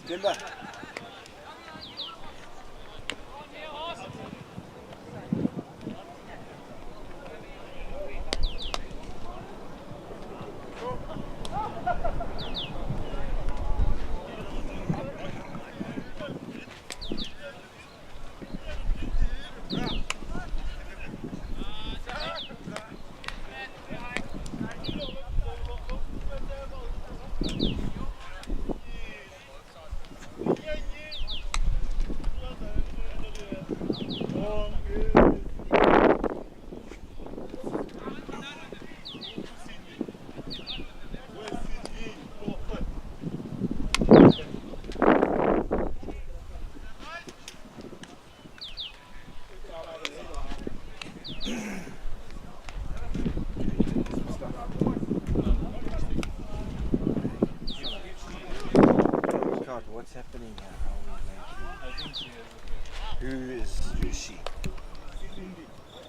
Timber. What's happening now? Who is she?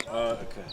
Oh, okay.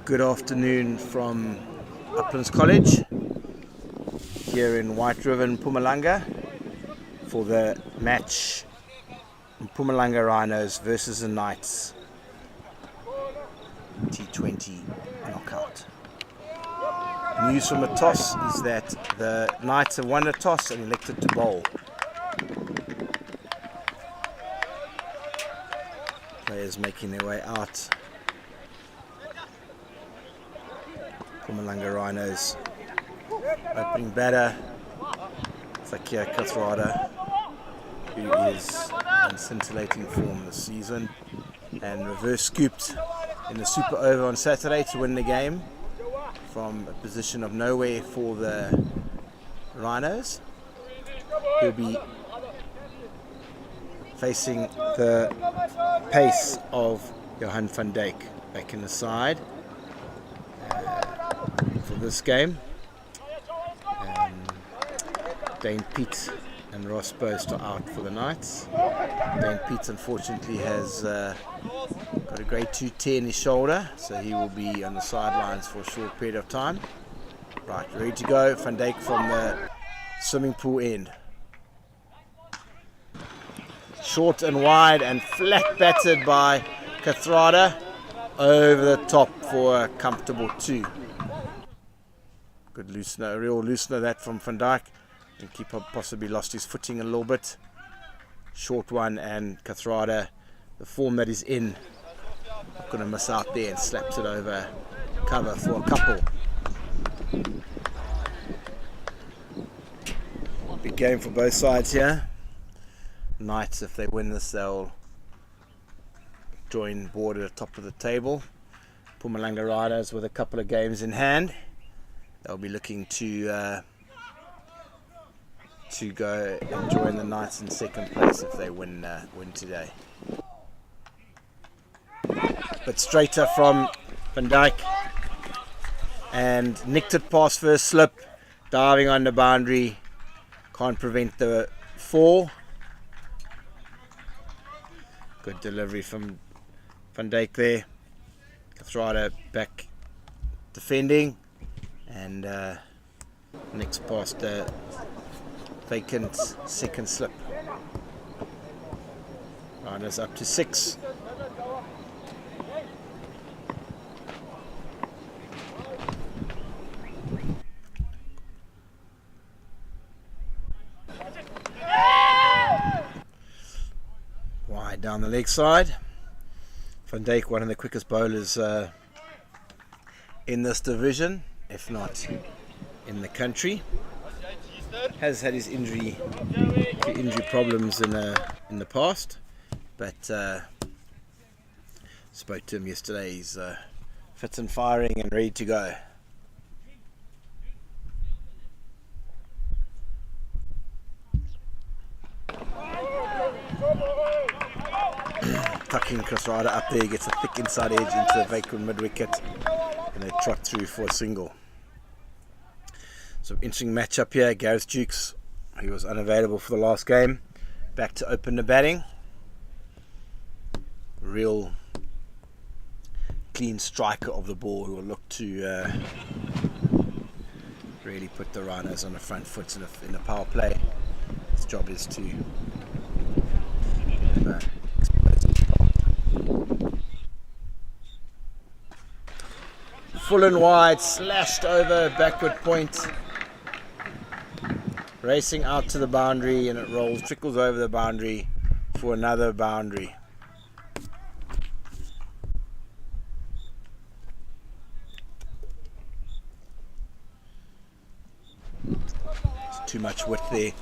Good afternoon from Uplands College here in White River, Mpumalanga, for the match Mpumalanga Rhinos versus the Knights T20 knockout. News from the toss is that the Knights have won the toss and elected to bowl. Players making their way out. Mpumalanga Rhinos opening batter Zakia Kathrada, who is in scintillating form this season, and reverse scooped in the super over on Saturday to win the game from a position of nowhere for the Rhinos. He'll be facing the pace of Johan van Dijk back in the side for this game. Dane Pete and Ross Boast are out for the Knights. Dane Pete unfortunately has got a grade 2 tear in his shoulder, so he will be on the sidelines for a short period of time. Right, ready to go. Van Dijk from the swimming pool end. Short and wide and flat batted by Kathrada, over the top for a comfortable 2. Good loosener, a real loosener that from Van Dijk. And keeper possibly lost his footing a little bit. Short one, and Kathrada, the form that is in, not going to miss out there, and slaps it over cover for a couple. Big game for both sides here. Knights, if they win this, they'll join board at the top of the table. Mpumalanga Rhinos with a couple of games in hand. They'll be looking to go and join the Knights in second place if they win today. But straighter from Van Dijk, and nicked it past first slip, diving on the boundary, can't prevent the 4. Good delivery from Van Dijk there. Kathrada back defending, and nicks past the vacant second slip. Rhinos up to 6. down the leg side. Van Dijk, one of the quickest bowlers in this division, if not in the country, has had his injury problems in the past, but spoke to him yesterday. He's fit and firing and ready to go. Tucking Kathrada up there, gets a thick inside edge into the vacant mid wicket, and they trot through for a single. So interesting match up here. Gareth Dukes, he was unavailable for the last game, back to open the batting. Real clean striker of the ball who will look to really put the Rhinos on the front foot in the power play. His job is to full and wide, slashed over, backward point, racing out to the boundary, and it rolls, trickles over the boundary for another boundary. It's too much width there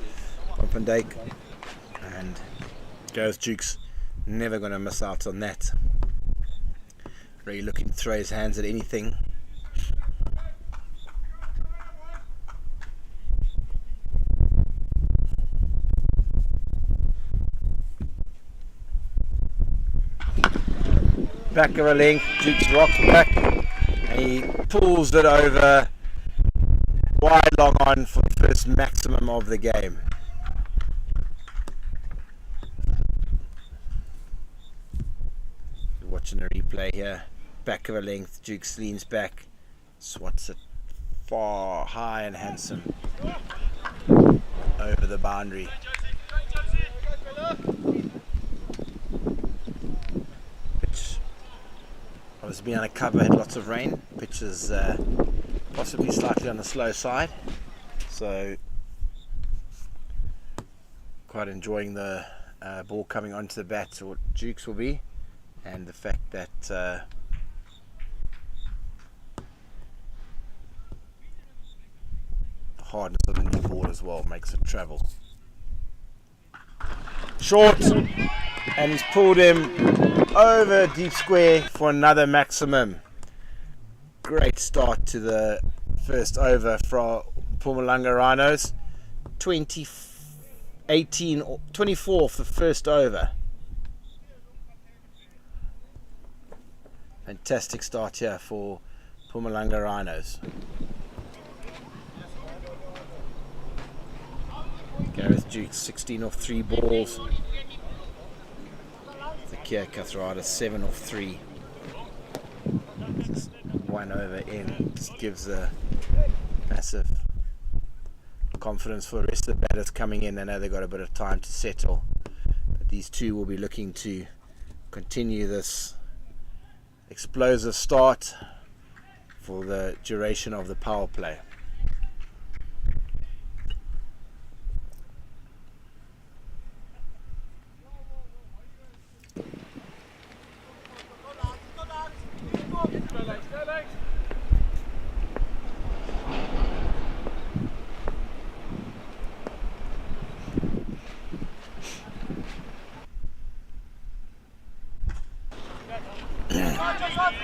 from Van Dijk, and Gareth Dukes never going to miss out on that. Really looking to throw his hands at anything. Back of a length, Dukes rocks back, and he pulls it over wide long on for the first maximum of the game. Watching a replay here, back of a length, Dukes leans back, swats it far, high and handsome over the boundary. Pitch obviously been on a cover, had lots of rain. Pitch is possibly slightly on the slow side, so quite enjoying the ball coming onto the bat, or Dukes will be. And the fact that the hardness of the new ball as well makes it travel. Short, and he's pulled him over deep square for another maximum. Great start to the first over for Mpumalanga Rhinos. 24 for the first over. Fantastic start here for Mpumalanga Rhinos. Gareth Dukes 16 off 3 balls. Zakia Kathrada 7 off 3. Just one over in. Just gives a massive confidence for the rest of the batters coming in. They know they've got a bit of time to settle. But these two will be looking to continue this explosive start for the duration of the power play.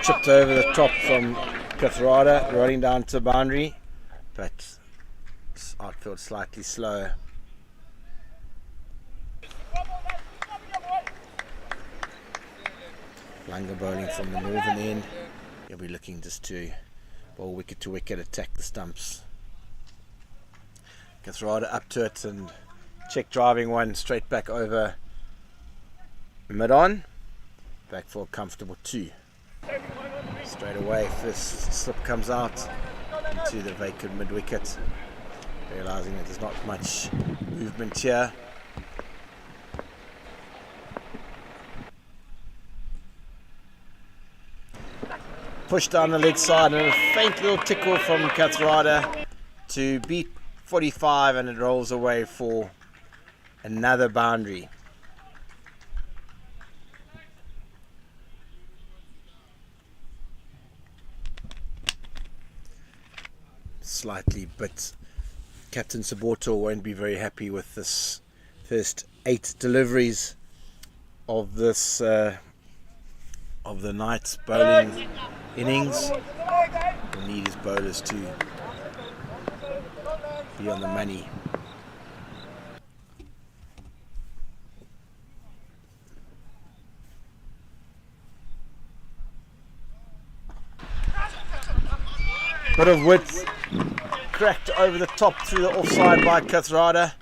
Chipped over the top from Kathrada, rolling down to the boundary, but outfield slightly slower. Langa bowling from the northern end. He'll be looking just to bowl wicket to wicket, attack the stumps. Kathrada up to it and check driving one straight back over mid on. Back for a comfortable 2. Straight away, first slip comes out into the vacant mid wicket, realizing that there's not much movement here. Push down the leg side and a faint little tickle from Kathrada to beat 45, and it rolls away for another boundary. slightly, but Captain Saboto won't be very happy with this first 8 deliveries of this of the night's bowling innings. We'll need his bowlers to be on the money. Bit of width, cracked over the top through the offside by Kathrada,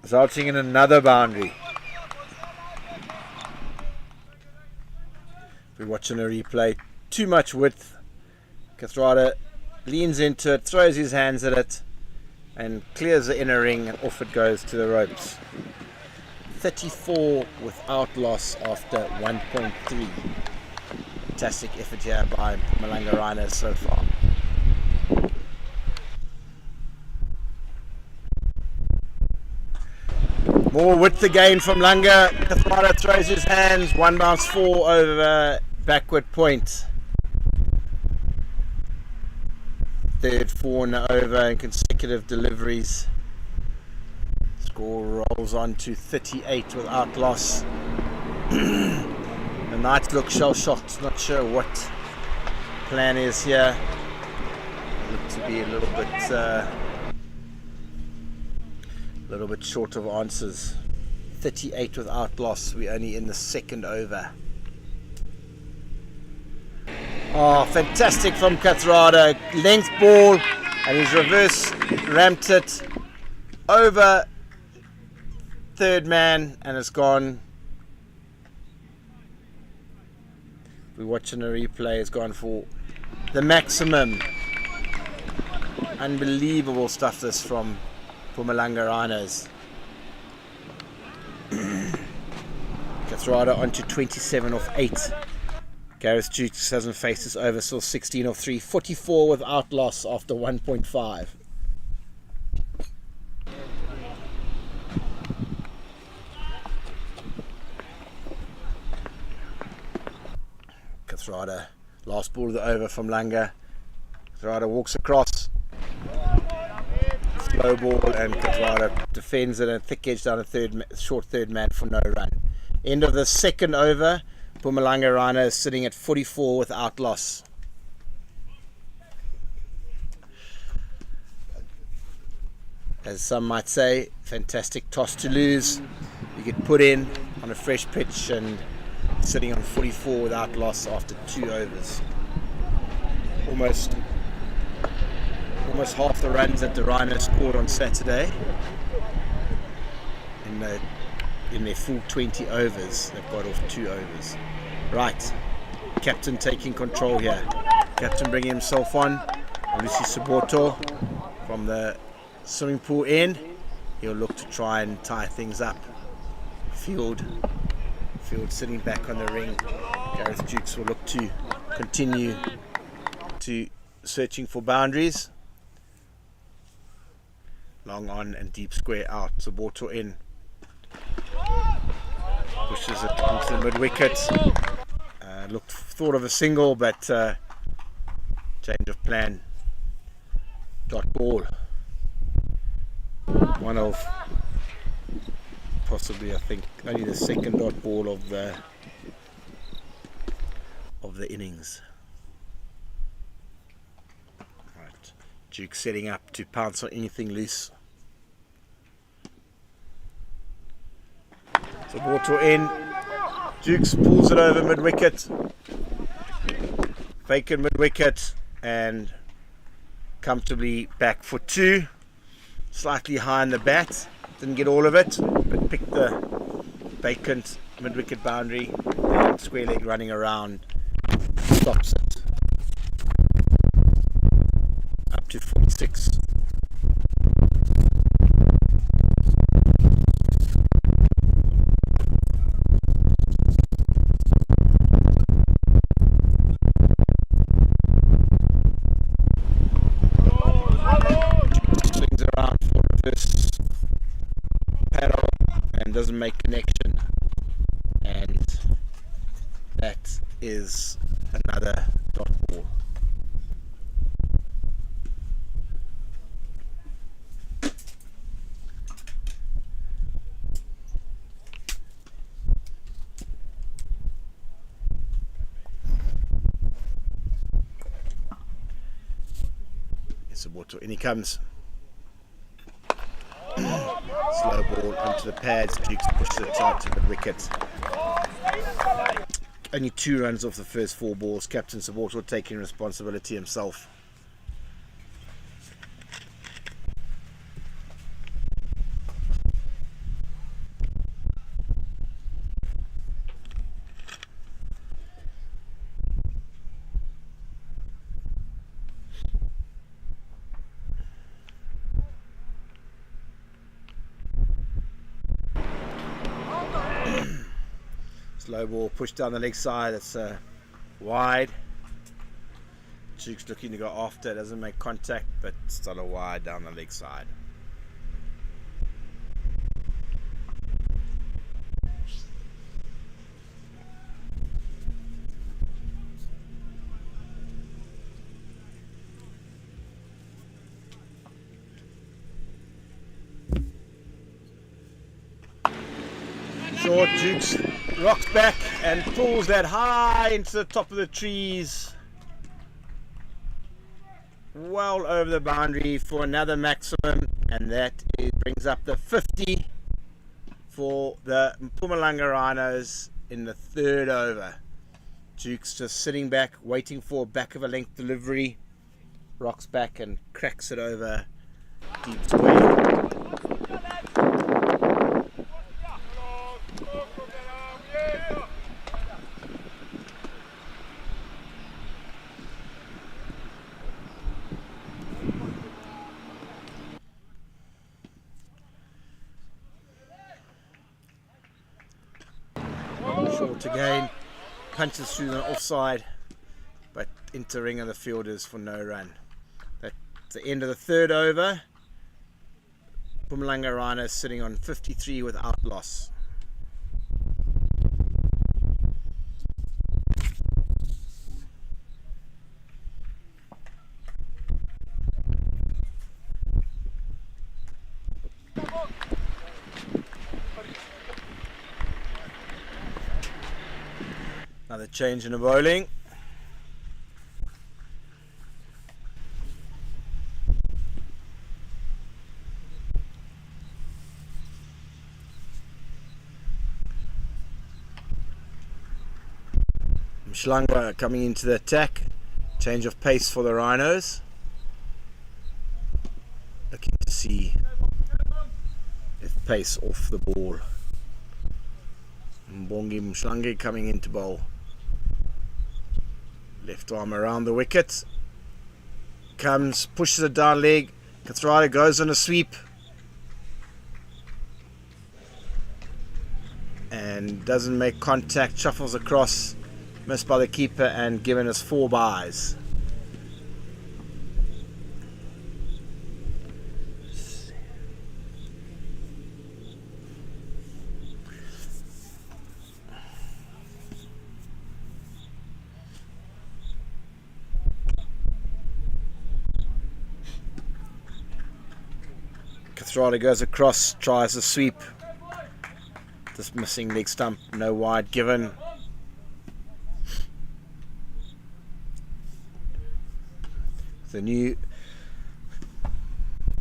resulting in another boundary. We're watching a replay. Too much width. Kathrada leans into it, throws his hands at it, and clears the inner ring, and off it goes to the ropes. 34 without loss after 1.3. Fantastic effort here by Mpumalanga Rhinos so far. More width again from Langa. Kathrada throws his hands. 1 bounce 4 over backward point. Third 4 in the over in consecutive deliveries. Score rolls on to 38 without loss. The Knights look shell-shocked, not sure what plan is here. Look to be a little bit short of answers. 38 without loss. We're only in the second over. Oh, fantastic from Kathrada. Length ball, and he's reverse ramped it over third man, and it's gone. We're watching a replay. It's gone for the maximum. Unbelievable stuff this from Mpumalanga Rhinos. Kathrada onto 27 off 8. Gareth Jukes hasn't faced this over, still 16 off 3. 44 without loss after 1.5. Kathrada, last ball of the over from Langa. Kathrada walks across. Slow ball, and Kathrada defends it, and thick edge down a short third man for no run. End of the second over. Mpumalanga Rhinos sitting at 44 without loss. As some might say, fantastic toss to lose. You get put in on a fresh pitch and sitting on 44 without loss after 2 overs. Almost half the runs that the Rhinos scored on Saturday in their full 20 overs. They've got off 2 overs. Right, captain taking control here. Captain bringing himself on. Lucy Saboto from the swimming pool end. He'll look to try and tie things up. Field sitting back on the ring. Gareth Jukes will look to continue to searching for boundaries. Long on and deep square out. Saboto in. Pushes it onto the mid wicket. Thought of a single, but change of plan. Dot ball. One of possibly, I think, only the second dot ball of the innings. Right, Duke setting up to pounce on anything loose. So water in. Dukes pulls it over mid wicket. Vacant mid wicket, and comfortably back for 2. Slightly high in the bat. Didn't get all of it, but picked the vacant mid-wicket boundary. And square leg running around stops it. Up to 46. Swings around for reverse paddle and doesn't make connection, and that is another dot ball. Saboto, in he comes. Slow ball onto the pads. Dukes pushes it tight to the wicket. Only 2 runs off the first 4 balls. Captain Saboto taking responsibility himself. Slow ball pushed down the leg side. It's wide. Duke's looking to go after. Doesn't make contact, but still a wide down the leg side. Short, Dukes rocks back and pulls that high into the top of the trees. Well over the boundary for another maximum, and that brings up the 50 for the Mpumalanga Rhinos in the 3rd over. Dukes just sitting back, waiting for a back of a length delivery. Rocks back and cracks it over deep square. Short again, punches through the offside, but into ring of the fielders for no run. That's the end of the 3rd over. Mpumalanga Rhinos sitting on 53 without loss. Another change in the bowling. Mpumalanga coming into the attack. Change of pace for the Rhinos. Looking to see if pace off the ball. Mbongi Mpumalanga coming into bowl. Left arm around the wicket. Comes, pushes it down leg. Kathrada goes on a sweep. And doesn't make contact. Shuffles across. Missed by the keeper and given us 4 byes. Kathrada goes across, tries a sweep. Just missing leg stump, no wide given. The new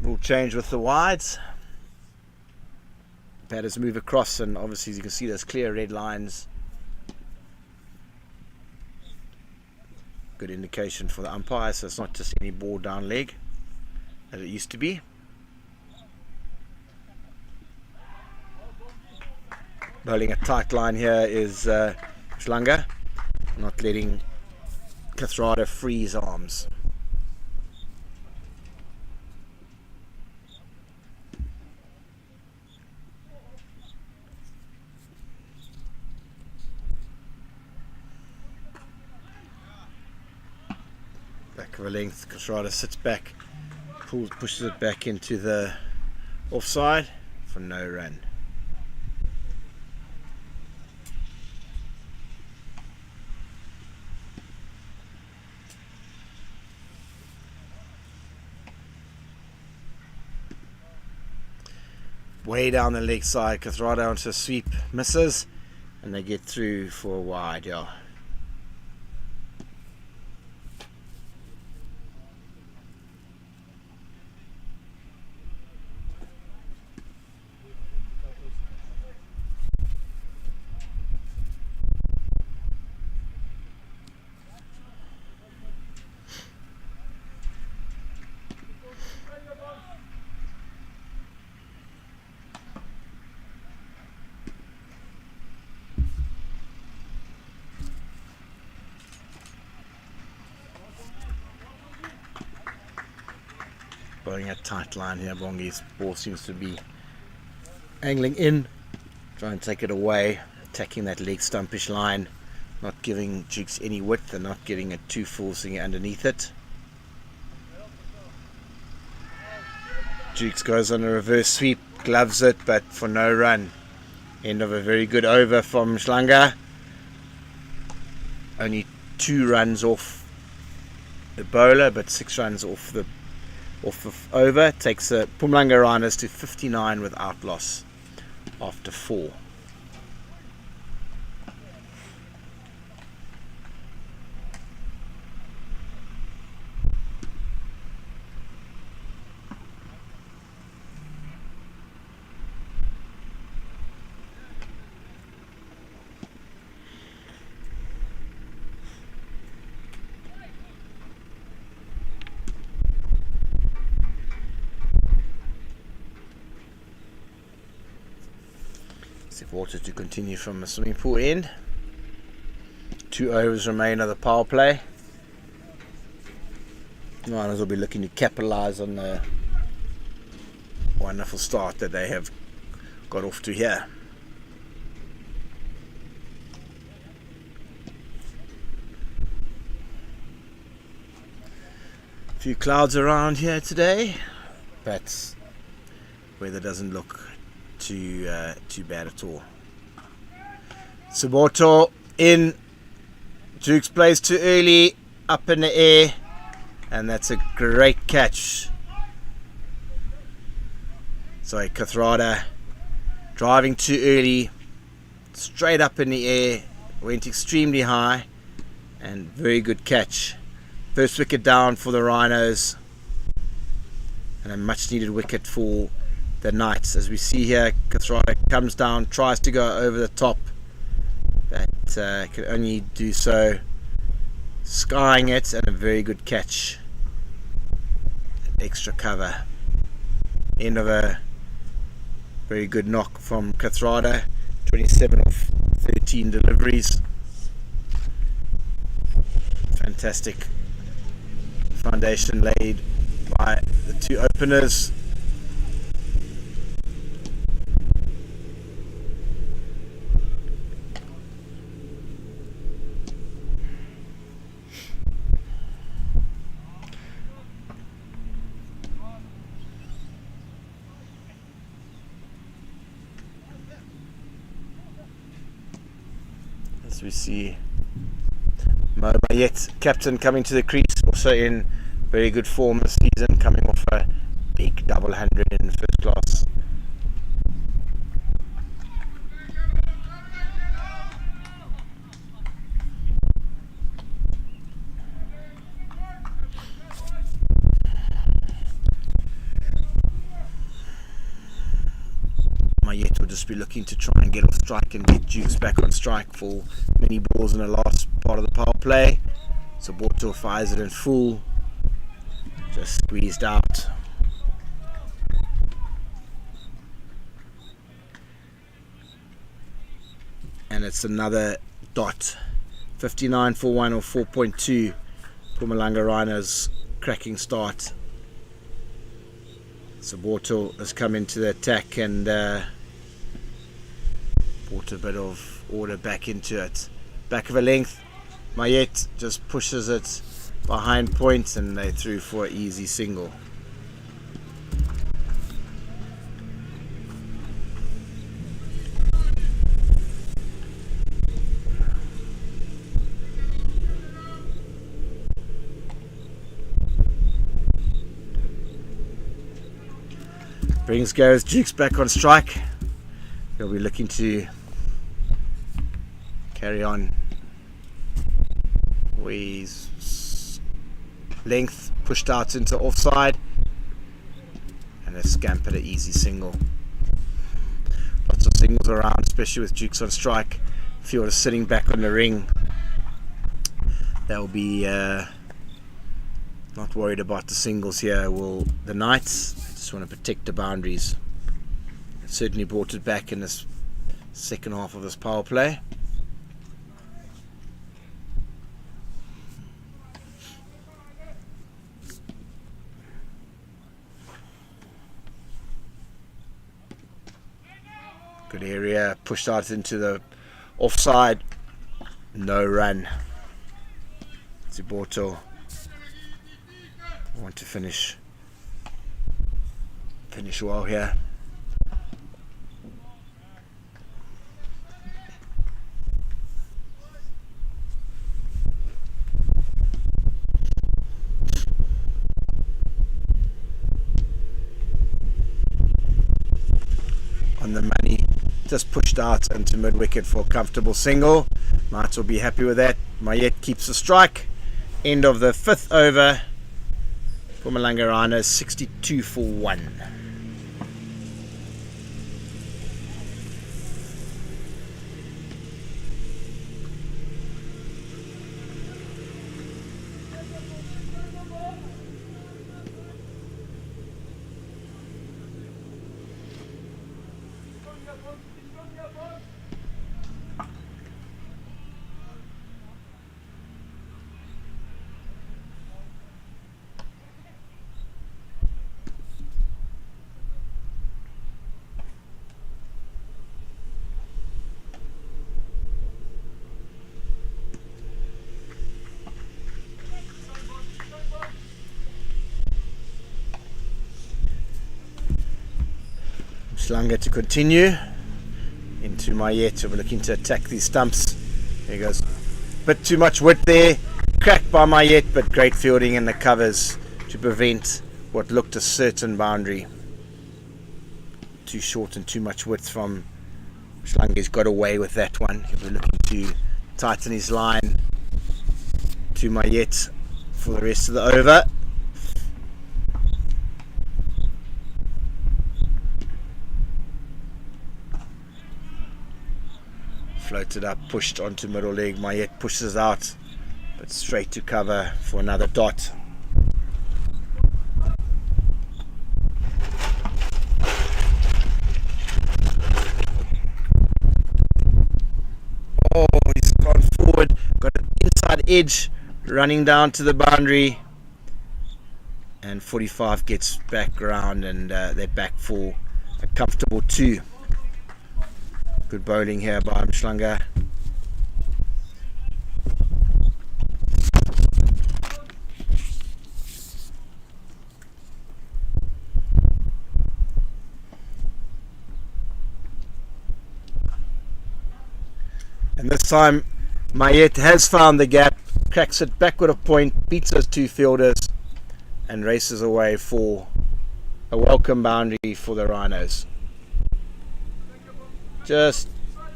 rule change with the wides. Batters move across, and obviously as you can see there's clear red lines. Good indication for the umpire, so it's not just any ball down leg as it used to be. Bowling a tight line here is Mpumalanga, not letting Kathrada free his arms. Back of a length, Kathrada sits back, pushes it back into the offside for no run. Way down the leg side, Kathrada onto a sweep, misses, and they get through for a wide, yeah. following a tight line here. Bongi's ball seems to be angling in, trying to take it away, attacking that leg stumpish line, not giving Dukes any width and not getting it too full, sitting underneath it. Dukes goes on a reverse sweep, gloves it, but for no run. End of a very good over from Mpumalanga. Only 2 runs off the bowler, but 6 runs off the over. Takes the Mpumalanga Rhinos to 59 without loss after 4. Water to continue from the swimming pool end. 2 overs remain of the power play. Rhinos will be looking to capitalise on the wonderful start that they have got off to here. A few clouds around here today, but weather doesn't look too bad at all. Saboto in. Dukes plays too early, up in the air, and that's a great catch. Sorry, Kathrada driving too early, straight up in the air, went extremely high, and very good catch. First wicket down for the Rhinos, and a much needed wicket for the Knights. As we see here, Kathrada comes down, tries to go over the top, but can only do so skying it, and a very good catch. Extra cover. End of a very good knock from Kathrada. 27 of 13 deliveries. Fantastic foundation laid by the 2 openers. We see Mo Mayet, captain, coming to the crease, also in very good form this season, coming off a big double 100 in first class. Mayet will just be looking to try and get off strike and get Dukes back on strike for many balls in the last part of the power play. So Borto fires it in full, just squeezed out. And it's another dot. 59 for 1 or 4.2. Mpumalanga Rhinos cracking start. So Borto has come into the attack and brought a bit of order back into it. Back of a length, Mayet just pushes it behind point, and they threw for an easy single. Brings Gareth Dukes back on strike. He'll be looking to carry on. His length pushed out into offside, and a scampered an easy single. Lots of singles around, especially with Dukes on strike. Field is sitting back on the ring. They'll be not worried about the singles here. Will the Knights just want to protect the boundaries? Certainly brought it back in this second half of this power play. Good area, pushed out into the offside. No run. Ziboto want to finish well here. On the money, just pushed out into mid wicket for a comfortable single. Might will be happy with that. Mayet keeps the strike. End of the 5th over. Mpumalanga Rhinos 62 for 1. Mpumalanga to continue into Mayet. We're looking to attack these stumps. There he goes. Bit too much width there. Cracked by Mayet, but great fielding in the covers to prevent what looked a certain boundary. Too short and too much width from Mpumalanga. He's got away with that one. He'll be looking to tighten his line to Mayet for the rest of the over. Floated up, pushed onto middle leg. Mayet pushes out, but straight to cover for another dot. Oh, he's gone forward, got an inside edge, running down to the boundary, and 45 gets back round, and they're back for a comfortable 2. Good bowling here by Mpumalanga. And this time Mayet has found the gap, cracks it backward of point, beats those 2 fielders, and races away for a welcome boundary for the Rhinos. Just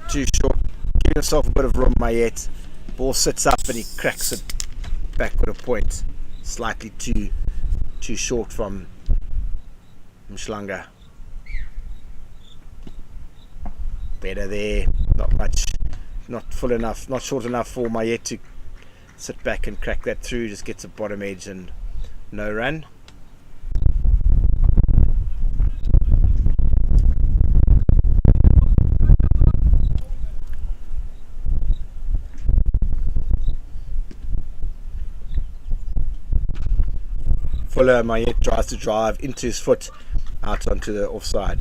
too short. Give himself a bit of room, Mayet. Ball sits up and he cracks it backward of point. Slightly too short from Mpumalanga. Better there. Not much. Not full enough. Not short enough for Mayet to sit back and crack that through. Just gets a bottom edge and no run. Fuller, Mayet tries to drive into his foot out onto the offside.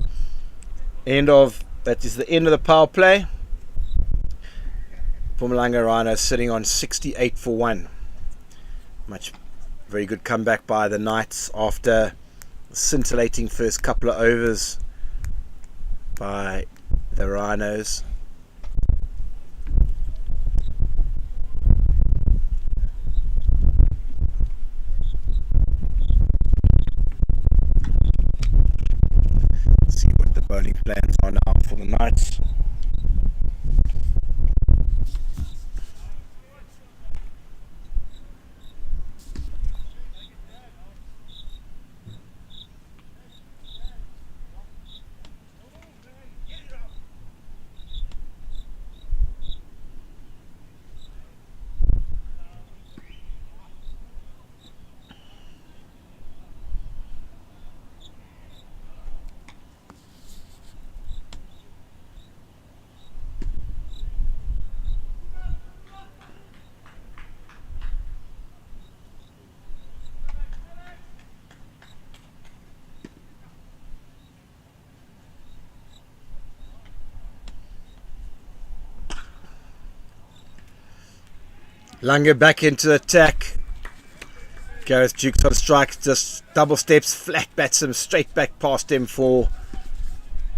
That is the end of the power play. Mpumalanga Rhinos sitting on 68 for 1. Very good comeback by the Knights after a scintillating first couple of overs by the Rhinos. Bowling plans are now for the Knights. Langa back into attack. Gareth Dukes on strike, just double steps, flat bats him straight back past him for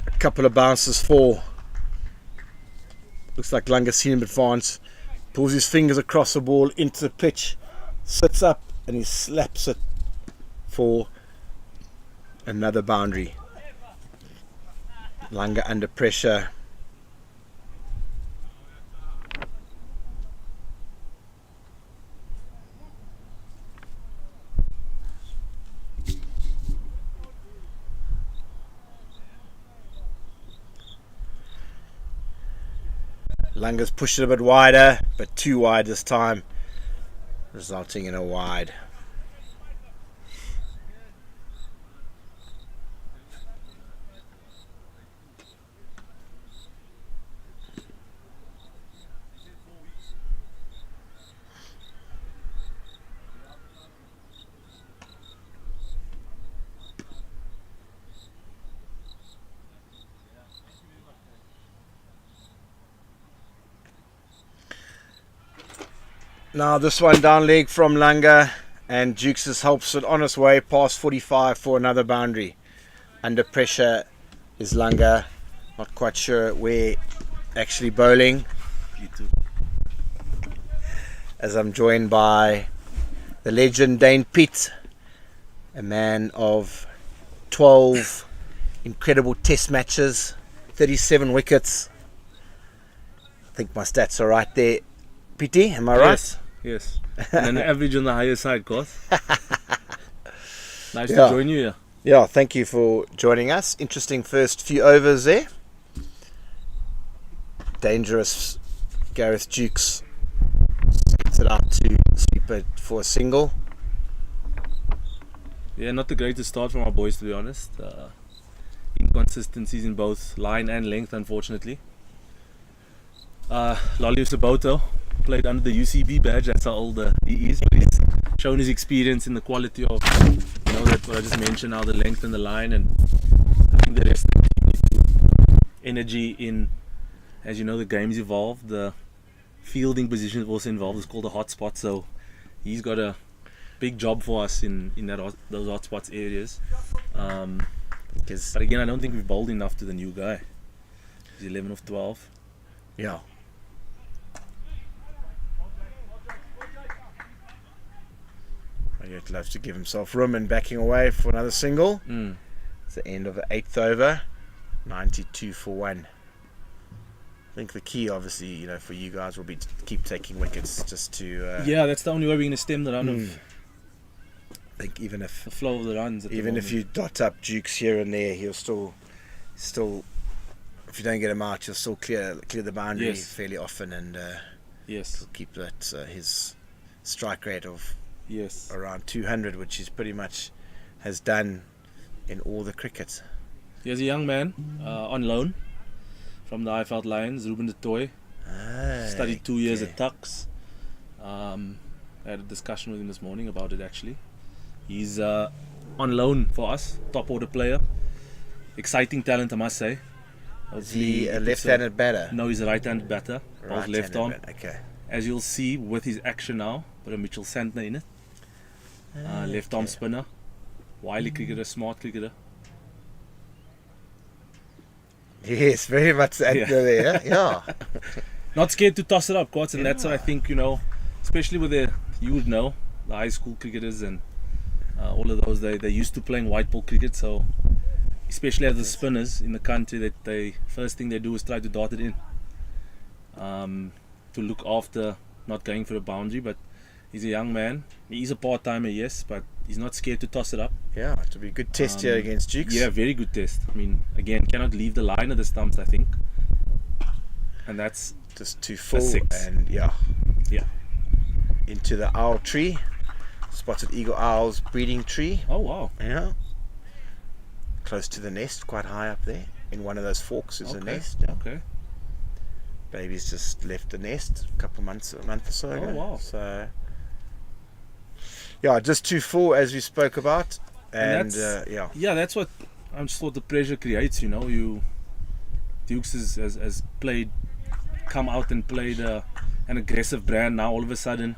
a couple of bounces for. Looks like Langa's seen him advance. Pulls his fingers across the ball into the pitch, sits up and he slaps it for another boundary. Langa under pressure. Langa's pushed it a bit wider, but too wide this time, resulting in a wide. Now this one down leg from Langa, and Dukes helps it on its way past 45 for another boundary. Under pressure is Langa, not quite sure where actually bowling. As I'm joined by the legend Dane Pitt, a man of 12 incredible test matches, 37 wickets. I think my stats are right there. Pitty, am I right? Yes. And an average on the higher side, Goth. Nice to join you here. Yeah, thank you for joining us. Interesting first few overs there. Dangerous Gareth Dukes gets it out to sweep it for a single. Yeah, not the greatest start from our boys, to be honest. Inconsistencies in both line and length, unfortunately. Lolly Saboto played under the UCB badge, that's how old he is, but he's shown his experience in the quality of, that what I just mentioned, how the length and the line, and I think the rest of the team need to energy in, as you know, the game's evolved, the fielding position is also involved, it's called a hotspot, so he's got a big job for us in those hotspots areas. But again, I don't think we've bowled enough to the new guy. He's 11 of 12. Yeah. He'd love to give himself room and backing away for another single. It's the end of the 8th over, 92 for 1. I think the key, obviously, for you guys will be to keep taking wickets, just to. Yeah, that's the only way we're going to stem the run of. I think even if the flow of the runs. Even if you dot up Dukes here and there, he'll still. If you don't get him out, he'll still clear the boundary fairly often, and he'll keep that his strike rate of. Around 200, which he's pretty much has done in all the cricket. He's a young man on loan from the Highveld Lions, Ruben de Toy. Studied 2 years at Tux. I had a discussion with him this morning about it actually. He's on loan for us, top order player. Exciting talent, I must say. Is he a left-handed batter? No, he's a right-handed batter. Right left arm. Okay. As you'll see with his action now, put a Mitchell Santner in it. Left arm spinner, wily cricketer, smart cricketer. Yes, very much the answer there. Yeah. Not scared to toss it up, Quats, and that's what I think, especially with the high school cricketers and all of those, they're used to playing white ball cricket, so especially as the spinners in the country, that they first thing they do is try to dart it in to look after not going for a boundary. But he's a young man. He's a part-timer, yes, but he's not scared to toss it up. Yeah, it'll be a good test here against Dukes. Yeah, very good test. I mean, again, cannot leave the line of the stumps, I think. And that's just too full. And yeah. Into the owl tree. Spotted eagle owl's breeding tree. Oh, wow. Yeah. Close to the nest, quite high up there. In one of those forks is a nest. Yeah. Okay. Baby's just left the nest a month or so ago. Oh, wow. So, yeah, just too full as we spoke about. And that's what I just thought the pressure creates, Dukes has come out and played an aggressive brand. Now all of a sudden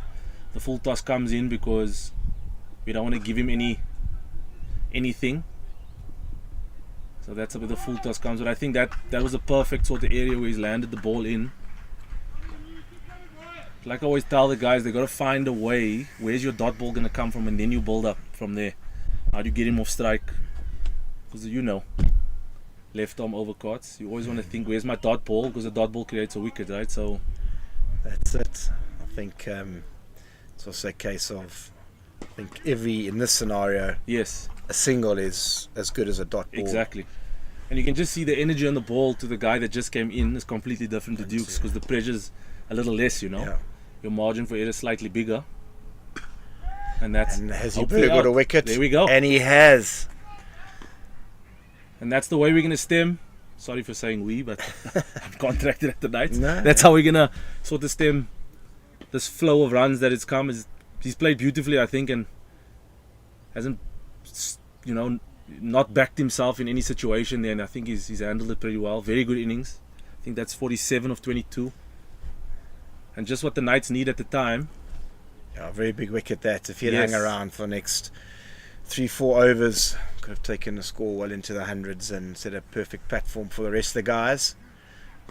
the full toss comes in because we don't want to give him anything. So that's where the full toss comes. But I think that was a perfect sort of area where he's landed the ball in. Like I always tell the guys, they got to find a way. Where's your dot ball going to come from, and then you build up from there. How do you get him off strike? Because left arm overcuts. You always want to think, where's my dot ball? Because the dot ball creates a wicket, right? So that's it. I think it's also a case of, I think in this scenario, yes, a single is as good as a dot ball. Exactly. And you can just see the energy on the ball to the guy that just came in is completely different to Duke's, because the pressure's a little less, Yeah. Your margin for error is slightly bigger. And has he got a wicket? There we go. And he has. And that's the way we're going to stem. Sorry for saying we, but I'm contracted at the night. No, that's how we're going to sort of stem this flow of runs that it's come. He's played beautifully, I think, and hasn't, not backed himself in any situation there. And I think he's handled it pretty well. Very good innings. I think that's 47 of 22. And just what the Knights need at the time. Yeah, very big wicket that. If he'd hung around for the next 3-4 overs, could have taken the score well into the hundreds and set a perfect platform for the rest of the guys.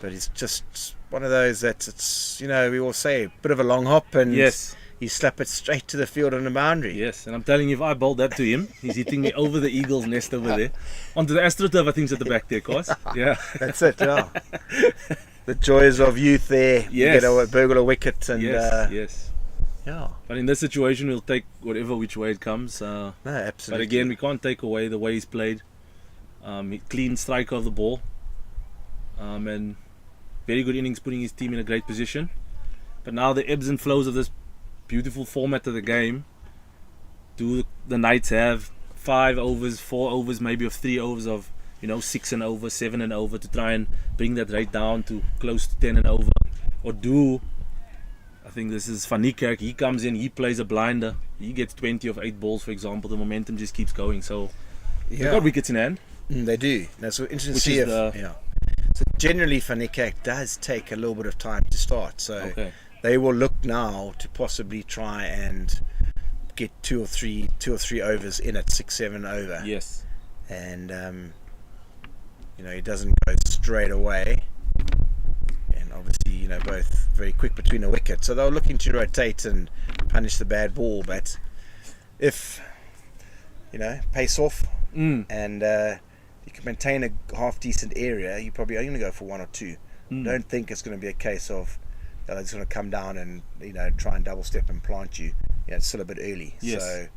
But he's just one of those that it's, we all say, a bit of a long hop, and he slap it straight to the field on the boundary. Yes, and I'm telling you, if I bowled that to him, he's hitting me over the Eagles' nest over there. Onto the AstroTurf, I think, at the back there, Cos. Yeah. That's it, yeah. The joys of youth there. Yes. You get a burgle a wicket. And, yes. Yeah. But in this situation, we'll take whatever which way it comes. No, absolutely. But again, we can't take away the way he's played. Clean strike of the ball. And very good innings, putting his team in a great position. But now the ebbs and flows of this beautiful format of the game. Do the Knights have 5 overs, 4 overs, maybe of 3 overs of 6 and over, 7 and over, to try and bring that rate down to close to 10 and over? Or I think this is Van Niekerk, he comes in, he plays a blinder, he gets 20 of 8 balls, for example, the momentum just keeps going. So they've got wickets in hand. They do. That's so interesting to see. So generally Van Niekerk does take a little bit of time to start, so they will look now to possibly try and get 2 or 3 overs in at 6-7 over. Yes. And he doesn't go straight away, and obviously both very quick between the wicket, so they're looking to rotate and punish the bad ball. But if pace off and you can maintain a half decent area, you probably only go for 1 or 2. Don't think it's going to be a case of they're just going to come down and try and double step and plant you. It's still a bit early. Yes. So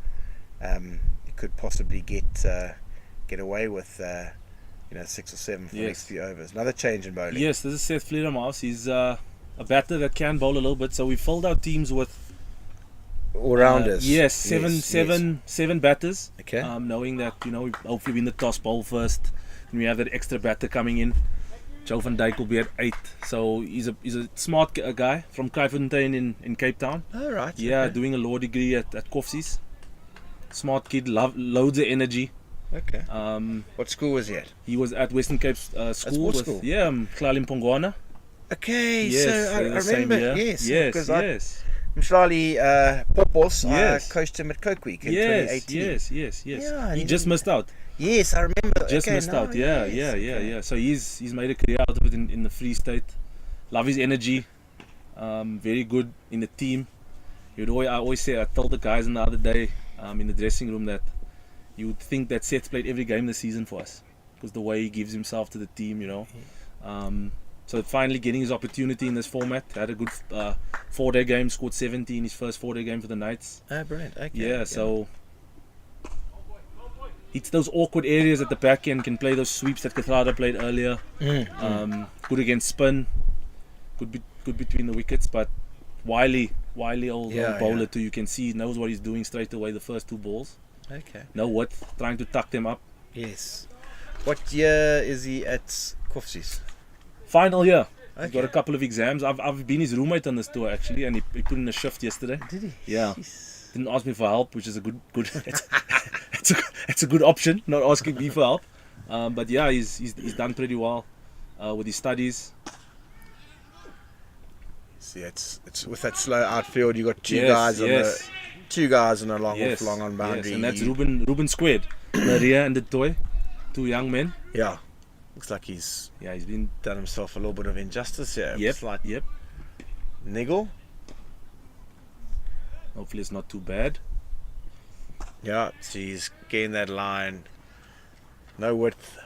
you could possibly get away with 6 or 7 for the next few overs. Another change in bowling. Yes, this is Seth Vleermaas. He's a batter that can bowl a little bit. So we filled our teams with all-rounders. Seven batters. Okay. Knowing that we hopefully win the toss, bowl first, and we have that extra batter coming in. Joe van Dijk will be at 8. So he's a smart guy from Kraaifontein in Cape Town. Oh, right. Yeah, okay. Doing a law degree at Koffsies. Smart kid, loads of energy. Okay. What school was he at? He was at Western Cape School with school? Mhlali Mpongwana. Okay, Yes, so I remember. Yes, yes. Mhlali Popos, Yes. I coached him at Cokeweek in 2018. Yes. Yeah, he just missed out. Yes, I remember. Missed out. Yeah. So he's made a career out of it in the Free State. Love his energy. Very good in the team. I told the guys the other day in the dressing room that you would think that Seth's played every game this season for us, because the way he gives himself to the team, So finally getting his opportunity in this format. Had a good 4-day game, scored 70 in his first 4-day game for the Knights. Oh, brilliant. Okay. Yeah, so it's those awkward areas at the back end, can play those sweeps that Kathrada played earlier. Good against spin, good between the wickets, but wily old bowler too. You can see he knows what he's doing straight away the first 2 balls. Okay. No width, trying to tuck them up. Yes. What year is he at Koffsies? Final year. Okay. He's got a couple of exams. I've been his roommate on this tour actually, and he put in a shift yesterday. Did he? Yeah. Jeez. Didn't ask me for help, which is a good. it's a good option, not asking me for help. But yeah, he's done pretty well with his studies. See, it's with that slow outfield. You got two Yes, guys yes. two guys on a long Yes, off, long on boundary. yes, and that's Ruben squared. Maria and the toy, two young men. Yeah, looks like he's Been done himself a little bit of injustice here. yep, Slight yep. niggle. Hopefully it's not too bad. Yeah, so he's gained that line. No width.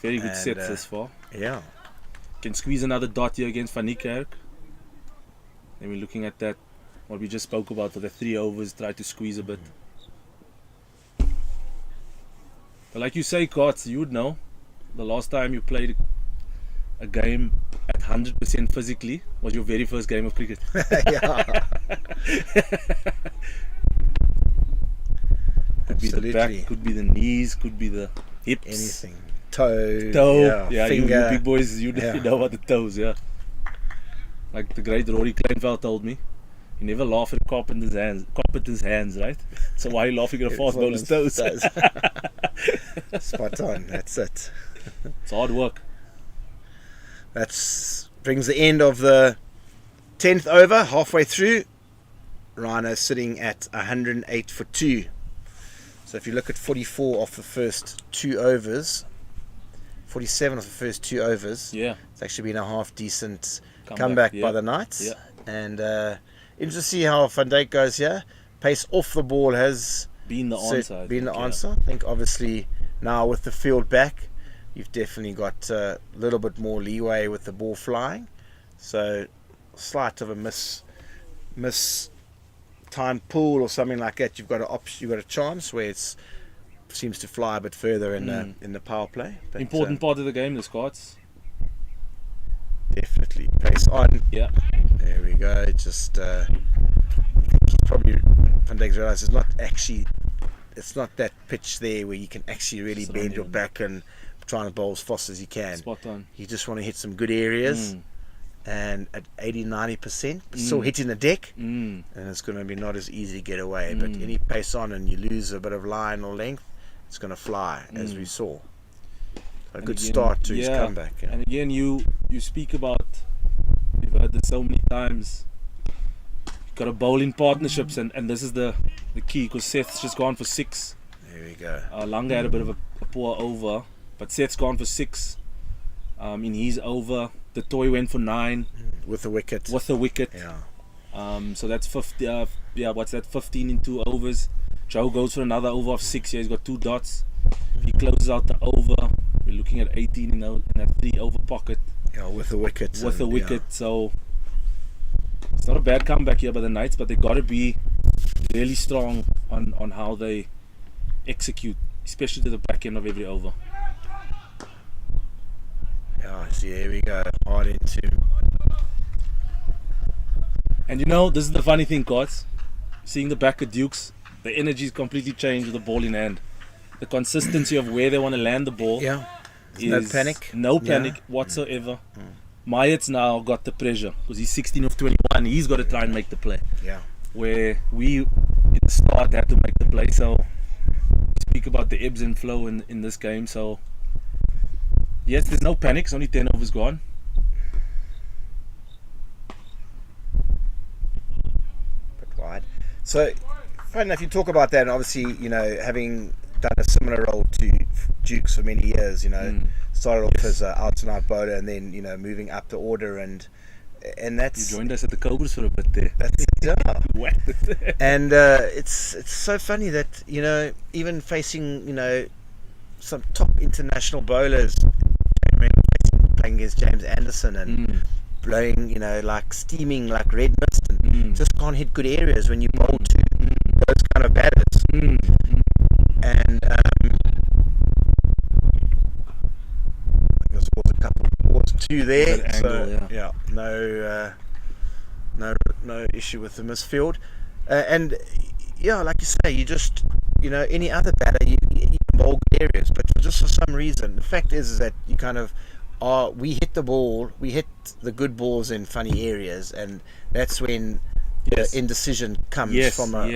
Very good And, sets this far. Yeah. Can squeeze another dot here against Van Niekerk. Then we're looking at that, what we just spoke about for the 3 overs, try to squeeze a bit. But like you say, Kots, you would know, the last time you played a game at 100% physically was your very first game of cricket. Yeah. Could be the back, could be the knees, could be the hips. Anything. Toe. Toe. Yeah. You Finger. big boys, you Yeah. know about the toes, yeah. Like the great Rory Kleinveld told me, you never laugh at Carpenter's hands, right? So why are you laughing at a fast bowler's toes? Spot on. That's it. It's hard work. That brings the end of the 10th over, halfway through. Rhinos sitting at 108 for 2. So if you look at 44 off the first 2 overs, 47 off the first 2 overs, Yeah. it's actually been a half decent Comeback, comeback yeah. by the Knights. Yeah. And interesting to see how Van Dijk goes here. Pace off the ball has Being the answer. I been the think, answer. I think obviously now with the field back, you've definitely got a little bit more leeway with the ball flying. So slight of a miss time pull or something like that, you've got a chance where it seems to fly a bit further in the power play. But, Important part of the game, the Scots. definitely pace on. Yeah. There we go. Just I think he probably Van Dijk's realised it's not that pitch there where you can actually really Sit on bend your him. back and try and bowl as fast as you can. Spot on. You just want to hit some good areas. And at 80-90%, still hitting the deck, and it's going to be not as easy to get away. But any pace on and you lose a bit of line or length, it's going to fly, as we saw. A good again, start to his comeback. Yeah. And again, you speak about, we've heard this so many times, you've got to bowl in partnerships, and this is the key, because Seth's just gone for 6. There we go. Langa had a bit of a poor over, but Seth's gone for 6 in his over. The toy went for 9 With the wicket. Yeah. So that's 50. What's that? 15 in 2 overs. Joe goes for another over of 6. Here he's got 2 dots. If he closes out the over, we're looking at 18 in that 3 over pocket. Yeah, with the wicket. So it's not a bad comeback here by the Knights, but they got to be really strong on how they execute, especially to the back end of every over. Yeah, see, here we go. Hard into. And this is the funny thing, Cots. Seeing the back of Dukes, the energy's completely changed with the ball in hand. The consistency of where they want to land the ball. Yeah. Is No panic whatsoever. Mayet's now got the pressure because he's 16 of 21. He's got to try and make the play. Yeah. Where we in the start had to make the play. So we speak about the ebbs and flow in this game. So yes, there's no panic. It's only 10 overs gone. But wide. So, funny enough, you talk about that, and obviously, having done a similar role to Dukes for many years, started off as an out-and-out bowler, and then, moving up the order, and that's... You joined us at the Cobras for a bit there. That's yeah. Whacked it. And it's so funny that, even facing, some top international bowlers, playing against James Anderson and blowing, steaming like red mist, and just can't hit good areas when you bowl to those kind of batters. And there was a couple of balls, 2 there. Angle, No issue with the misfield. And like you say, you just, any other batter, you can bowl good areas, but just for some reason, the fact is that you kind of we hit the good balls in funny areas, and that's when the indecision comes from a.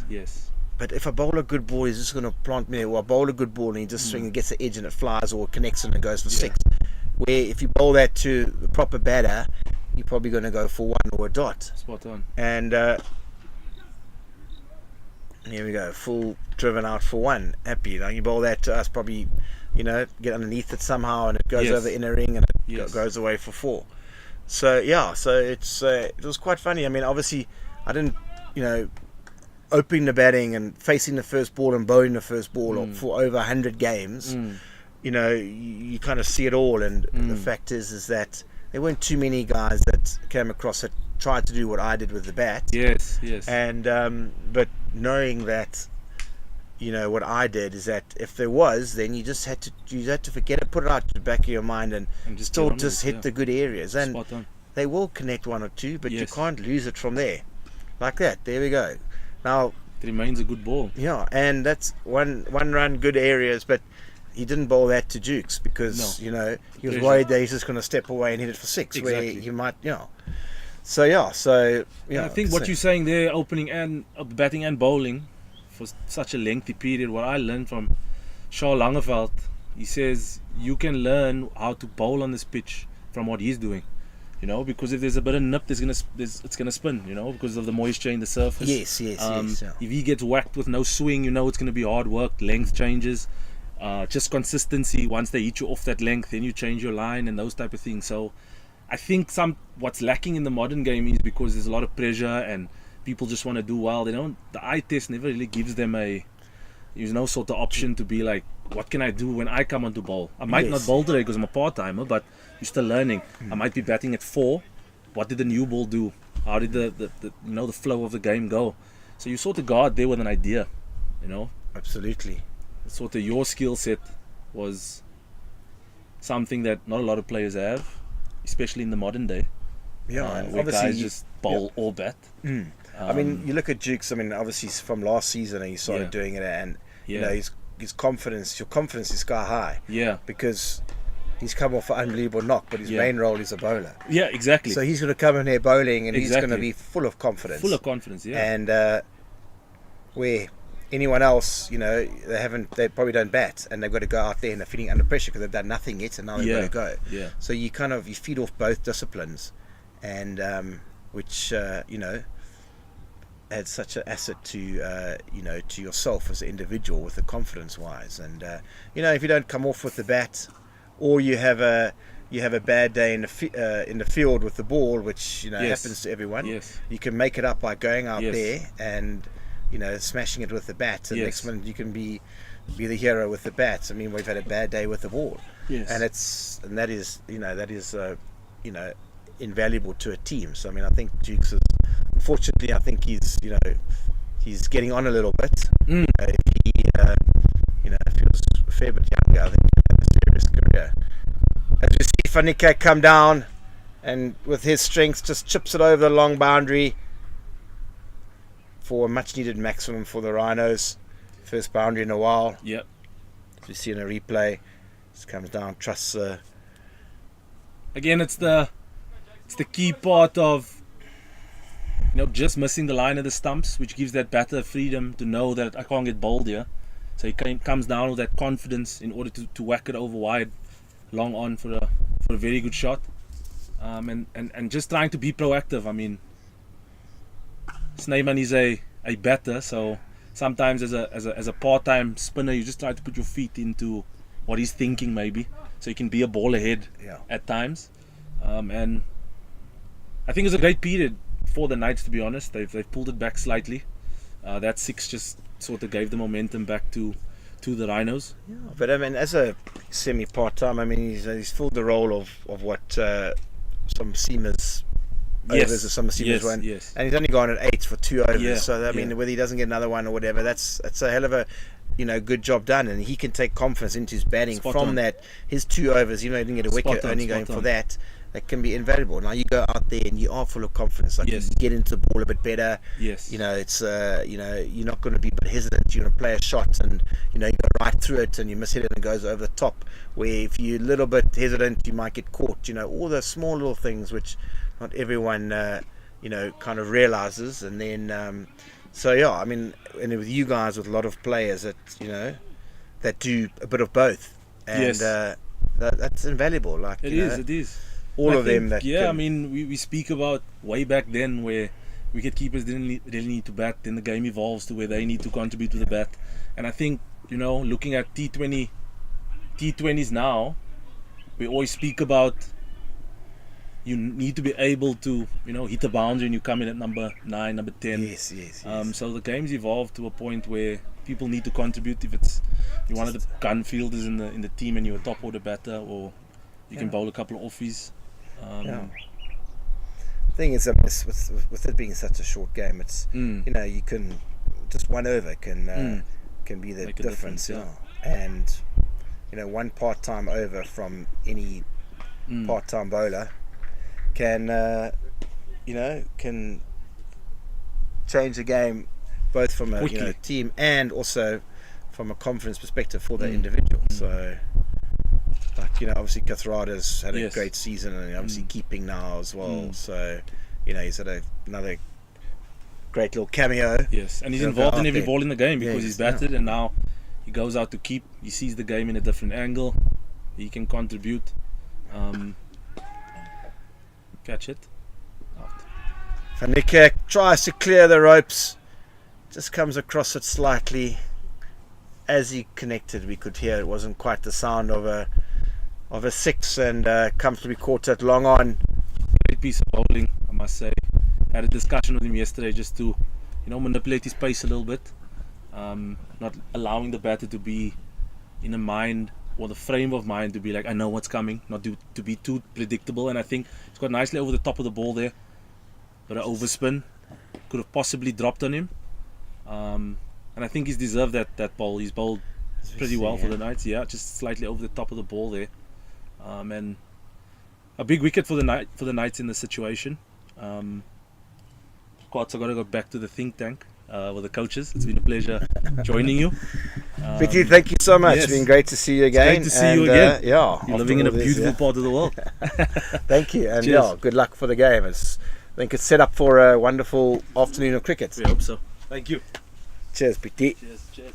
Yes. But if I bowl a good ball, he's just going to plant me. Or I bowl a good ball and he just swings and gets the edge and it flies, or connects and it goes for 6. Where if you bowl that to the proper batter, you're probably going to go for one or a dot. Spot on. And here we go, full driven out for one. Happy. Now you bowl that to us, probably, get underneath it somehow, and it goes Yes. over the inner ring, and it Yes. goes away for 4. So yeah, so it was quite funny. I mean, obviously, I didn't, opening the batting and facing the first ball and bowling the first ball for over 100 games. You kind of see it all, and the fact is that there weren't too many guys that came across that tried to do what I did with the bat. Yes. And but knowing that, what I did is that if there was, then you had to forget it, put it out to the back of your mind, and just still get on with just it, hit yeah. the good areas. And Spot on. they will connect one or two, but you Yes. can't lose it from there, like that. There we go. Now, It remains a good ball. yeah, and that's one run, good areas, but he didn't bowl that to Dukes because he was Pressure. worried that he's just going to step away and hit it for 6, where Exactly. he might, So yeah, I think what you're saying there, opening and batting and bowling for such a lengthy period, what I learned from Shaw Langeveld, he says you can learn how to bowl on this pitch from what he's doing. Because if there's a bit of nip, it's gonna spin. Because of the moisture in the surface. Yes. Yeah. If he gets whacked with no swing, it's gonna be hard work. Length changes, just consistency. Once they hit you off that length, then you change your line and those type of things. So, I think what's lacking in the modern game is because there's a lot of pressure and people just want to do well. The eye test never really gives them there's no sort of option to be like, what can I do when I come onto bowl? I might not bowl today because I'm a part-timer, but you're still learning. I might be batting at 4. What did the new ball do? How did the flow of the game go? So you sort of go out there with an idea, Absolutely. Sort of your skill set was something that not a lot of players have, especially in the modern day. Yeah, and where obviously guys just bowl or bat. I mean, you look at Dukes. I mean, obviously from last season, he started doing it, and his confidence. Your confidence is sky high. Yeah. Because he's come off an unbelievable knock, but his main role is a bowler. Yeah, exactly. So he's going to come in here bowling, and he's Exactly. going to be full of confidence. Full of confidence, yeah. And where anyone else, they probably don't bat, and they've got to go out there and they're feeling under pressure because they've done nothing yet, and now they've got to go. Yeah. So you feed off both disciplines, and which adds such an asset to to yourself as an individual with the confidence wise. And if you don't come off with the bat, or you have a bad day in the field with the ball, which happens to everyone. Yes. You can make it up by going out Yes. there and smashing it with the bat, and Yes. next minute you can be the hero with the bat. I mean, we've had a bad day with the ball, Yes. and that is invaluable to a team. So I mean, I think Dukes is, unfortunately, I think he's getting on a little bit. If he was a fair bit younger, I think he'd have a serious career. As we see Fanike come down, and with his strength just chips it over the long boundary for a much needed maximum for the Rhinos. First boundary in a while. Yep. As we see in a replay, just comes down, trusts Again, it's the key part of just missing the line of the stumps, which gives that batter freedom to know that I can't get bowled here. So he comes down with that confidence in order to whack it over wide, long on for a very good shot, and just trying to be proactive. I mean, Snyman is a batter, so sometimes as a part-time spinner, you just try to put your feet into what he's thinking, maybe, so you can be a ball ahead at times. And I think it's a great period for the Knights, to be honest. They've pulled it back slightly. That 6 just sort of gave the momentum back to the Rhinos. Yeah, but I mean, as a semi part-time, I mean, he's filled the role of what some seamers overs or some seamers run, yes. and he's only gone at 8 for 2 overs. Yeah, So I mean, whether he doesn't get another one or whatever, that's a hell of a good job done, and he can take confidence into his batting Spot from on. that. His 2 overs, he didn't get a wicket, only going for that. That can be invaluable. Now you go out there and you are full of confidence. Like Yes. you get into the ball a bit better. Yes. It's you're not going to be a bit hesitant. You're going to play a shot, and you go right through it, and you miss it and it goes over the top. Where if you're a little bit hesitant, you might get caught. All the small little things which not everyone kind of realizes. And then so yeah, I mean, and with you guys, with a lot of players that that do a bit of both, and Yes. that's invaluable. Like It is. all I of them think, that yeah, I can, mean, we speak about way back then where wicket keepers didn't really need to bat. Then the game evolves to where they need to contribute to the bat. And I think, looking at T20s now, we always speak about you need to be able to, hit the boundary and you come in at number 9, number 10. yes. So the game's evolved to a point where people need to contribute. If it's you're one of the gun fielders in the team and you're a top order batter, or you can bowl a couple of offies. The thing is, with it being such a short game, it's you can just one over can be the Make a difference. difference, And one part-time over from any part-time bowler can can change the game, both from a Quickly. team and also from a confidence perspective for the individual. So, obviously Kathrada's had a Yes. great season, and obviously keeping now as well. So, he's had another great little cameo. Yes, and he's He'll involved go in out every there. ball in the game because Yes, he's batted, and now he goes out to keep. He sees the game in a different angle. He can contribute. Catch it. Out. Van Niekerk tries to clear the ropes, just comes across it slightly. As he connected, we could hear it wasn't quite the sound of a 6, and comfortably caught it long on. Great piece of bowling, I must say. Had a discussion with him yesterday just to, manipulate his pace a little bit. Not allowing the batter to be in a mind or the frame of mind to be like, I know what's coming, not to be too predictable. And I think it's got nicely over the top of the ball there. But an overspin could have possibly dropped on him. And I think he's deserved that ball. He's bowled pretty well for the Knights. Yeah, just slightly over the top of the ball there. And a big wicket for the Knights in the situation. Of course, I've got to go back to the think tank with the coaches. It's been a pleasure joining you. Vicky, thank you so much. yes. It's been great to see you again. Great to see you again. Yeah, You're living in a beautiful part of the world. Thank you, and Cheers. good luck for the game. I think it's set up for a wonderful afternoon of cricket. We hope so. Thank you. Cheers, Piti. Cheers.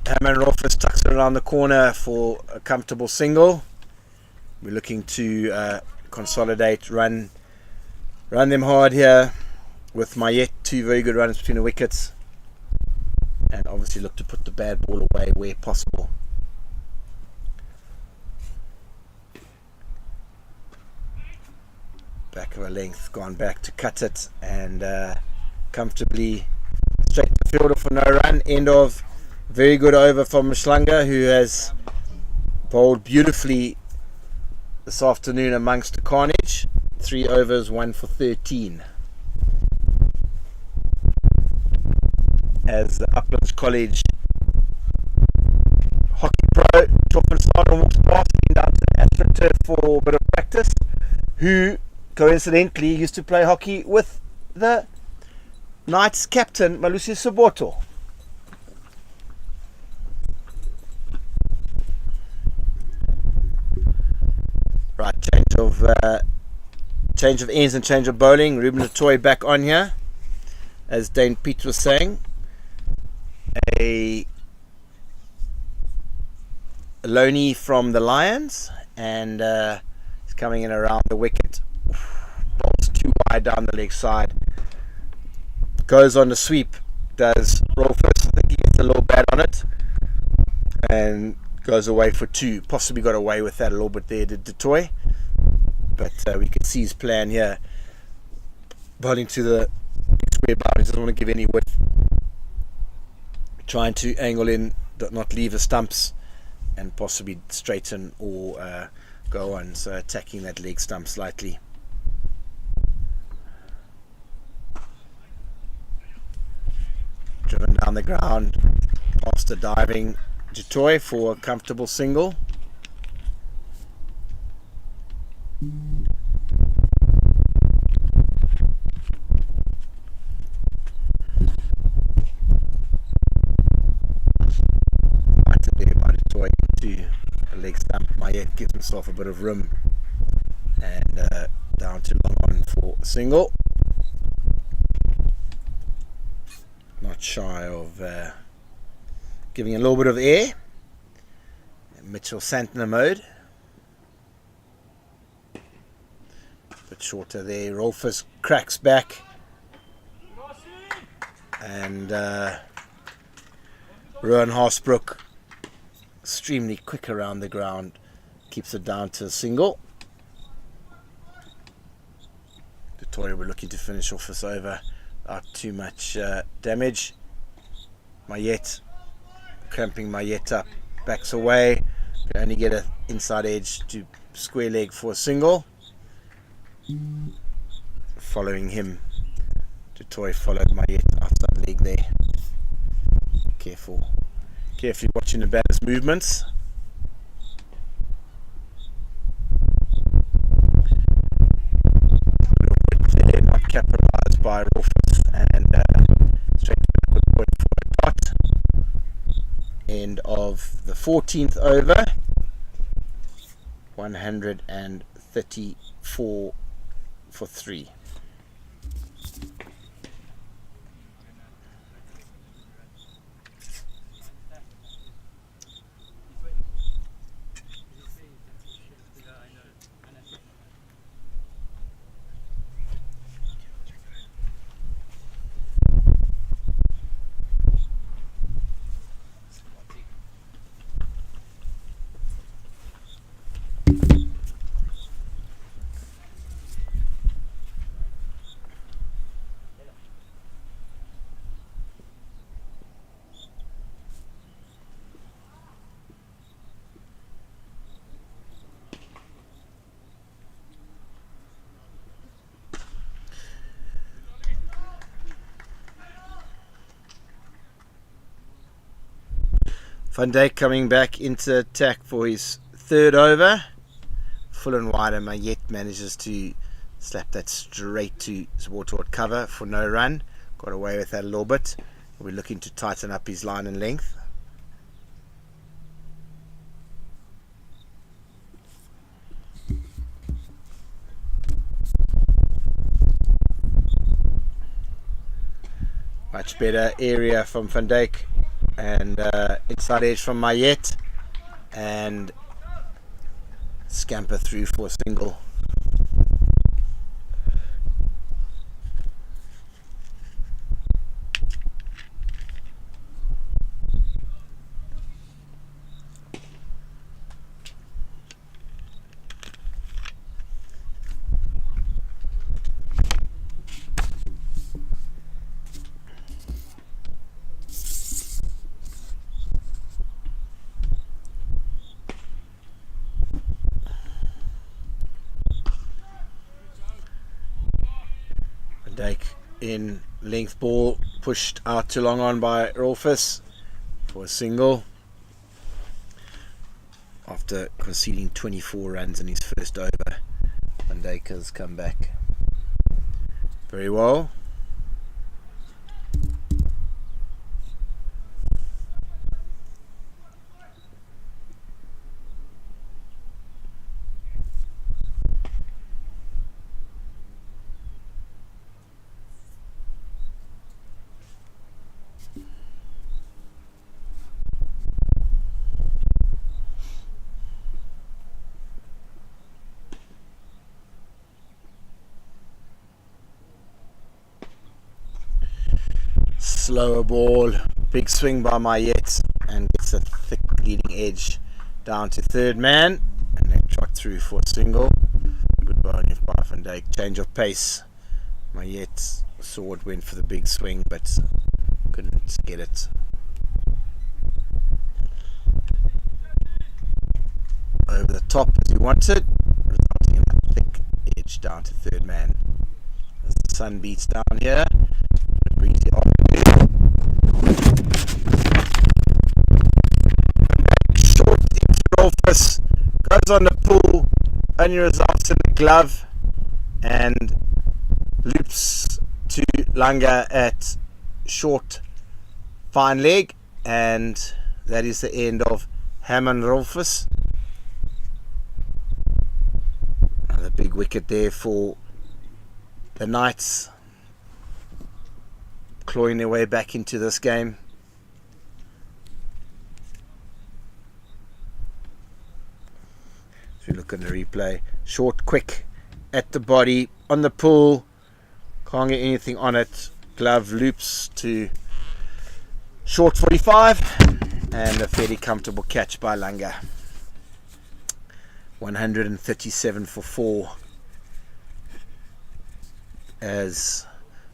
Herman Rolfes tucks it around the corner for a comfortable single. We're looking to consolidate, run them hard here with Mayet, 2 very good runs between the wickets, and obviously look to put the bad ball away where possible. Back of a length, gone back to cut it, and comfortably straight to the fielder for no run. End of very good over from Mpumalanga, who has bowled beautifully this afternoon amongst the carnage. 3 overs, 1 for 13. As the Uplands College hockey pro Chopin Sardan walks past, down to the AstroTurf for a bit of practice, who coincidentally used to play hockey with the Knights captain Malusi Soboto. Right, change of ends and change of bowling. Ruben Latoy back on here, as Dane Pete was saying. A loanee from the Lions, and he's coming in around the wicket. Bowls too wide down the leg side. Goes on the sweep. Does Rolfes. I think he gets a little bad on it, and goes away for 2. Possibly got away with that a little bit there, did Latoy. But we can see his plan here. Bowling to the square boundary, doesn't want to give any width. Trying to angle in, not leave the stumps, and possibly straighten or go on, so attacking that leg stump slightly. Driven down the ground past a diving Jatoy for a comfortable single. Right to there by Jatoy into a leg stump. Mayet gives himself a bit of room and down to long on for a single. Not shy of giving a little bit of air. Mitchell Santner mode. Bit shorter there. Rolfus cracks back. And Rowan Harshbrook, extremely quick around the ground, keeps it down to a single. Victoria were looking to finish off this over without too much damage. Mayet, cramping Mayet up, backs away. Can only get an inside edge to square leg for a single. Following him, Jatoy followed Mayet outside leg there. Carefully watching the batter's movements. There, not capitalised by Rolfus, and straight backward point for a dot. End of the 14th over. 134 for 3. Van Dijk coming back into attack for his third over. Full and wide, and Mayet manages to slap that straight to toward cover for no run. Got away with that a little bit. We're looking to tighten up his line and length. Much better area from Van Dijk. And inside edge from Mayet, and scamper through for a single. Dijk in length ball, pushed out to long on by Rolfus for a single after conceding 24 runs in his first over. Van Dijk has come back very well. Slower ball, big swing by Mayet, and gets a thick leading edge down to third man, and then trot through for a single. Good bowling by Van Dijk. Change of pace. Mayet sword went for the big swing, but couldn't get it over the top as he wanted, resulting in a thick edge down to third man. As the sun beats down here, a breezy afternoon. Short into Rolfus, goes on the pull, only results in the glove, and loops to Langa at short fine leg, and that is the end of Hammond Rolfus. Another big wicket there for the Knights, clawing their way back into this game. As we look at the replay, short, quick at the body, on the pull, can't get anything on it. Glove loops to short 45, and a fairly comfortable catch by Langa. 137 for 4. As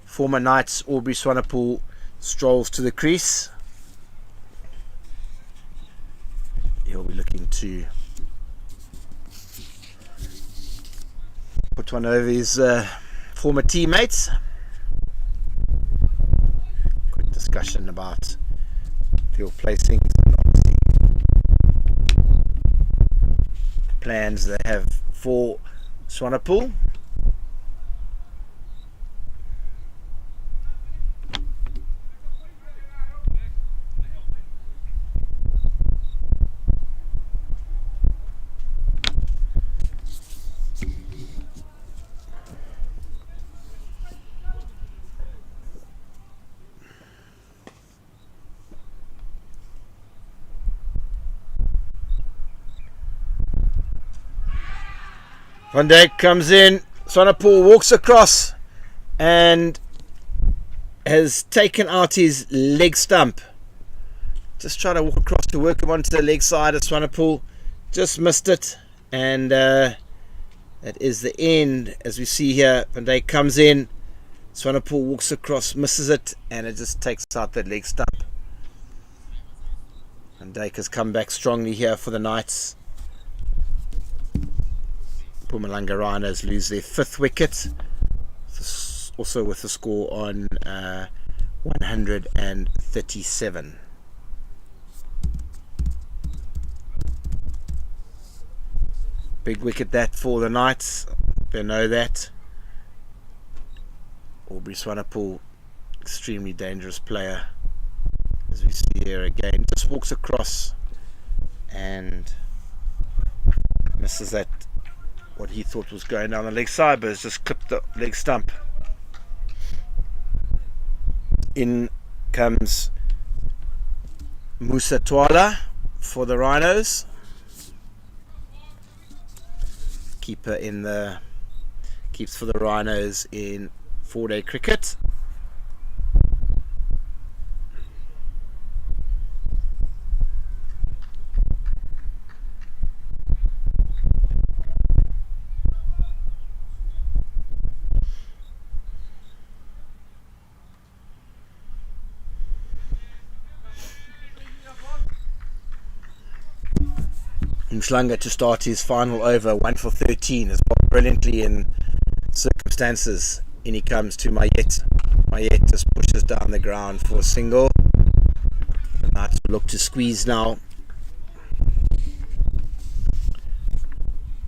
former Knights Aubrey Swanepoel strolls to the crease. He'll be looking to put one over his former teammates. Quick discussion about field placings and obviously plans they have for Swanepoel. Van Dijk comes in, Swanepoel walks across and has taken out his leg stump. Just trying to walk across to work him onto the leg side of Swanepoel. Just missed it, and that is the end. As we see here, Van Dijk comes in, Swanepoel walks across, misses it, and it just takes out that leg stump. Van Dijk has come back strongly here for the Knights. Mpumalanga Rhinos lose their 5th wicket, also with a score on 137. Big wicket that for the Knights, they know that. Aubrey Swanepoel, extremely dangerous player, as we see here again, just walks across and misses that, what he thought was going down the leg side, but has just clipped the leg stump. In comes Musa Twala for the Rhinos. Keeper in the keeps for the Rhinos in 4-day cricket. Mpumalanga to start his final over, 1 for 13, as well brilliantly in circumstances. In he comes to Mayet. Mayet just pushes down the ground for a single. The Knights will look to squeeze now.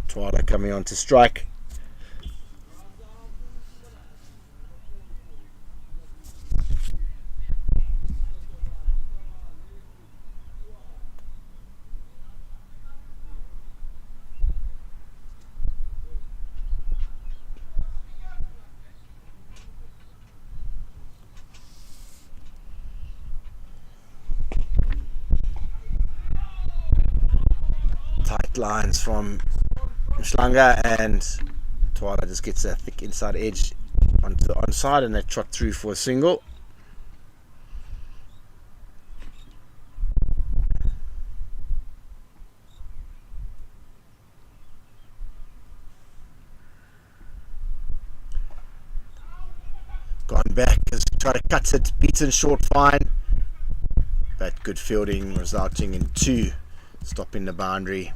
Twala coming on to strike. Tight lines from Mpumalanga, and Twala just gets a thick inside edge onto the onside, and they trot through for a single. Gone back as try to cut it, beaten short fine, but good fielding resulting in 2, stopping the boundary.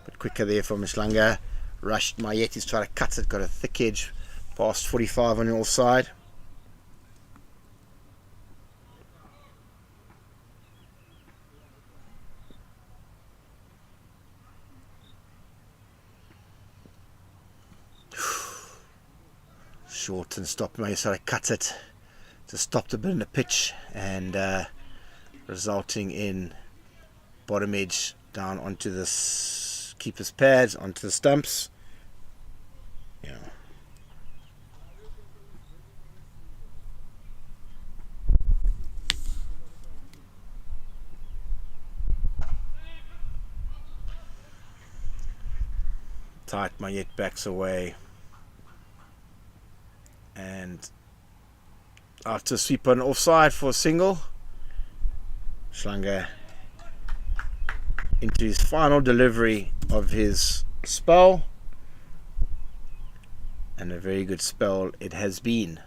But quicker there from Mpumalanga. Rushed Mayeti's trying to cut it, got a thick edge past 45 on the offside. Short and stopped Mayeti, trying to cut it. Just stopped a bit in the pitch and resulting in bottom edge down onto this keeper's pads, onto the stumps. Yeah. Tight, Mayet backs away. And after sweep on offside for a single, Mpumalanga into his final delivery of his spell, and a very good spell it has been.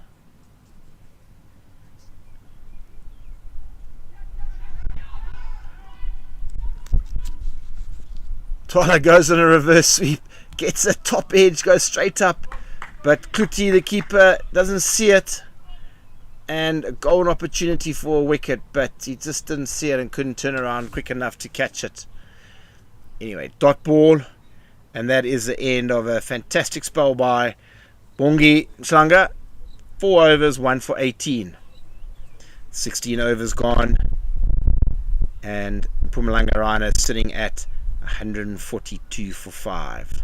Twala goes on a reverse sweep, gets a top edge, goes straight up, but Kluti, the keeper, doesn't see it, and a golden opportunity for a wicket, but he just didn't see it and couldn't turn around quick enough to catch it. Anyway, dot ball, and that is the end of a fantastic spell by Bongi Mpumalanga. 4 overs, 1 for 18. 16 overs gone, and Mpumalanga Rhinos sitting at 142 for 5.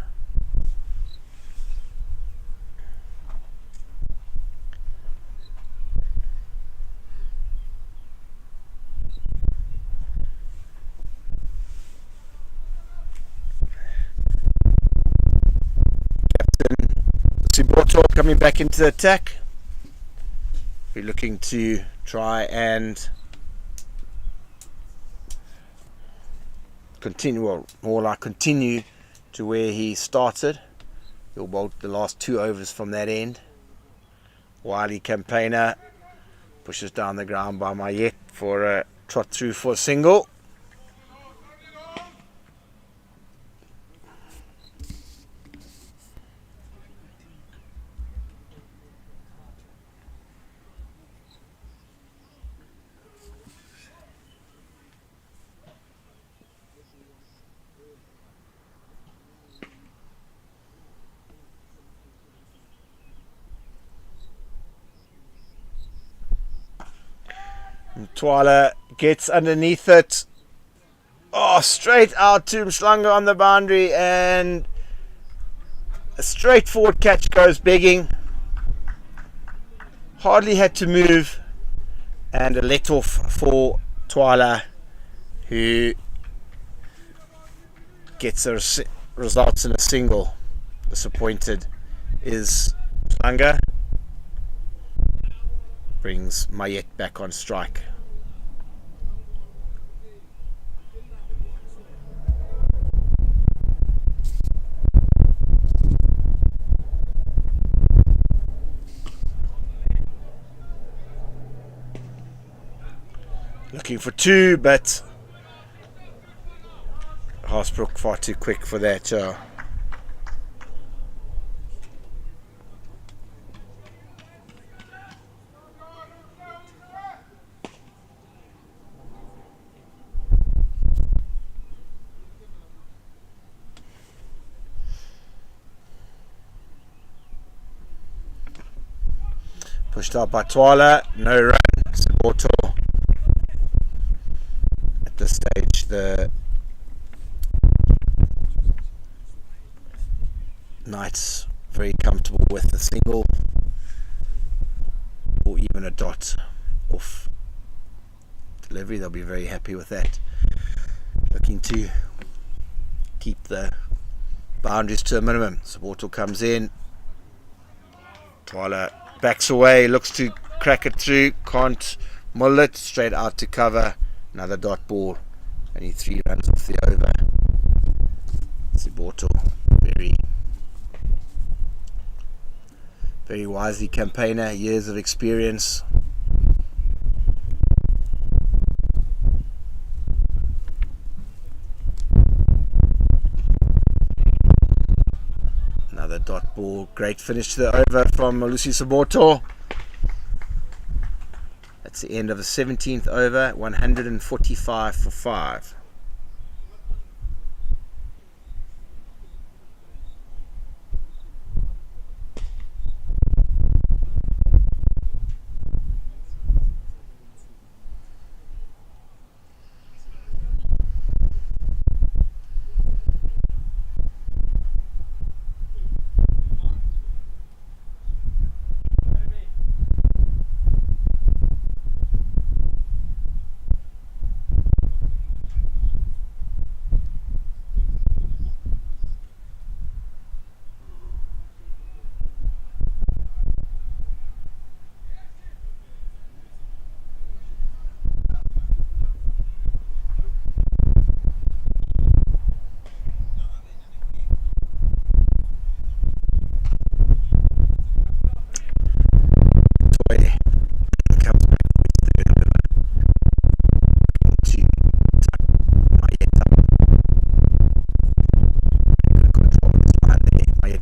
Siboto coming back into the attack. We're looking to try and continue, well, more like continue to where he started. He'll bolt the last 2 overs from that end. Wiley Campaigner pushes down the ground by Mayet for a trot through for a single. Twala gets underneath it. Oh, straight out to Mpumalanga on the boundary, and a straightforward catch goes begging. Hardly had to move, and a let off for Twala, who gets results in a single. Disappointed is Mpumalanga. Brings Mayet back on strike. Looking for 2, but Harshbrook far too quick for that. Pushed out by Twala, no run. Siboto. At this stage, the Knights very comfortable with the single or even a dot off delivery. They'll be very happy with that. Looking to keep the boundaries to a minimum. Siboto comes in. Twala backs away, looks to crack it through, can't mull it, straight out to cover. Another dot ball, only 3 runs off the over. Siboto very wisely campaigner, years of experience. Dot ball, great finish to the over from Lucy Saboto. That's the end of the 17th over, 145 for 5.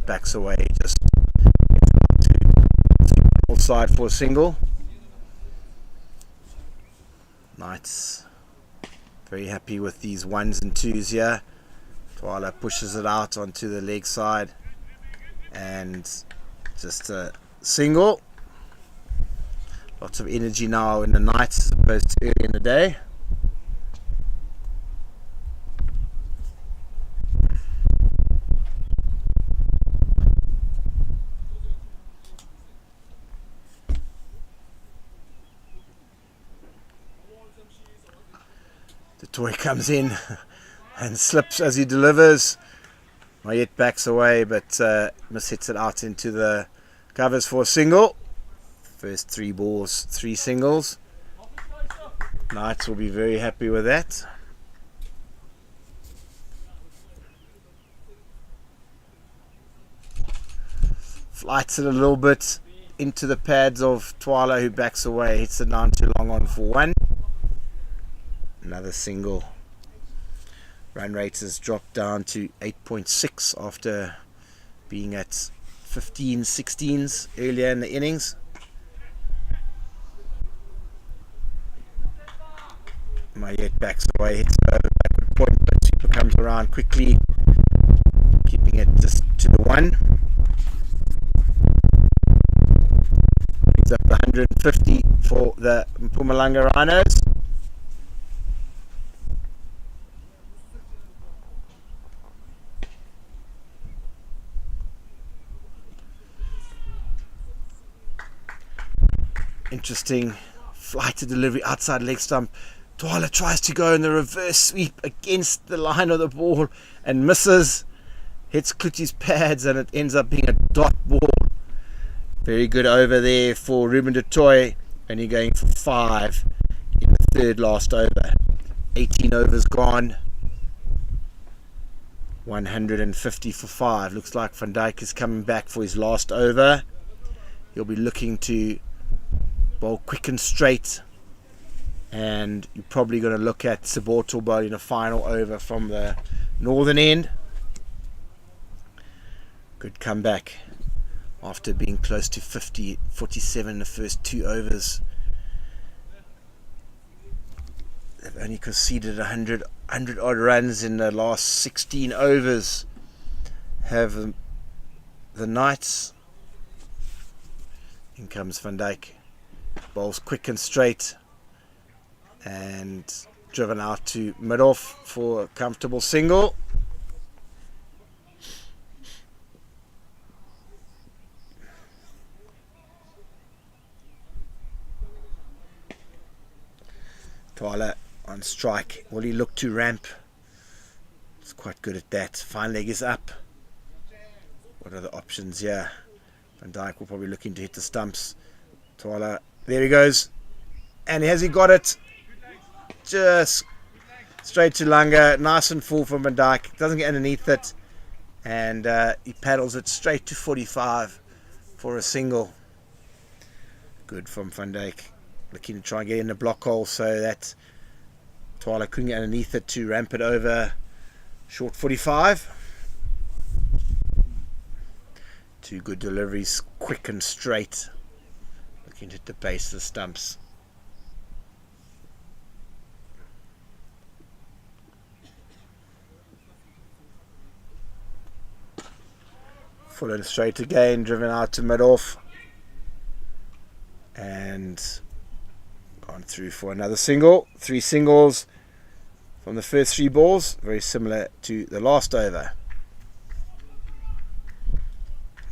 Backs away, just to side for a single. Knights very happy with these 1s and 2s here. Twala pushes it out onto the leg side and just a single. Lots of energy now in the Knights as opposed to early in the day. Toy comes in and slips as he delivers. Mayet backs away, but Miss hits it out into the covers for a single. First 3 balls, 3 singles. Knights will be very happy with that. Flights it a little bit into the pads of Twala, who backs away, hits it down too long on for 1. Another single. Run rate has dropped down to 8.6 after being at 15, 16s earlier in the innings. Mayet backs away, hits it over backward point, but Super comes around quickly, keeping it just to the 1. Brings up 150 for the Mpumalanga Rhinos. Interesting flight to delivery outside leg stump. Twala tries to go in the reverse sweep against the line of the ball and misses. Hits Kluti's pads and it ends up being a dot ball. Very good over there for Ruben de Toy, only going for 5 in the 3rd last over. 18 overs gone. 150 for 5. Looks like Van Dijk is coming back for his last over. He'll be looking to bowl quick and straight, and you're probably going to look at Saboto bowling a final over from the northern end. Good comeback after being close to 50, 47 the first 2 overs. They've only conceded 100 odd runs in the last 16 overs. Have the Knights. In comes Van Dijk. Bowls quick and straight and driven out to mid-off for a comfortable single. Twala on strike. Will he look to ramp? It's quite good at that. Fine leg is up. What are the options here? Van Dijk will probably looking to hit the stumps. Twala, there he goes. And has he got it? Just straight to Langa. Nice and full from Van Dijk. Doesn't get underneath it. And he paddles it straight to 45 for a single. Good from Van Dijk. Looking to try and get in the block hole so that Twala couldn't get underneath it to ramp it over short 45. Two good deliveries, quick and straight. Looking to hit the base of the stumps. Full and straight again, driven out to mid-off. And gone through for another single. 3 singles from the first 3 balls. Very similar to the last over.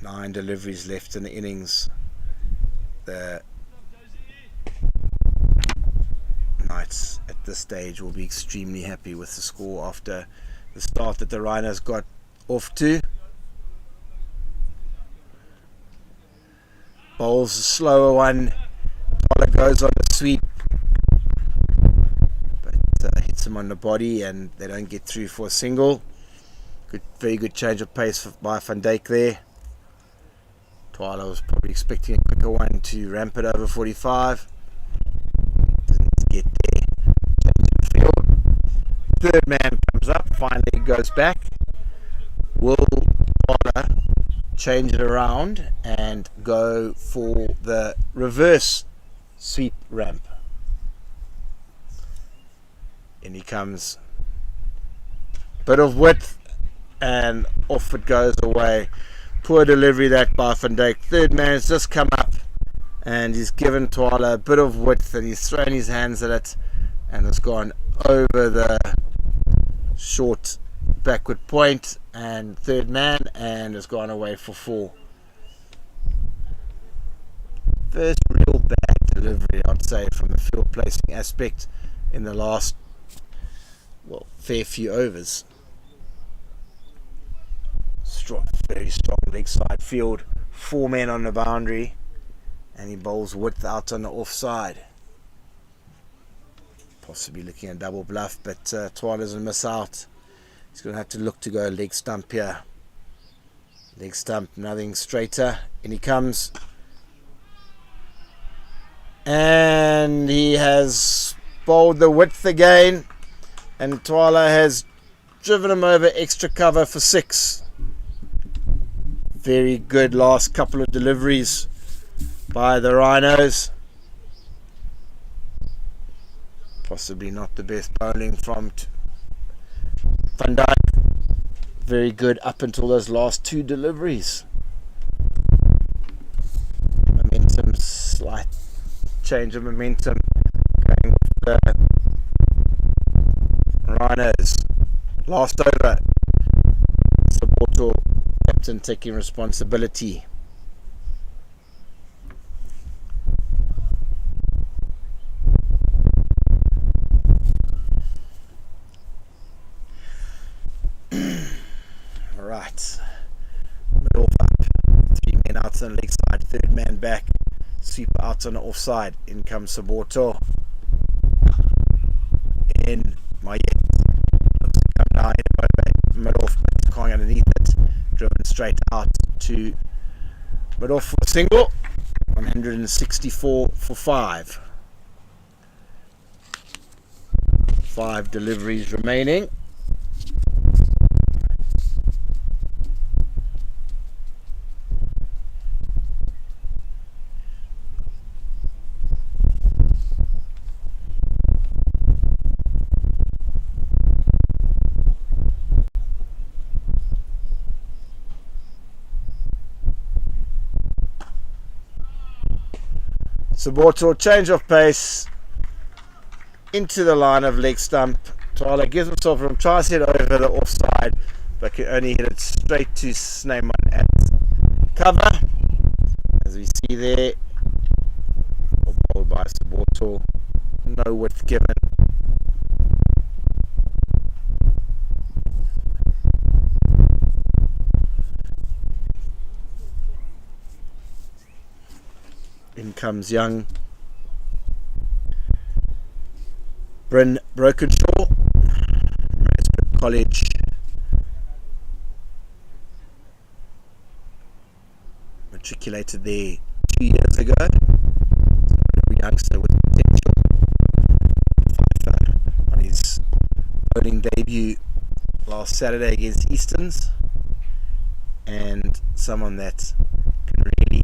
9 deliveries left in the innings. The Knights at this stage will be extremely happy with the score after the start that the Rhinos got off to. Bowls a slower one. Tyler goes on the sweep, but hits him on the body and they don't get through for a single. Very good change of pace by Van Dijk there. Tyler was probably expecting a quicker one to ramp it over 45. Didn't get there. Change the field. Third man comes up, finally goes back. Will Tyler change it around and go for the reverse sweep ramp? In he comes. Bit of width and off it goes away. Poor delivery that by Van Dijk. Third man has just come up and he's given Tyler a bit of width and he's thrown his hands at it and it's gone over the short backward point and third man and has gone away for 4. First real bad delivery, I'd say, from the field placing aspect in the last, fair few overs. Very strong leg side field, 4 men on the boundary and he bowls width out on the offside. Possibly looking at double bluff, but Twa doesn't miss out. He's going to have to look to go leg stump here. Leg stump, nothing straighter. In he comes. And he has bowled the width again. And Twala has driven him over extra cover for 6. Very good last couple of deliveries by the Rhinos. Possibly not the best bowling from Van Dijk. Very good up until those last 2 deliveries. Momentum, slight change of momentum going with the Rhinos. Last over. Saboto, captain, taking responsibility. Right, middle up, 3 men out on the leg side, third man back, sweeper out on the offside. In comes Saboto. In Mayet, looks to come down in mid off, but can't underneath it. Driven straight out to mid off for a single. 164 for 5. 5 deliveries remaining. Saboto, change of pace into the line of leg stump. Tyler gives himself room, tries to hit over the offside, but can only hit it straight to Snyman at cover. As we see there, bowled by Saboto, no width given. In comes young Bryn Brokenshaw, Harshbrook College. Matriculated there 2 years ago. So a youngster with potential. Fifer on his bowling debut last Saturday against Easterns. And someone that can really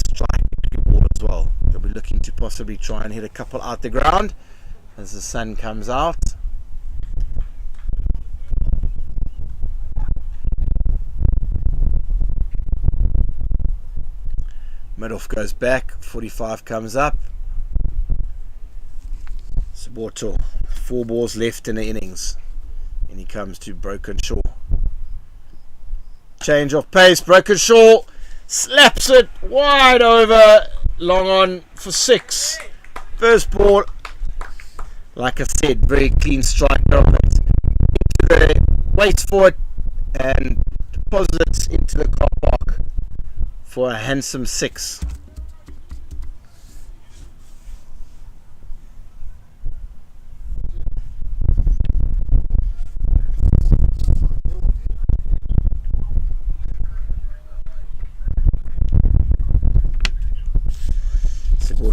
strike the ball as well. They'll be looking to possibly try and hit a couple out the ground as the sun comes out. Mid-off goes back, 45 comes up. Saboto, 4 balls left in the innings. And he comes to Broken Shore. Change of pace, Broken Shore slaps it wide over, long on for 6. First ball, like I said, very clean strike of it. Into the, waits for it and deposits into the car park for a handsome 6.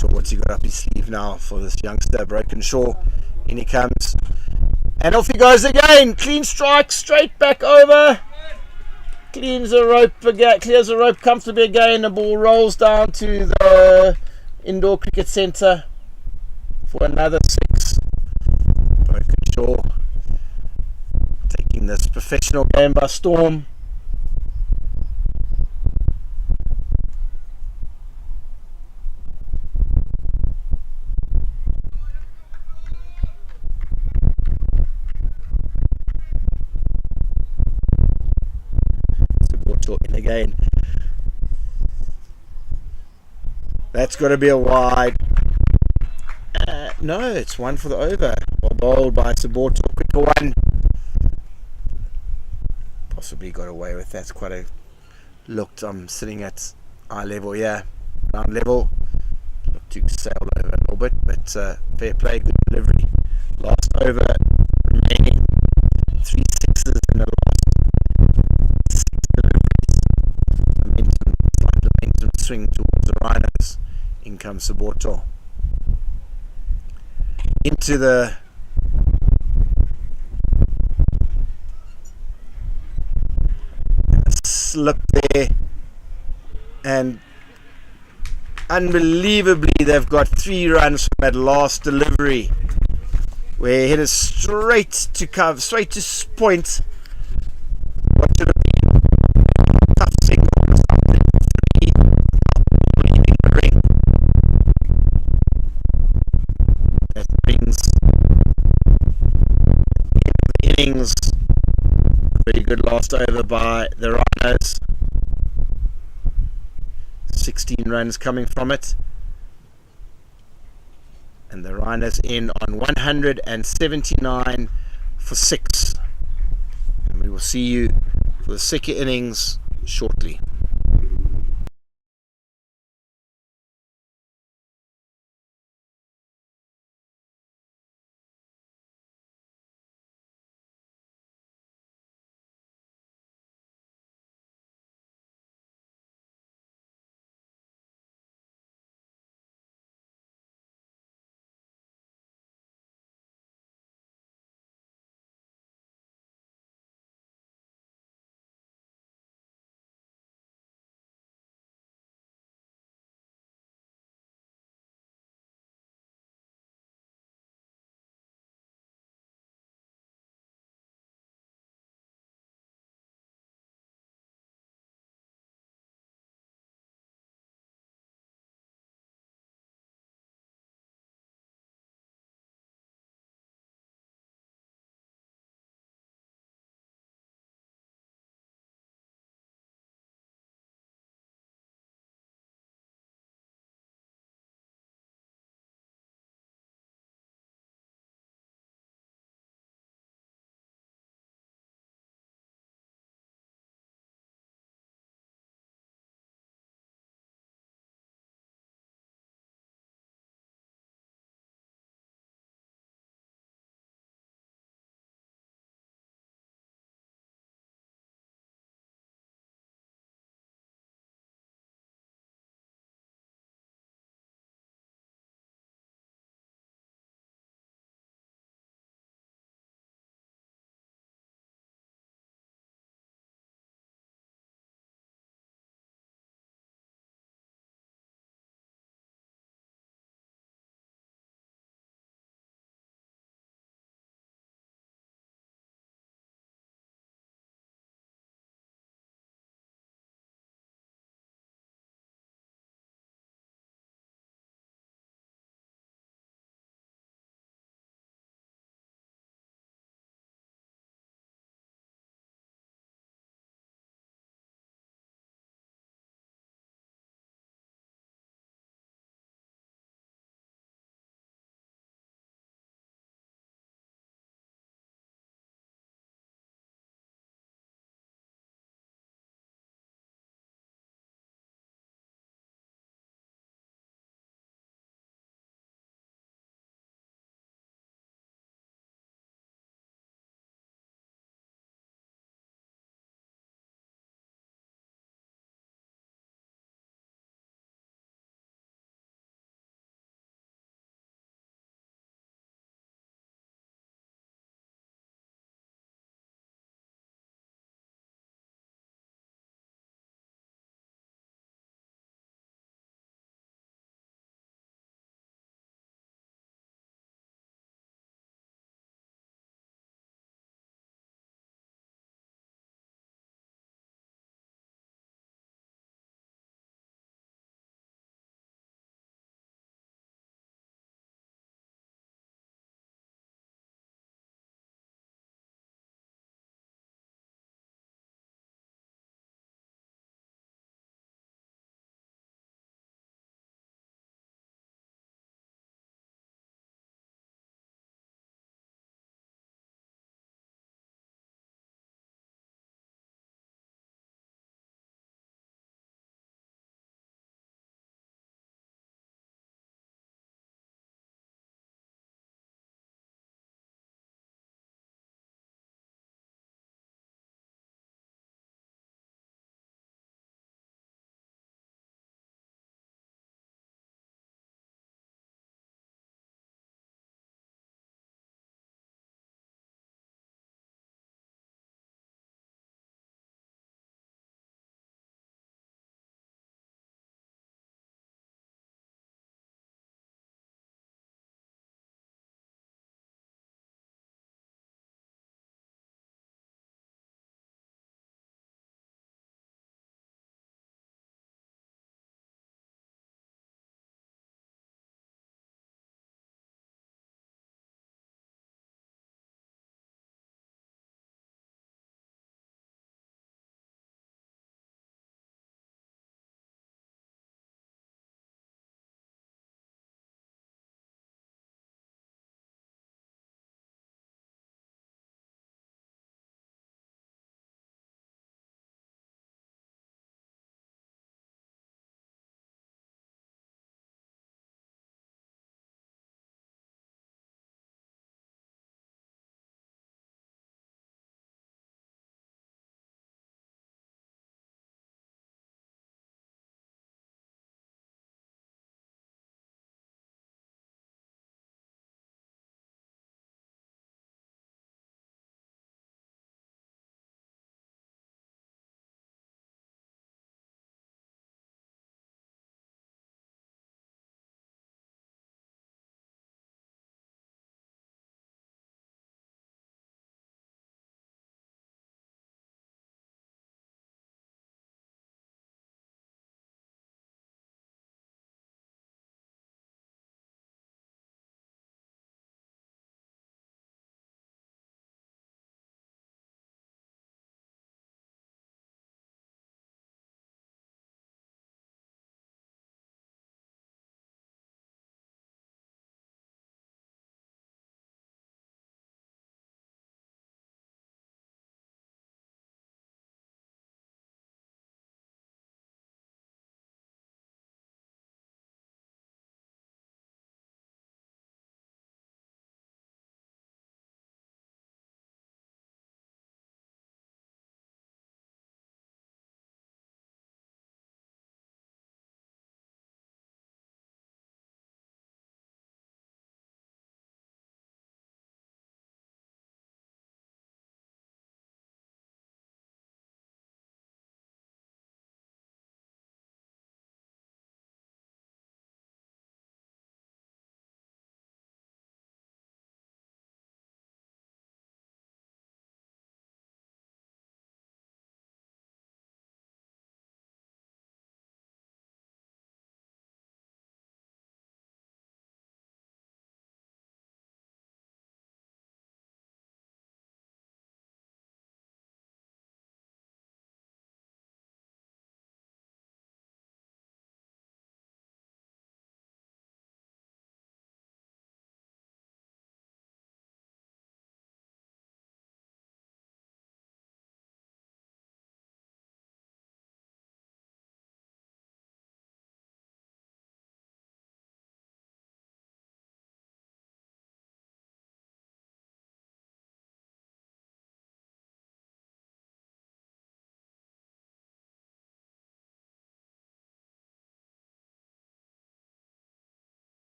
What's he got up his sleeve now for this youngster, Broken Shore? In he comes, and off he goes again. Clean strike, straight back over. Clears the rope comfortably again. The ball rolls down to the indoor cricket centre for another 6. Broken Shore taking this professional game by storm. In again. That's got to be a wide. No, it's one for the over. Well bowled by Saboto. Quicker one. Possibly got away with that. It's quite a looked. I'm sitting at eye level, yeah, ground level. Look to sail over a little bit, but fair play, good delivery. Last over remaining. 3 sixes in the last 6 deliveries. Momentum swing towards the Rhinos. In comes Saboto. Into the slip there, and unbelievably they've got 3 runs from that last delivery where he hit it straight to cover, straight to point. What should have been a tough single or something. 3 leaving the ring. That brings the innings. Very good last over by the Rhinos. 16 runs coming from it. And the Rhinos in on 179 for 6. And we will see you for the second innings shortly.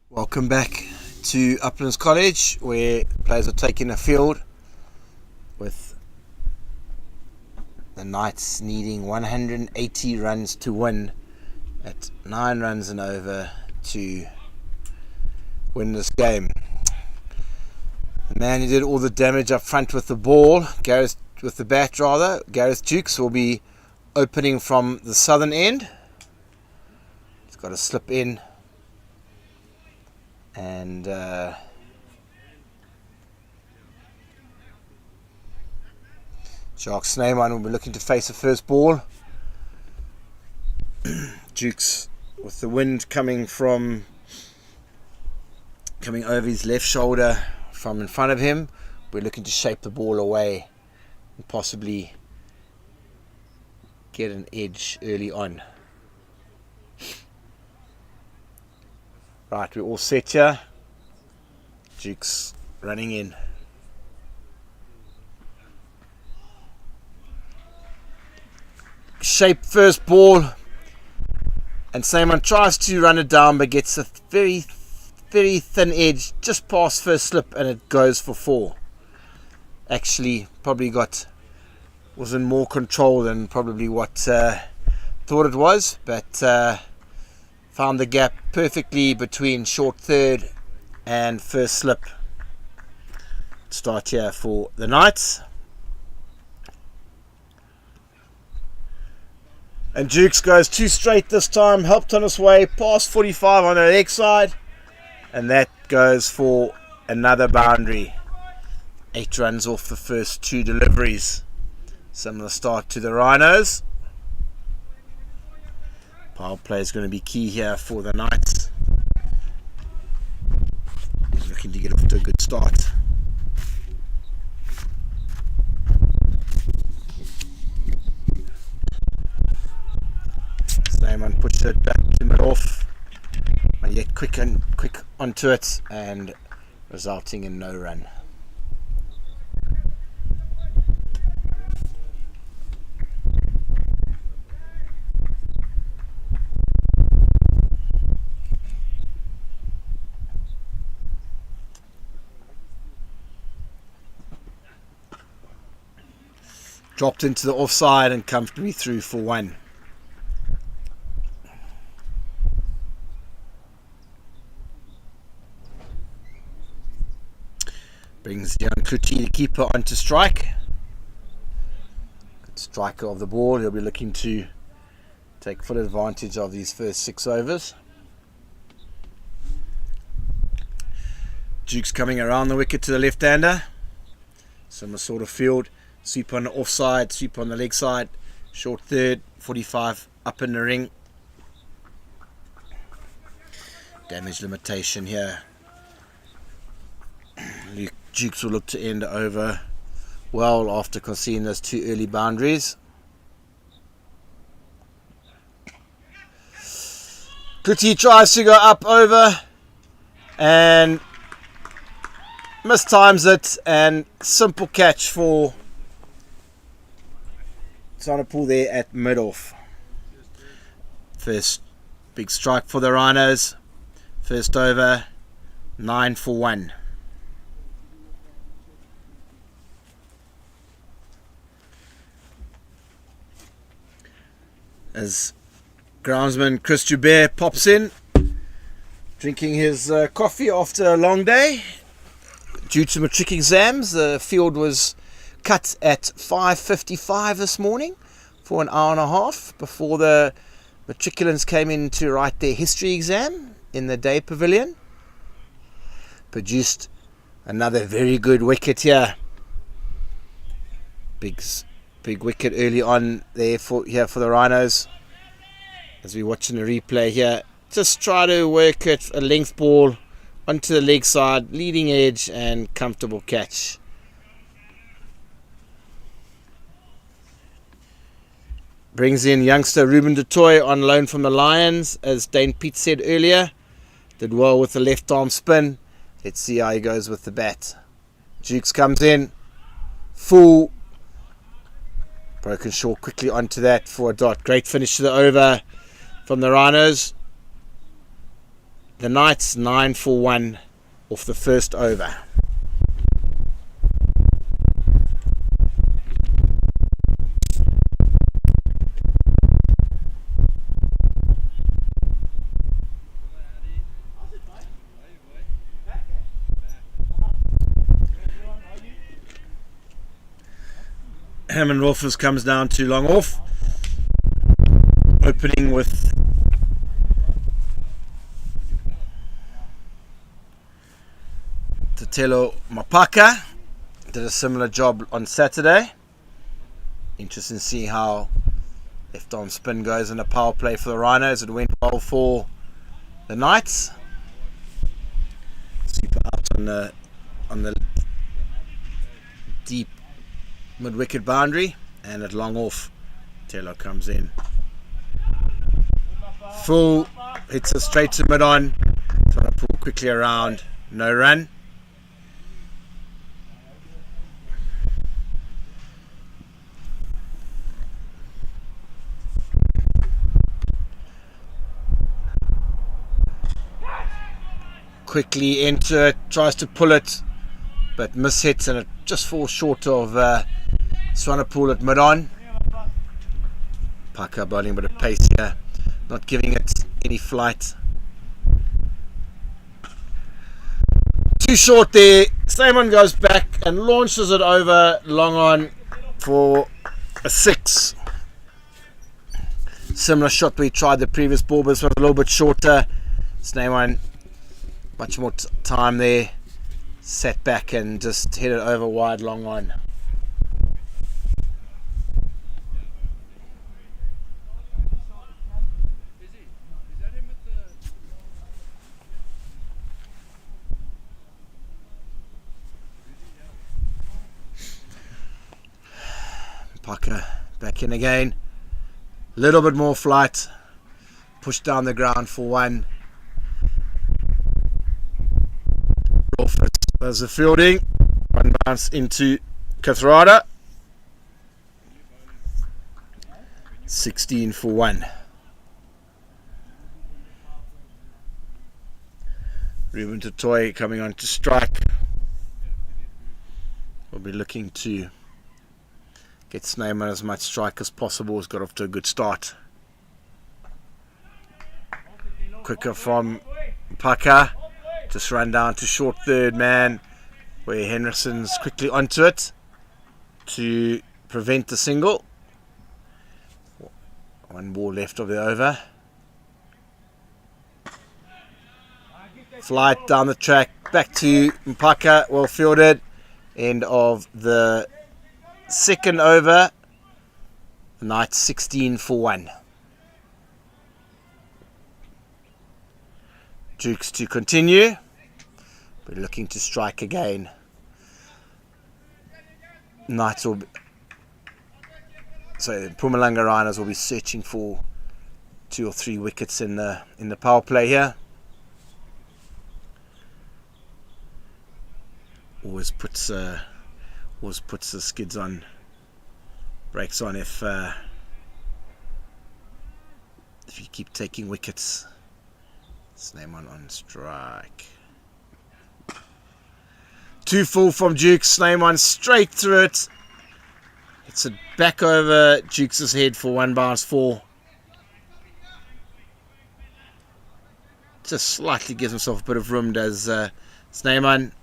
Welcome back to Uplands College, where players are taking a field with the Knights needing 180 runs to win at 9 runs and over to win this game. The man who did all the damage up front with the ball, Gareth with the bat rather, Gareth Dukes, will be opening from the southern end. He's got to slip in and Jacques Snyman will be looking to face the first ball. Dukes with the wind coming over his left shoulder from in front of him. We're looking to shape the ball away and possibly get an edge early on. Right, we're all set here. Dukes running in. Shape first ball, and Simon tries to run it down but gets a very thin edge just past first slip, and it goes for 4. Actually probably was in more control than probably what thought it was, but found the gap perfectly between short third and first slip. Start here for the Knights. And Dukes goes too straight this time, helped on his way, past 45 on the leg side, and that goes for another boundary. 8 runs off the first 2 deliveries. Similar start to the Rhinos. Power play is going to be key here for the Knights. Looking to get off to a good start. Snyman pushed it back to mid-off, and yet quick onto it, and resulting in no run. Dropped into the offside and comfortably through for 1. Brings Jan Kluti, the keeper, onto strike. Good striker of the ball. He'll be looking to take full advantage of these first 6 overs. Dukes coming around the wicket to the left-hander. Similar sort of field. Sweep on the offside, sweep on the leg side, short third, 45 up in the ring. Damage limitation here. Dukes will look to end over well after conceding those 2 early boundaries. Kluti tries to go up over and mistimes it, and simple catch for trying to pull there at mid-off. First big strike for the Rhinos. First over, 9 for 1. As groundsman Chris Joubert pops in, drinking his coffee after a long day. Due to matric exams, the field was cut at 5:55 this morning for an hour and a half before the matriculants came in to write their history exam in the day pavilion. Produced another very good wicket here. Big wicket early on there for the Rhinos. As we're watching the replay here, just try to work it, a length ball onto the leg side, leading edge, and comfortable catch. Brings in youngster Ruben du Toit on loan from the Lions, as Dane Pete said earlier. Did well with the left arm spin. Let's see how he goes with the bat. Dukes comes in, full. Broken short quickly onto that for a dot. Great finish to the over from the Rhinos. the Knights 9 for 1 off the first over. Hammond Wolfers comes down to long off, opening with Tatelo Mapaka. Did a similar job on Saturday. Interesting to see how left arm spin goes in a power play for the Rhinos. It went well for the Knights. Super out on the deep mid-wicket boundary, and at long off Taylor comes in full, hits it straight to mid-on, trying to pull quickly around, no run. Quickly into it, tries to pull it but mishits, and it just falls short of Swanepoel at mid-on. Paka bowling a bit of pace here, not giving it any flight. Too short there. Stamon goes back and launches it over long on for a 6. Similar shot we tried the previous ball, but this one a little bit shorter. Stamon much more time there. Sat back and just hit it over wide long on. Parker back in again. A little bit more flight. Pushed down the ground for 1. There's the fielding. One bounce into Kathrada. 16 for 1. Ruben Totoy coming on to strike. We'll be looking to get Snyman as much strike as possible. He's got off to a good start. Quicker from Paka. Just run down to short third man, where Henderson's quickly onto it to prevent the single. 1 ball left of the over. Flight down the track, back to Mpaka, well fielded. End of the second over. The Knights 16 for 1. Dukes to continue. We're looking to strike again. Knights will be, so Mpumalanga Rhinos will be searching for 2 or 3 wickets in the power play here. Always puts the skids on, brakes on if you keep taking wickets. Snyman on strike. 2 full from Dukes. Snyman straight through it. It's a back over Dukes' head for 1 bounce 4. Just slightly gives himself a bit of room, does Snyman.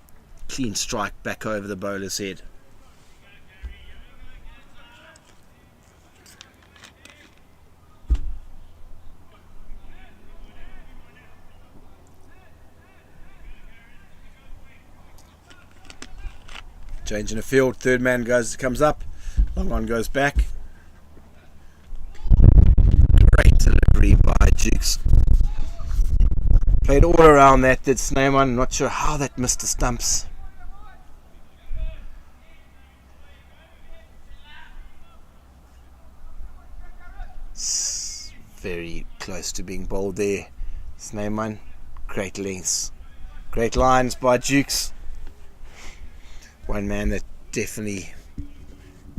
Clean strike back over the bowler's head. Changing the field, third man comes up, long one goes back. Great delivery by Dukes. Played all around that, did Snyman. Not sure how that missed the stumps. Very close to being bowled there. Snyman, great lengths, great lines by Dukes. One man that definitely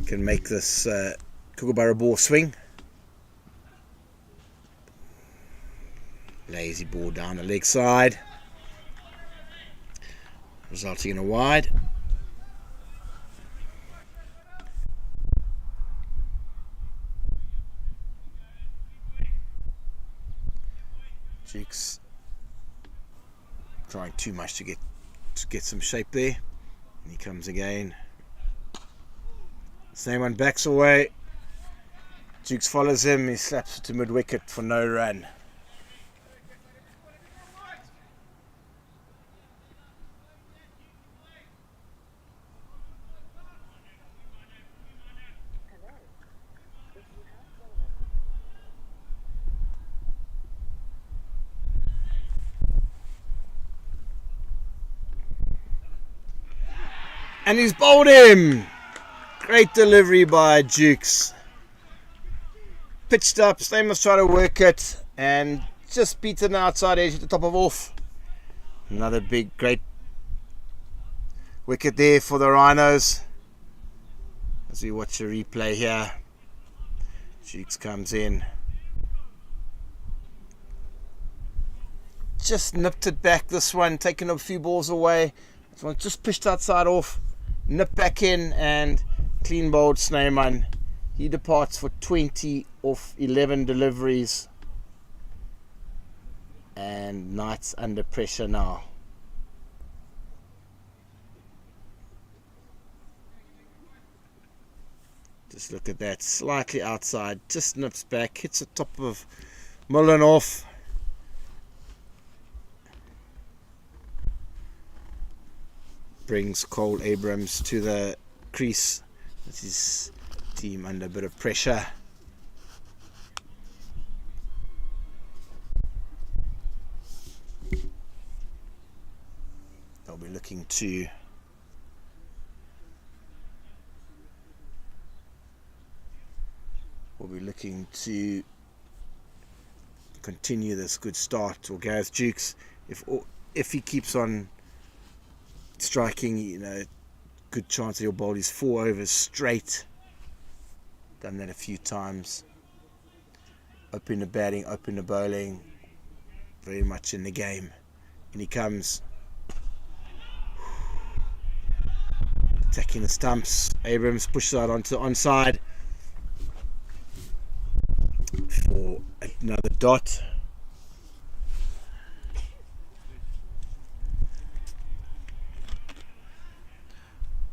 can make this Kookaburra ball swing. lazy ball down the leg side, resulting in a wide. Cheeks trying too much to get some shape there. And he comes again. Same one backs away. Jukes follows him. He slaps it to mid wicket for no run. And he's bowled him. Great delivery by Jukes. Pitched up, Stamos trying to work it and just beaten the outside edge at the top of off. Another big, great wicket there for the Rhinos. As we watch the replay here, Jukes comes in. Just nipped it back this one, taking a few balls away. This one just pushed outside off. Nip back in and clean bowled Snyman. He departs for 20 off 11 deliveries. And Knights under pressure now. Just look at that. Slightly outside. Just nips back. Hits the top of Mullen off. Brings Cole Abrams to the crease. This is team under a bit of pressure. They'll be looking to continue this good start, or Gareth Jukes, if he keeps on striking, you know, good chance that he'll bowl his 4 overs straight. Done that a few times. Open the batting, open the bowling, very much in the game. And he comes attacking the stumps. Abrams pushes out onto the onside for another dot.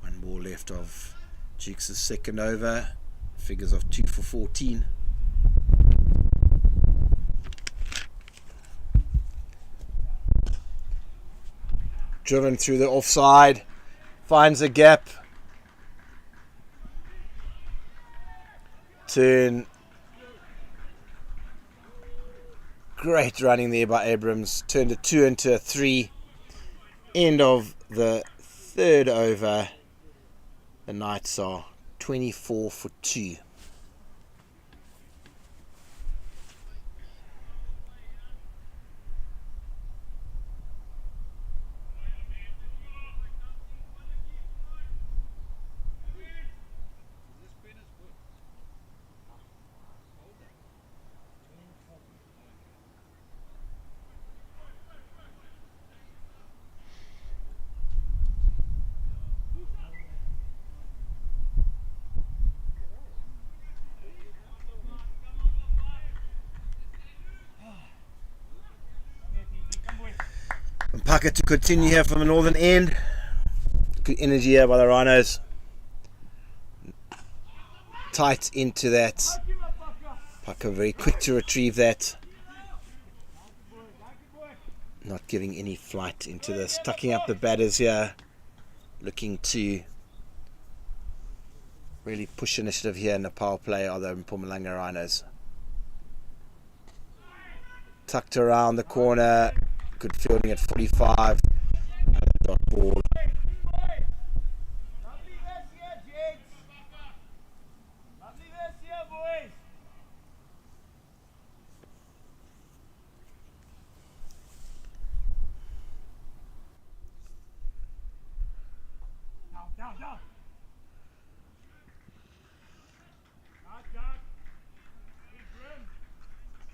One ball left of Jukes' second over. Figures of 2 for 14. Driven through the offside. Finds a gap. Turn. Great running there by Abrams. Turned a 2 into a 3. End of the third over. The Knights are 24 for 2. Pucker to continue here from the northern end. Good energy here by the Rhinos. Tight into that. Pucker very quick to retrieve that. Not giving any flight into this. Tucking up the batters here. Looking to really push initiative here in the power play are the Mpumalanga Rhinos. Tucked around the corner. Good fielding at 45. Another dot ball.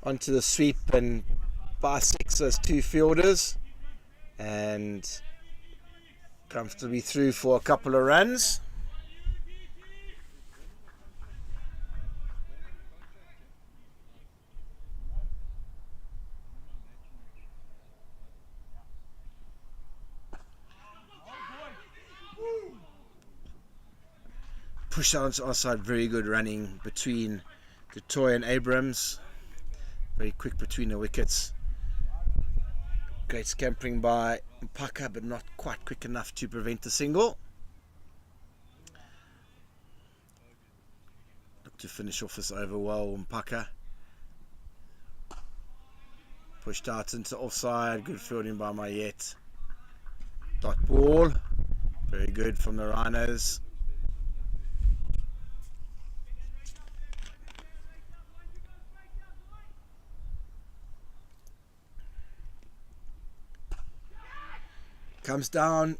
Onto the sweep and by 6 as 2 fielders and comfortably through for a couple of runs. Push out onto our side, very good running between Dutoy and Abrams. Very quick between the wickets. Great scampering by Mpaka, but not quite quick enough to prevent the single. Look to finish off this over well, Mpaka. Pushed out into offside, good fielding by Mayet. Dot ball, very good from the Rhinos. Comes down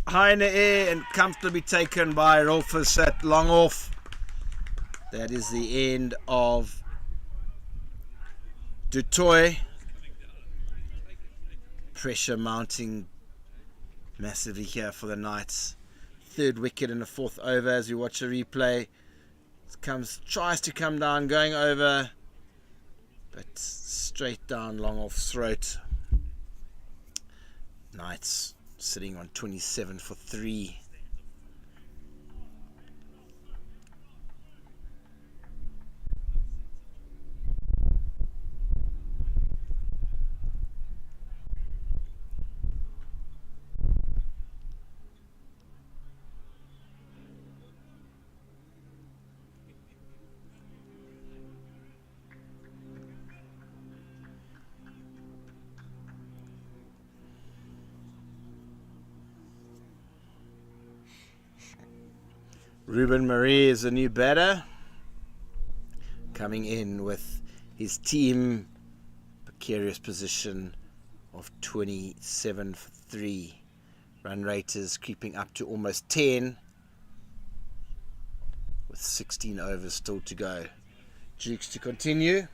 high in the air and comfortably taken by Rolfus at long off. That is the end of Dutoy. Pressure mounting massively here for the Knights. Third wicket in the 4th over as we watch a replay. Tries to come down, going over, but straight down long off throat. Knights sitting on 27 for 3. Ruben Marie is a new batter, coming in with his team precarious position of 27 for 3. Run rate is creeping up to almost 10 with 16 overs still to go. Dukes to continue.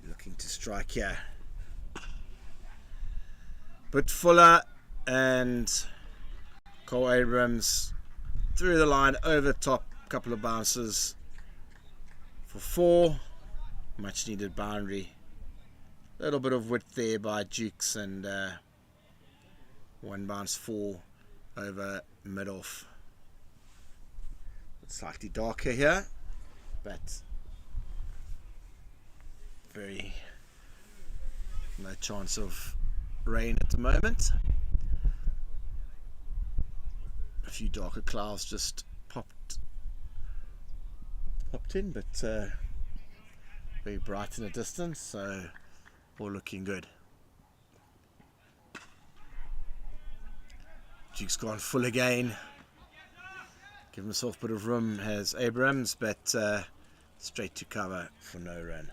Looking to strike here. But Fuller and Cole Abrams through the line, over top, couple of bounces for 4. Much needed boundary. A little bit of width there by Dukes, and 1 bounce 4 over mid-off. It's slightly darker here, but very no chance of rain at the moment. A few darker clouds just popped in, but very bright in the distance, so all looking good. Duke's gone full again. Give himself a bit of room, has Abrams, but straight to cover for no run.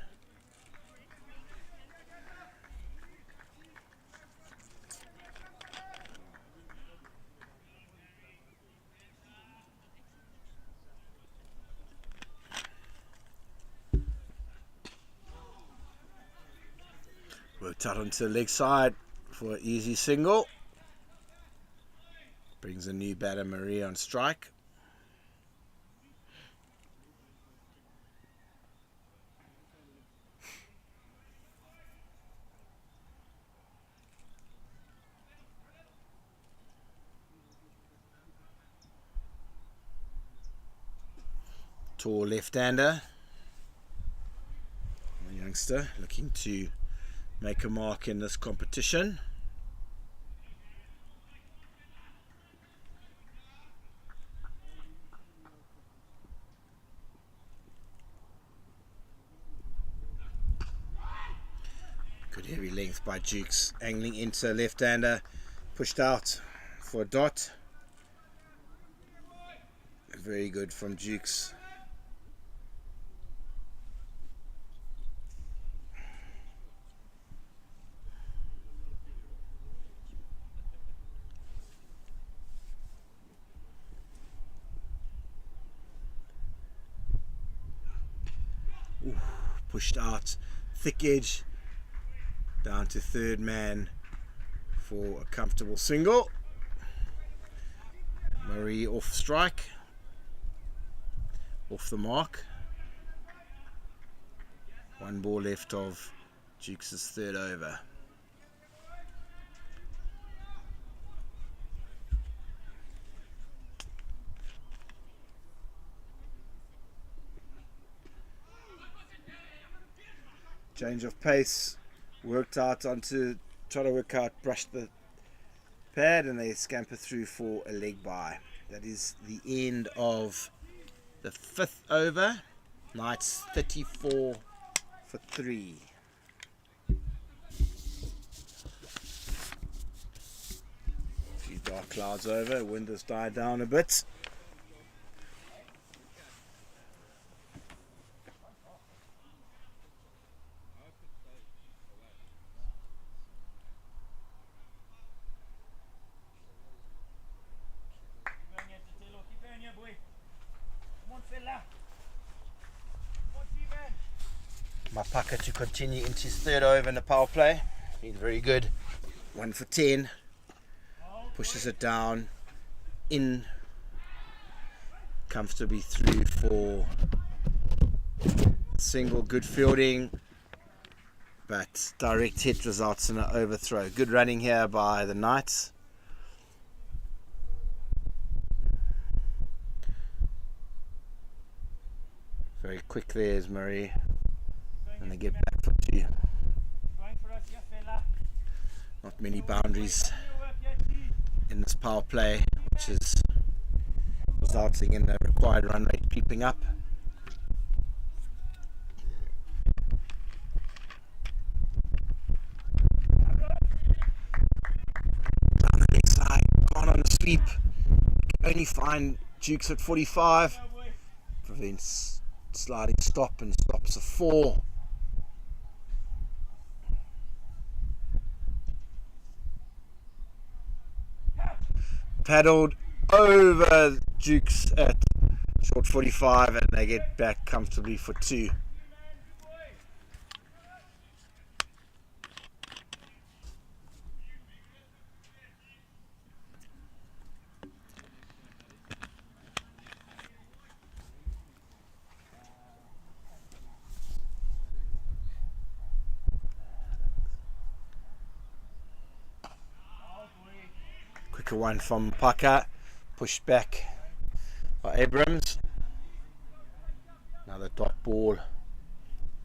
Worked out onto the leg side for an easy single. Brings a new batter, Marie, on strike. Tall left-hander. A youngster looking to make a mark in this competition. Good heavy length by Dukes, angling into left-hander, pushed out for a dot. Very good from Dukes. pushed out thick edge down to third man for a comfortable single. Murray off strike, off the mark. One ball left of Dukes' third over. Change of pace, worked out onto, try to work out, brush the pad, and they scamper through for a leg bye. That is the end of the 5th over. Knights 34 for 3. A few dark clouds over, wind has died down a bit. Mapaka to continue into his third over in the power play. Been very good. 1 for 10. Pushes it down. In. Comfortably through for single. Good fielding. But direct hit results in an overthrow. Good running here by the Knights. Very quick there is Murray. And they get back for 2. Not many boundaries in this power play, which is resulting in the required run rate creeping up. Down the next side, gone on the sweep. Can only find Dukes at 45. Prevents sliding stop and stops a 4. Paddled over Dukes at short 45, and they get back comfortably for 2. Quicker one from Paka, pushed back by Abrams. Another dot ball.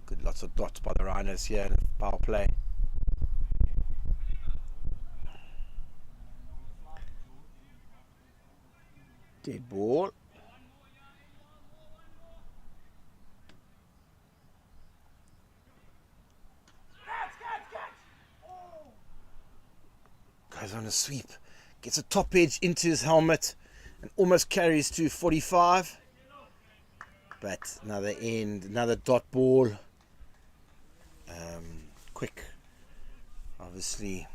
Good, lots of dots by the Rhinos here in the power play. Dead ball. Goes on a sweep. Gets a top edge into his helmet and almost carries to 45. But another end, another dot ball. Quick, obviously,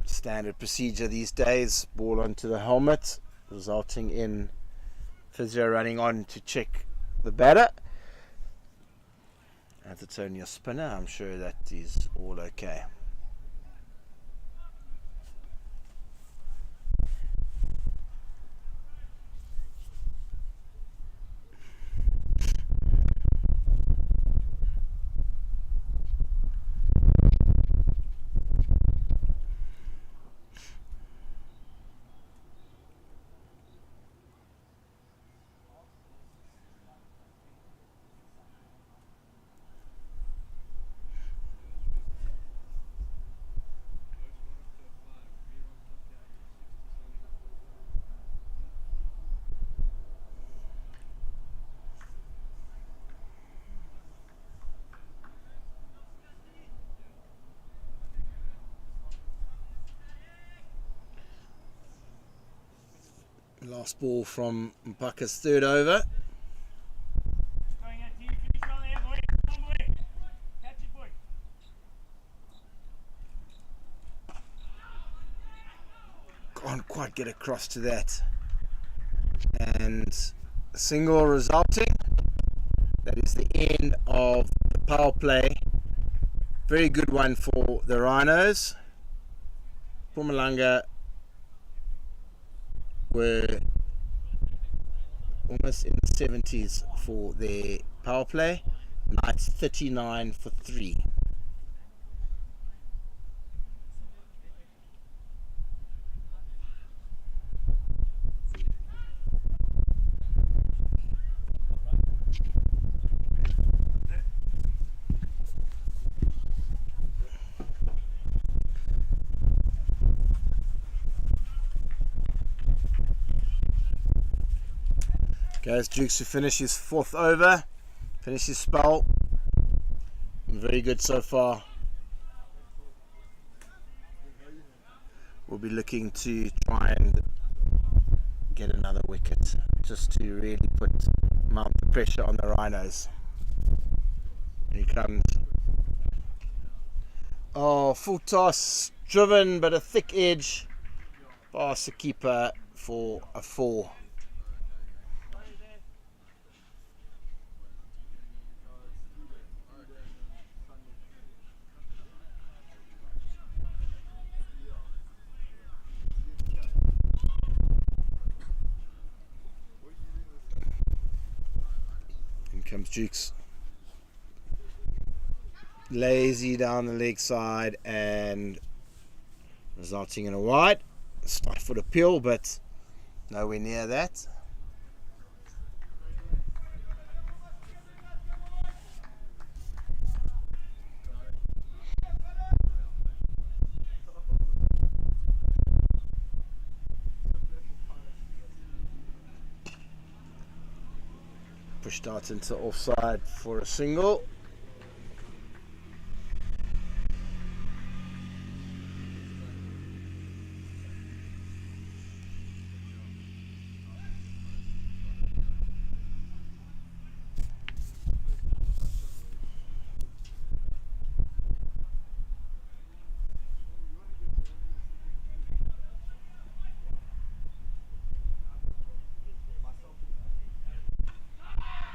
standard procedure these days. Ball onto the helmet, resulting in physio running on to check the batter. As it's only a spinner, I'm sure that is all okay. Last ball from Mpaka's third over. Can't quite get across to that. And a single resulting. That is the end play. Very good one for the Rhinos. Mpumalanga were almost in the 70s for their power play. Knights 39 for 3. Gareth Dukes to finish his 4th over, finish his spell. Very good so far. We'll be looking to try and get another wicket, just to really mount the pressure on the Rhinos. Here he comes. Oh, full toss, driven but a thick edge past the keeper for a 4. Comes Dukes, lazy down the leg side and resulting in a wide. Slight foot appeal, but nowhere near that. Pushed out into offside for a single.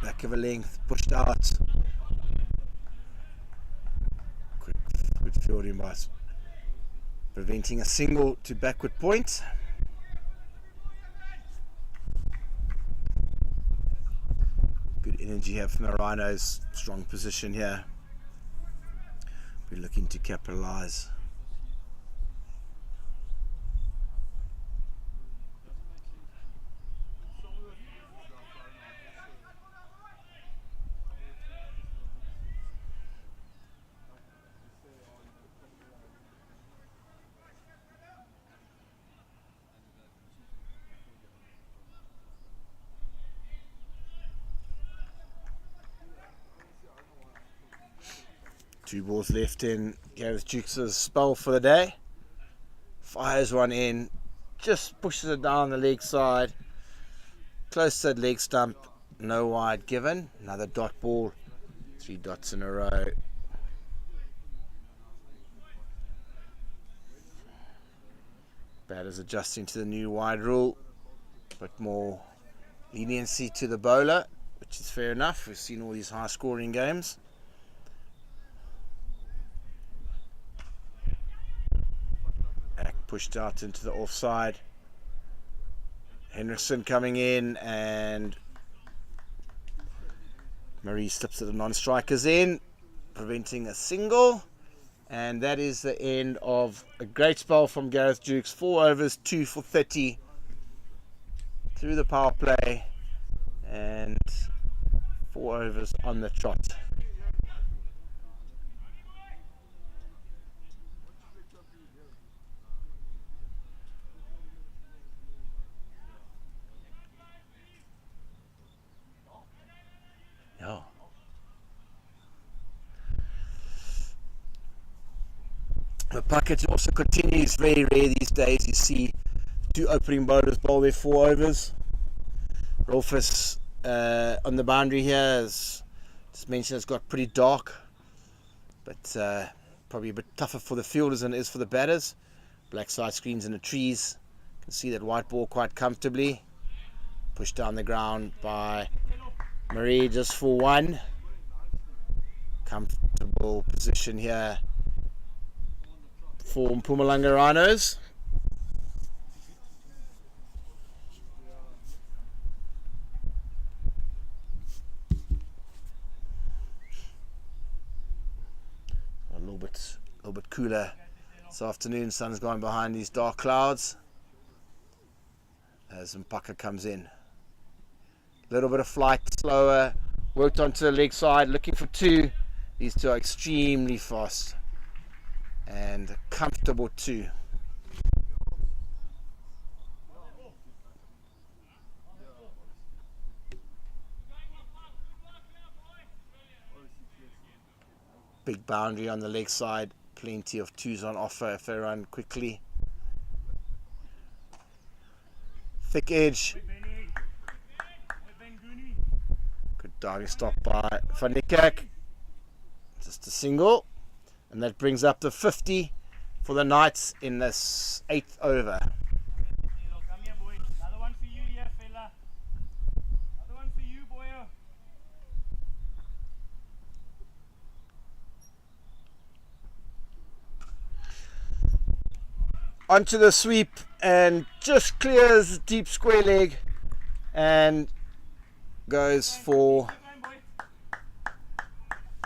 Back of a length, pushed out. Good fielding by preventing a single to backward point. Good energy here from the Rhinos. Strong position here. We're looking to capitalise. Two balls left in Gareth Dukes' spell for the day. Fires one in, just pushes it down the leg side, close to the leg stump, no wide given. Another dot ball, 3 dots in a row. Batters adjusting to the new wide rule, but more leniency to the bowler, which is fair enough. We've seen all these high scoring games. Pushed out into the offside. Henderson coming in and Marie slips at the non-strikers in, preventing a single. And that is the end of a great spell from Gareth Dukes. 4 overs, 2 for 30 through the power play and 4 overs on the trot. Oh. The package also continues. Very rare these days you see 2 opening bowlers bowl their 4 overs. Rolfus on the boundary here, as just mentioned, it's got pretty dark, but probably a bit tougher for the fielders than it is for the batters. Black side screens in the trees. You can see that white ball quite comfortably. Pushed down the ground by Marie just for 1. Comfortable ideal position here for Mpumalanga Rhinos. A little bit cooler this afternoon. Sun's gone behind these dark clouds as Mpaka comes in. A little bit of flight, slower, worked onto the leg side, looking for two. These two are extremely fast and comfortable too. Big boundary on the leg side, plenty of twos on offer if they run quickly. Thick edge. Good diving stop by Van Niekerk. Just a single. And that brings up the 50 for the Knights in this 8th over. Onto the sweep and just clears deep square leg and goes for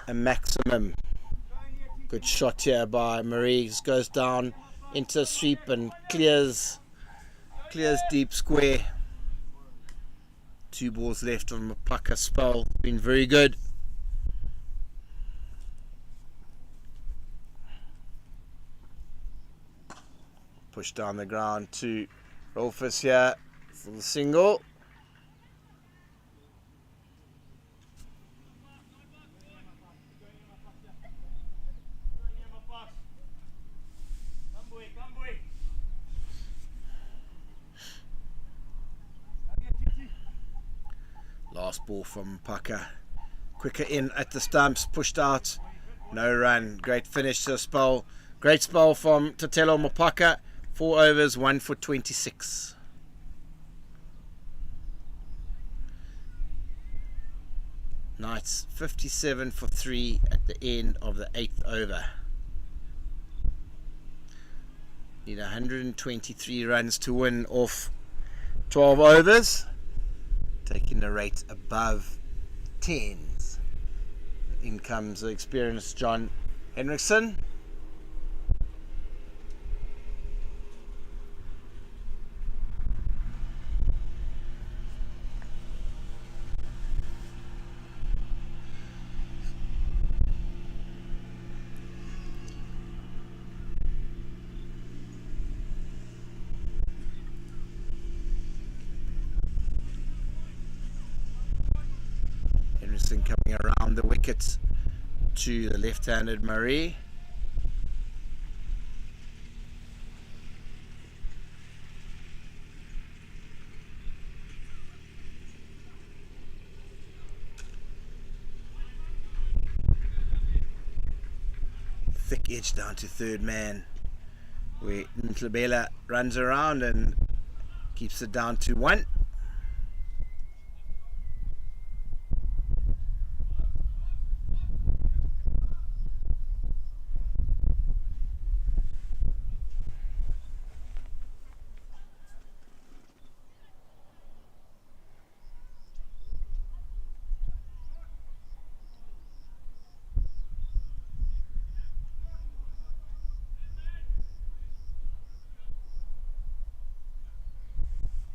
a maximum. Good shot here by Marie. Goes down into a sweep and clears deep square. 2 balls left on Mpaka's spell. Been very good. Push down the ground to Rolfus here for the single. Last ball from Mpaka. Quicker in at the stumps, pushed out. No run. Great finish to the spell. Great spell from Tatelo Mpaka. 4 overs, 1 for 26. Knights 57 for 3 at the end of the 8th over. Need 123 runs to win off 12 overs. Taking the rate above 10s. In comes the experienced John Henriksen. Coming around the wicket to the left-handed Marie. Thick edge down to third man, where Ntlabela runs around and keeps it down to 1.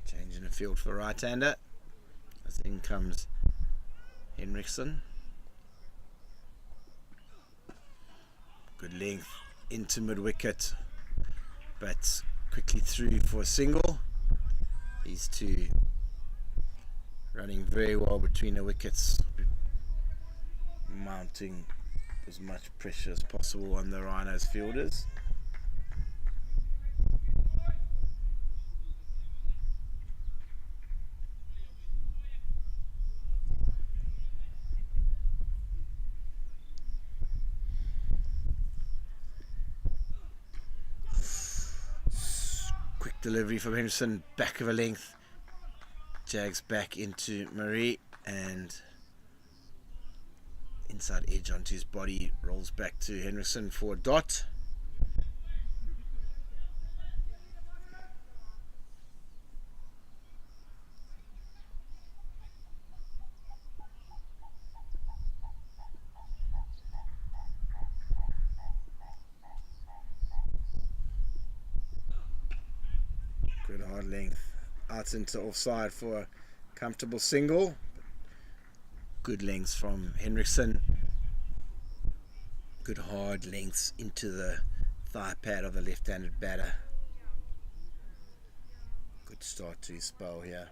Changing the field for right-hander. As in comes Henriksen. Good length into mid-wicket, but quickly through for a single. These two running very well between the wickets, mounting as much pressure as possible on the Rhinos fielders. Delivery from Henderson, back of a length, jags back into Marie, and Inside edge onto his body, rolls back to Henriksen for a dot. Good hard length out into offside for a comfortable single. Good lengths from Henriksen. Good hard lengths into the thigh pad of the left-handed batter. Good start to his spell here.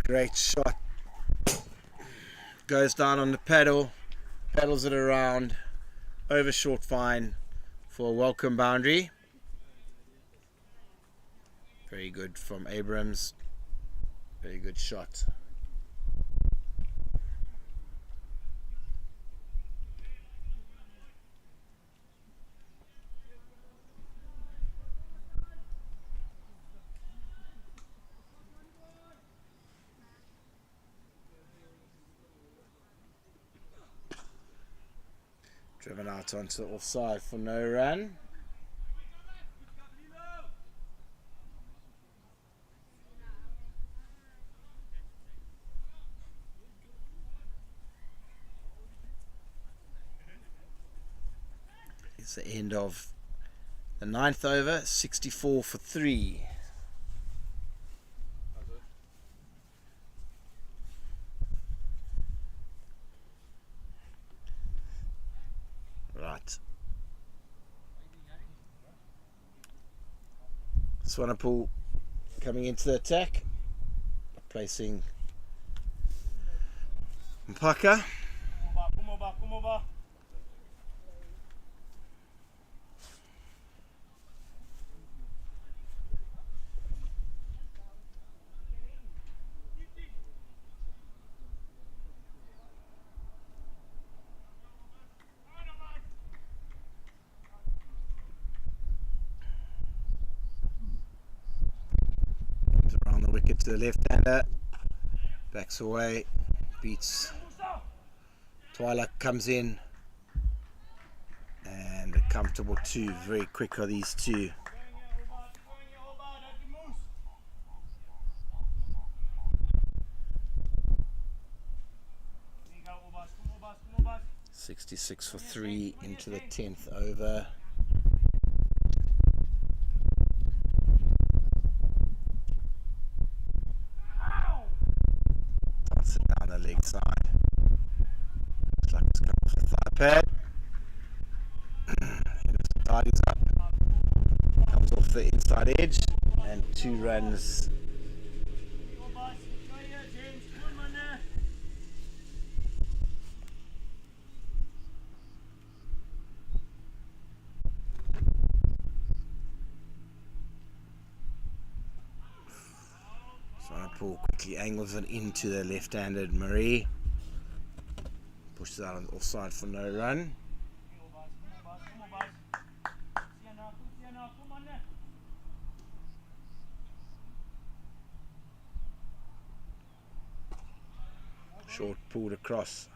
Great shot. Goes down on the paddle, paddles it around, over short fine for a welcome boundary. Very good from Abrams. Very good shot. Driven out onto the offside for no run. It's the end of the 9th over, 64 for 3. Right. Swanepoel coming into the attack, placing Mpaka. Around the wicket to the left-hander, backs away, beats Twilight, comes in, and a comfortable 2. Very quick are these two. .66 for 3 into the 10th over. Toss it down the leg side. Looks like it's come off the thigh pad. Henderson tidies up. Comes off the inside edge. And 2 runs. Swanepoel quickly angles it into the left-handed Marie. Pushes out on the offside for no run. Short pulled across.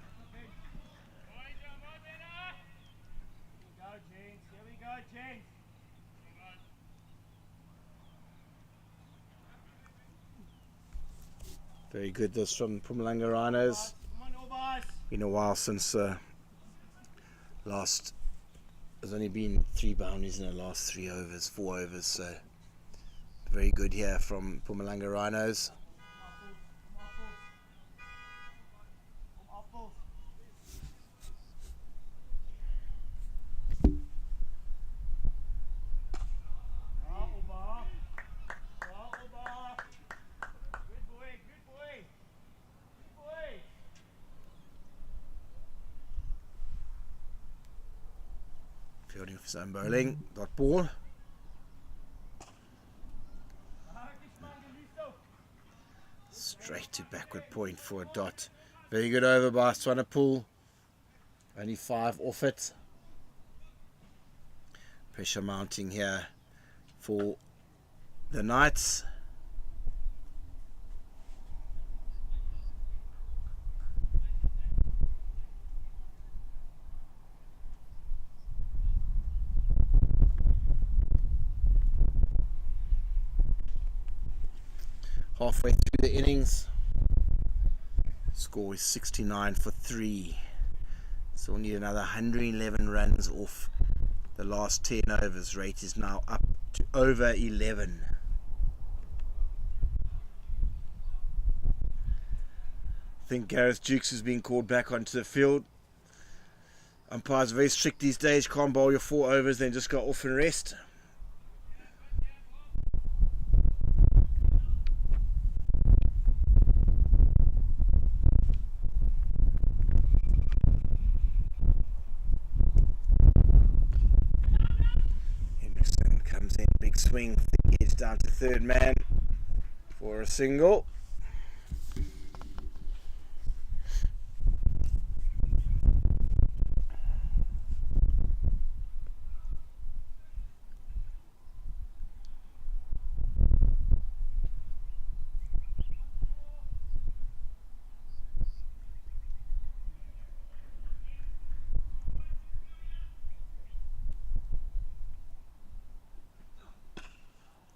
Very good this from Mpumalanga Rhinos. Been a while since last. There's only been 3 boundaries in the last 3 overs, 4 overs. So very good here from Mpumalanga Rhinos. Fielding for his own bowling, dot ball. Straight to backward good point for a dot. Very good over by Swanepoel. Only 5 off it. Pressure mounting here for the Knights. Halfway through the innings, score is 69 for 3. So we'll need another 111 runs off the last 10 overs. Rate is now up to over 11. I think Gareth Dukes has been called back onto the field. Umpires are very strict these days. Can't bowl your 4 overs, then just go off and rest. Comes in, big swing, thick edge down to third man for a single.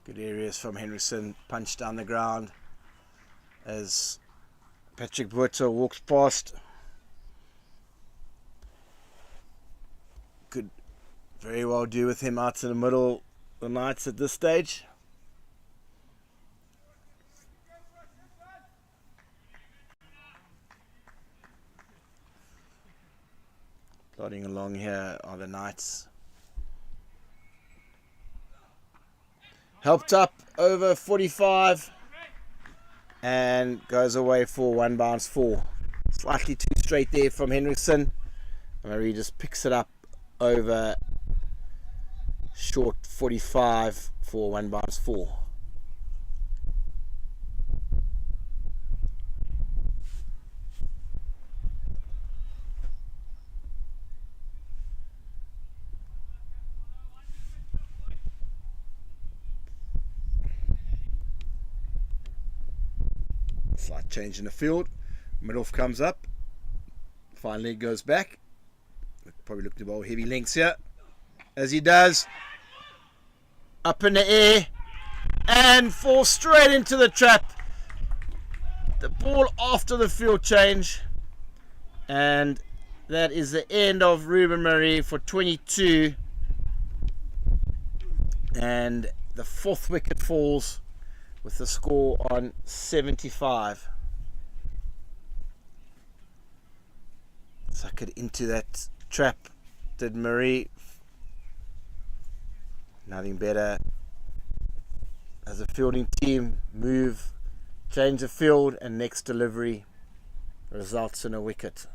Good areas from Henderson, punch down the ground as Patrick Buerto walks past. Could very well do with him out in the middle, the Knights at this stage. Plodding along here are the Knights. Helped up over 45 and goes away for 1 bounce 4. Slightly too straight there from Henriksen. Marie just picks it up over short 45 for 1 bounce 4. Slight change in the field. Midoff comes up. Finally goes back. Probably look to bowl heavy lengths here. As he does. Up in the air. And falls straight into the trap. The ball after the field change. And that is the end of Ruben Marie for 22. And the 4th wicket falls with the score on 75. Suck it into that trap, did Marie. Nothing better as a fielding team. Move, change the field, and next delivery results in a wicket.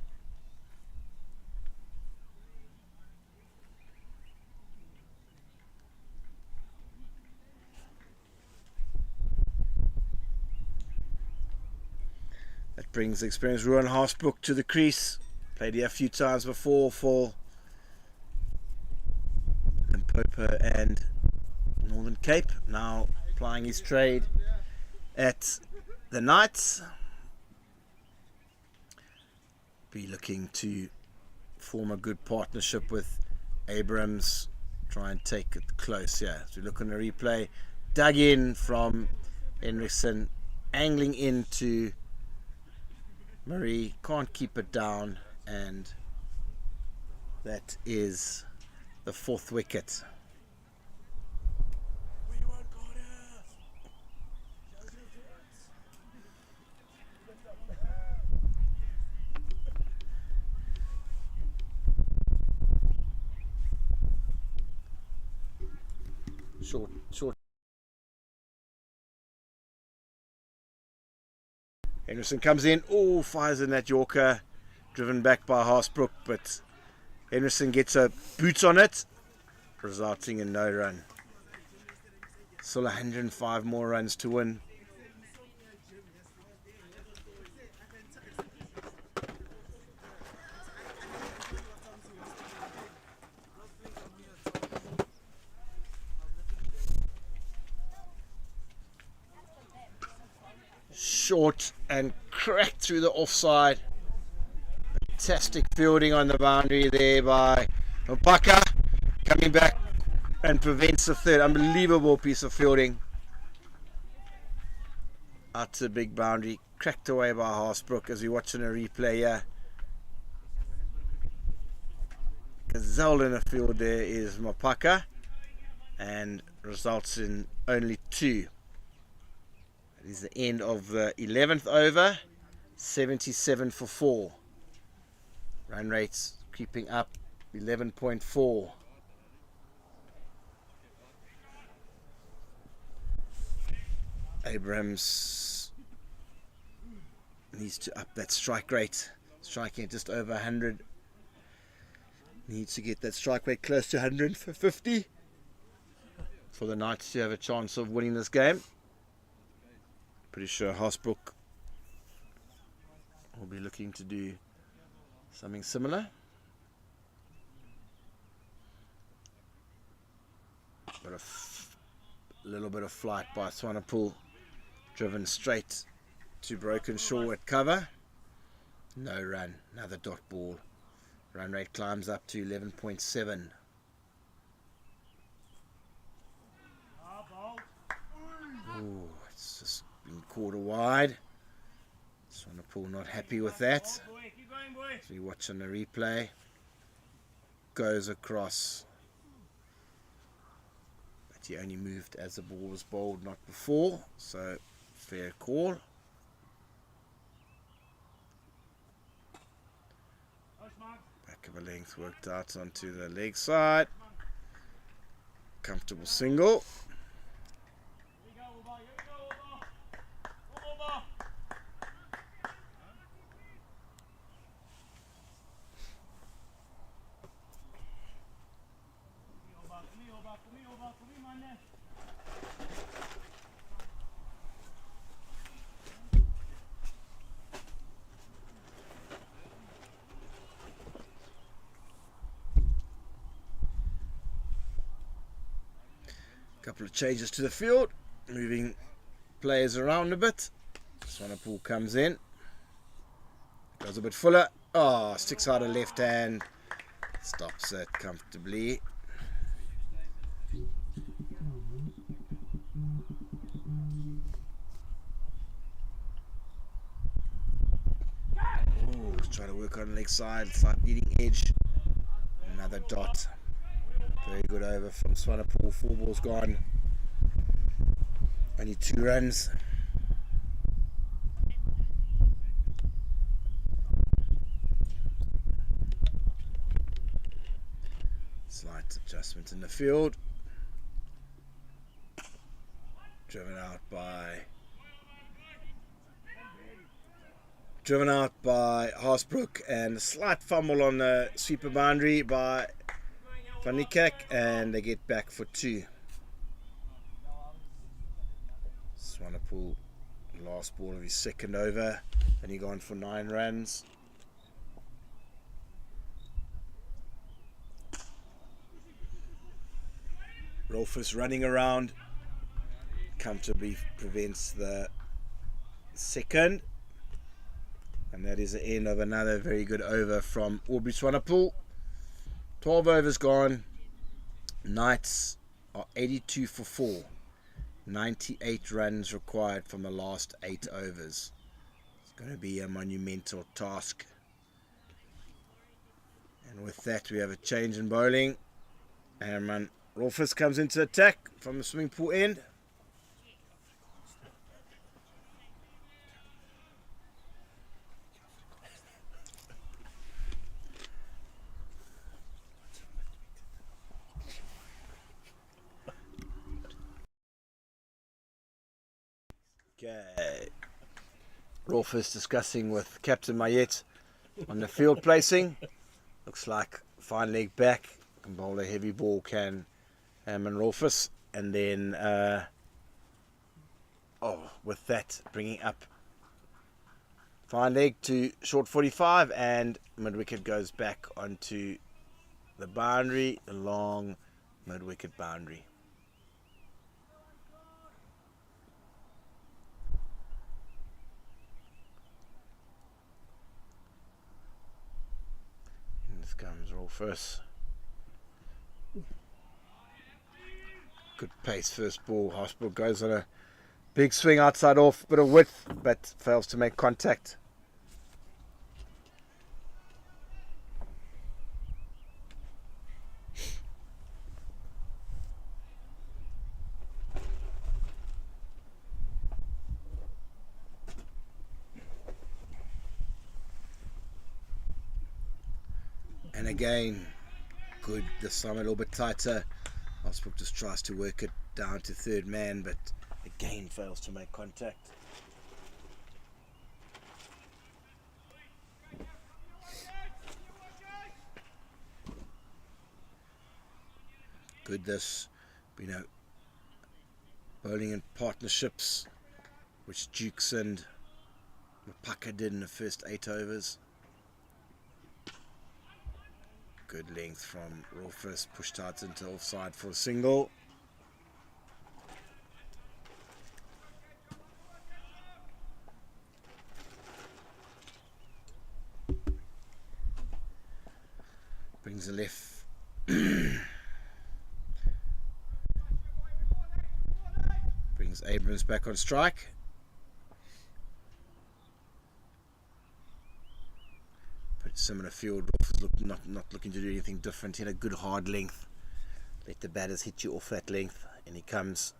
That brings the experienced Ruan Harshbrook to the crease. Played here a few times before for Limpopo and Northern Cape. Now plying his trade at the Knights. Be looking to form a good partnership with Abrams. Try and take it close. Yeah, as we look on the replay, dug in from Henriksen, angling into Marie, can't keep it down, and that is the 4th wicket. Short. Henderson comes in, fires in that Yorker, driven back by Harshbrook, but Henderson gets a boot on it, resulting in no run. Still 105 more runs to win. short and cracked through the offside. Fantastic fielding on the boundary there by Mpaka, coming back and prevents the third. Unbelievable piece of fielding. Out to the big boundary, cracked away by Harshbrook as we watch in a replay here. Gazelle in the field there is Mpaka, and results in only 2. It is the end of the 11th over, 77 for 4. Run rates creeping up, 11.4. Abrams needs to up that strike rate, striking at just over 100. Needs to get that strike rate close to 150 for the Knights to have a chance of winning this game. Pretty sure Harshbrook will be looking to do something similar. But a little bit of flight by Swanepoel, driven straight to Broken Shore at cover. No run, another dot ball. Run rate climbs up to 11.7. Oh, it's just been quarter wide. Swanepoel not happy with that. So we watch on the replay. Goes across. But he only moved as the ball was bowled, not before. So fair call. Back of a length worked out onto the leg side. Comfortable single. Couple of changes to the field, moving players around a bit. Swanepoel comes in, goes a bit fuller. Oh, sticks out a left hand, stops it comfortably. Oh, trying to work on the leg side, slight leading edge. Another dot. Very good over from Swanepoel. 4 balls gone. Only 2 runs. Slight adjustment in the field. Driven out by Harshbrook, and a slight fumble on the sweeper boundary by Van Niekerk, and they get back for 2. Swanepoel, last ball of his second over, and he gone for 9 runs. Rolfus running around, comfortably prevents the second, and that is the end of another very good over from Aubrey Swanepoel. 12 overs gone. Knights are 82 for 4. 98 runs required from the last 8 overs. It's going to be a monumental task. And with that, we have a change in bowling. And Rolfus comes into attack from the swimming pool end. Okay. Rolfus discussing with Captain Mayet on the field placing. Looks like fine leg back, can bowl a heavy ball, can and Rolfus, and then with that bringing up fine leg to short 45, and mid wicket goes back onto the boundary, the long mid wicket boundary. First. Good pace first ball. Harshbrook goes on a big swing outside off, bit of width, but fails to make contact. And again, good this time a little bit tighter. Harshbrook just tries to work it down to third man, but again fails to make contact. Good this, bowling in partnerships, which Dukes and Mpumalanga did in the first 8 overs. Good length from Rolfus, pushed out into offside for a single. Brings a left. Brings Abrams back on strike. Similar field. Rolf is not looking to do anything different. He had a good hard length. Let the batters hit you off that length, and he comes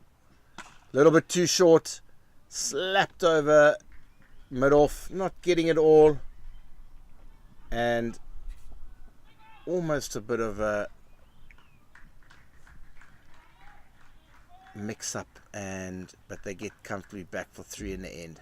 a little bit too short. Slapped over mid off, not getting it all, and almost a bit of a mix up, but they get comfortably back for 3 in the end.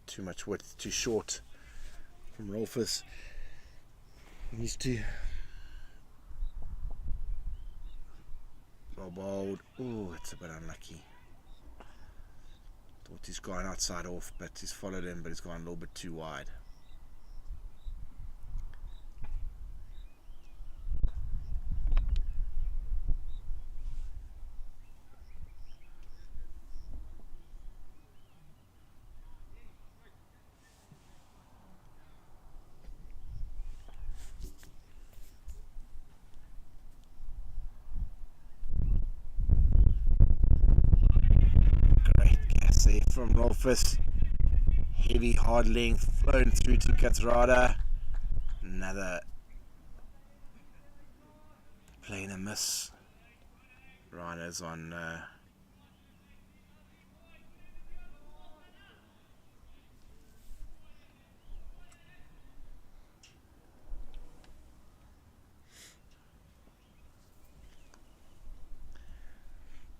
Too much width, too short from Rolfus. He needs to. Well bowled. Oh, it's a bit unlucky. Thought he's gone outside off, but he's followed him, but he's gone a little bit too wide. From Rolfus, heavy hard length flown through to Kathrada. Another playing a miss. Rhinos on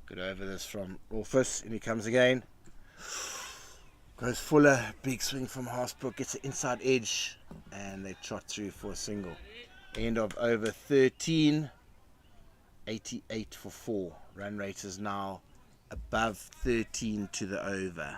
good over this from Rolfus, and he comes again. Goes fuller, big swing from Harshbrook, gets the inside edge, and they trot through for a single. End of over 13, 88 for 4. Run rate is now above 13 to the over.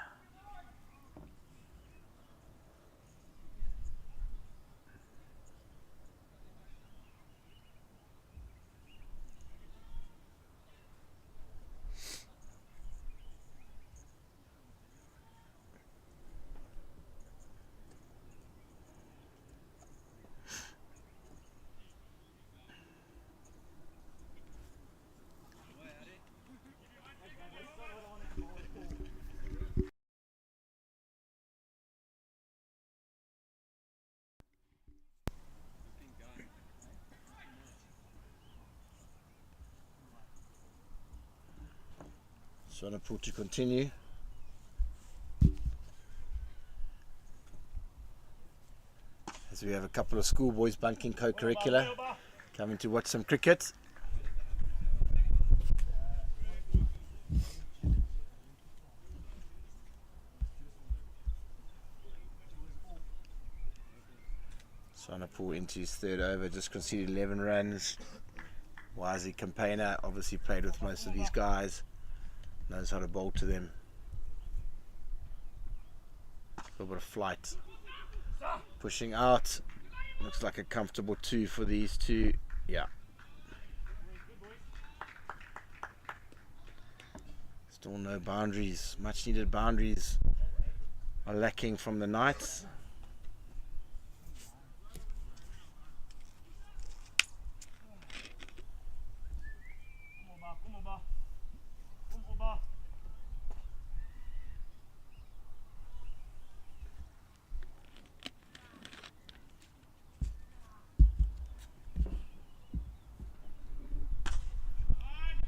Sonapur to continue. As we have a couple of schoolboys bunking co-curricular coming to watch some cricket. Sonapur into his third over, just conceded 11 runs. Wisey campaigner, obviously played with most of these guys. Knows how to bowl to them. A little bit of flight. Pushing out. Looks like a comfortable 2 for these two. Yeah. Still no boundaries. Much needed boundaries are lacking from the Knights.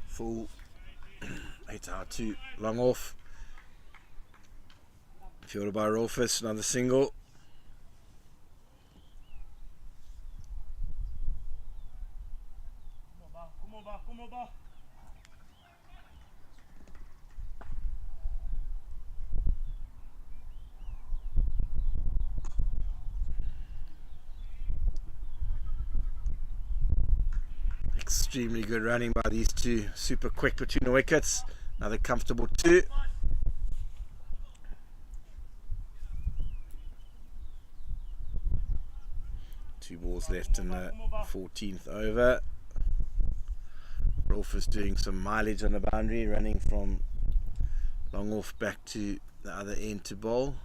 Full 8-2, long off. Fielded by Rolfus, another single. Extremely good running by these two. Super quick between the wickets. Another comfortable 2. Two balls left in the 14th over. Rolf is doing some mileage on the boundary, running from long off back to the other end to bowl.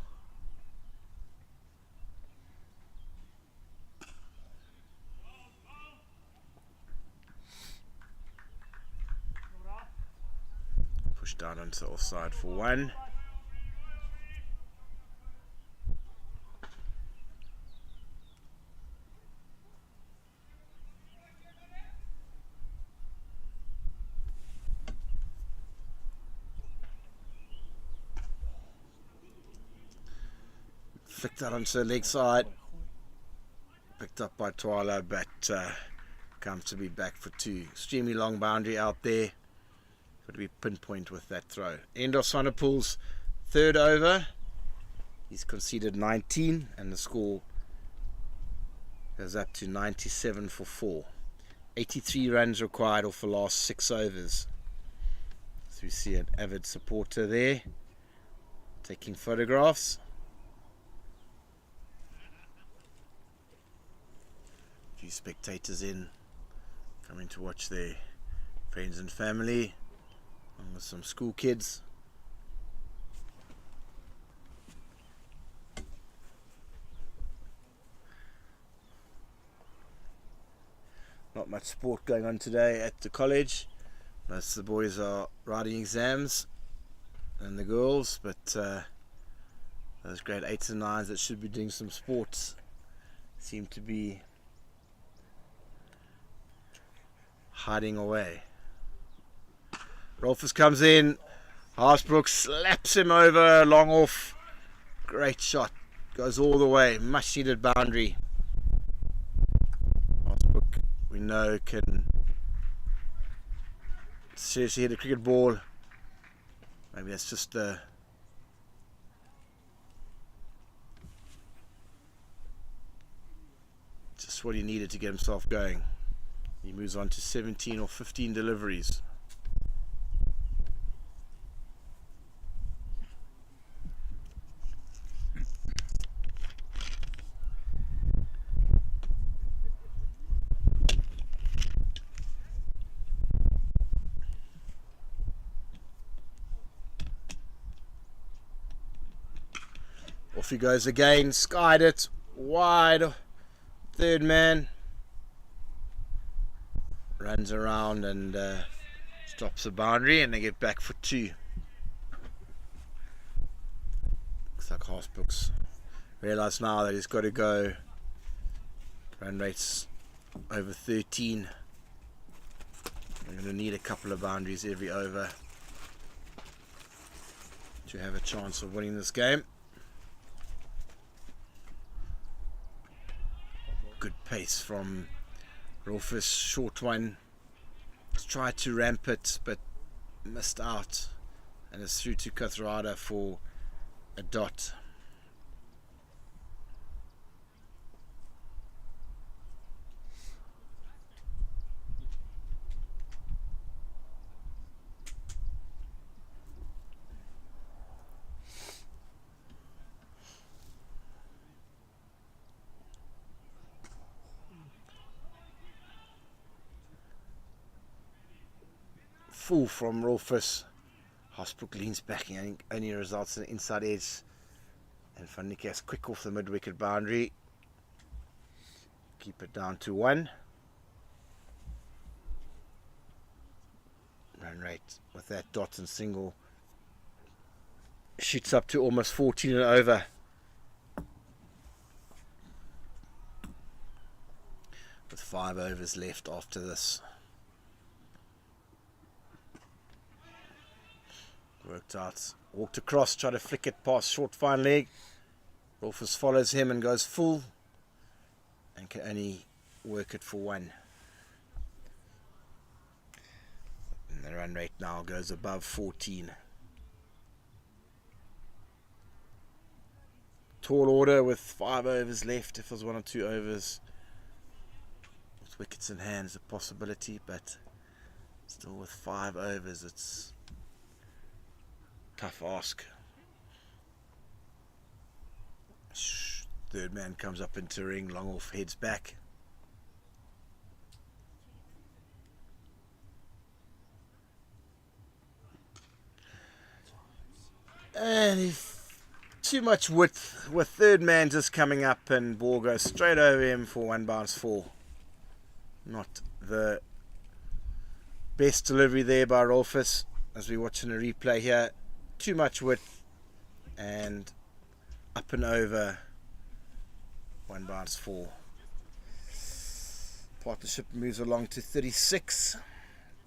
Push down onto the offside for 1. Flicked that onto the leg side. Picked up by Twala, but comes to be back for 2. Extremely long boundary out there. Got to be pinpoint with that throw. End of Sonnepool's 3rd over. He's conceded 19 and the score goes up to 97 for 4. 83 runs required off the last 6 overs. So we see an avid supporter there taking photographs. A few spectators in, coming to watch their friends and family, along with some school kids. Not much sport going on today at the college. Most of the boys are writing exams and the girls, but those grade 8s and 9s that should be doing some sports seem to be hiding away. Rolfus comes in. Harshbrook slaps him over, long off. Great shot. Goes all the way. Much needed boundary. Harshbrook, we know, can seriously hit a cricket ball. Maybe that's just what he needed to get himself going. He moves on to 17 or 15 deliveries. Off he goes again, skied it, wide, 3rd man. Runs around and stops the boundary, and they get back for 2. Looks like Harshbrook's realised now that he's got to go. Run rates over 13. We're going to need a couple of boundaries every over to have a chance of winning this game. Good pace from Rolfus, short one. He's tried to ramp it but missed out, and it's through to Kathrada for a dot. Full from Rolfus. Harshbrook leans back and only results in an inside edge. And Van Niekerk's quick off the mid-wicket boundary. Keep it down to 1. Run rate with that dot and single shoots up to almost 14 and over. With 5 overs left after this. Worked out. Walked across, tried to flick it past short fine leg. Rolfers follows him and goes full. And can only work it for 1. And the run rate now goes above 14. Tall order with 5 overs left. If there's 1 or 2 overs with wickets in hand is a possibility, but still with 5 overs it's tough ask. Third man comes up into ring, long off, heads back. And if too much width with third man just coming up and ball goes straight over him for 1 bounce 4. Not the best delivery there by Rolfers as we're watching a replay here. Too much width and up and over 1 bounce 4. Partnership moves along to 36.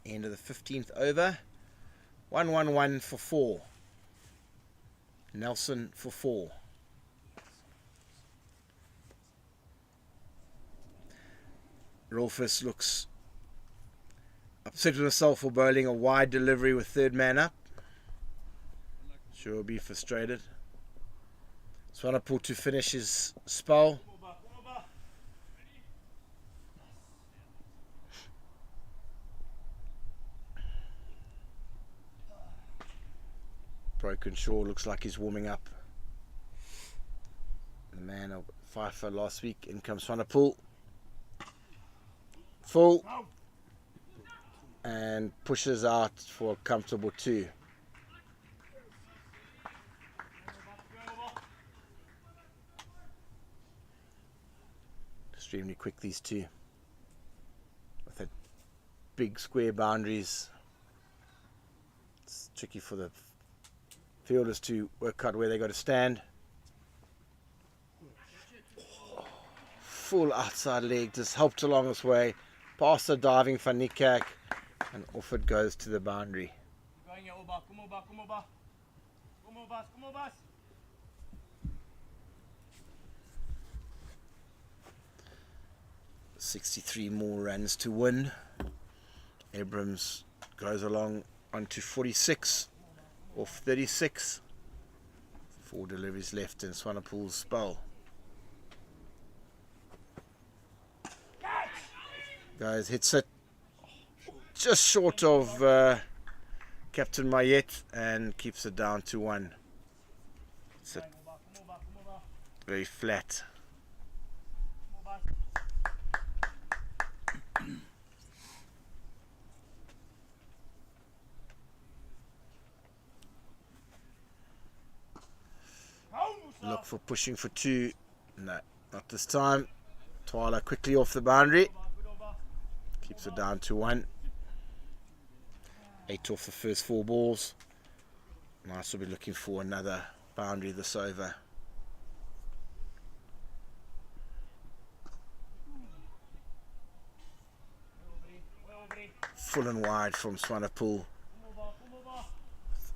End of the 15th over. 1-1-1 for 4. Nelson for 4. Rolfers looks upset with himself for bowling a wide delivery with third man up. Sure will be frustrated. Swanepoel to finish his spell. Broken Shaw looks like he's warming up. The man of Pfeiffer last week. In comes Swanepoel. Full. And pushes out for a comfortable 2. Extremely quick, these two. With that big square boundaries. It's tricky for the fielders to work out where they got to stand. Full outside leg, just helped along this way. Past the diving Van Niekerk, and off it goes to the boundary. 63 more runs to win. Abrams goes along onto 46 off 36. 4 deliveries left in Swanepoel's spell. Guys, hits it just short of Captain Mayet and keeps it down to 1. It's it very flat. Look for pushing for 2. No, not this time. Twala quickly off the boundary. Keeps it down to 1. 8 off the first 4 balls. Nice, will be looking for another boundary this over. Full and wide from Swanepoel.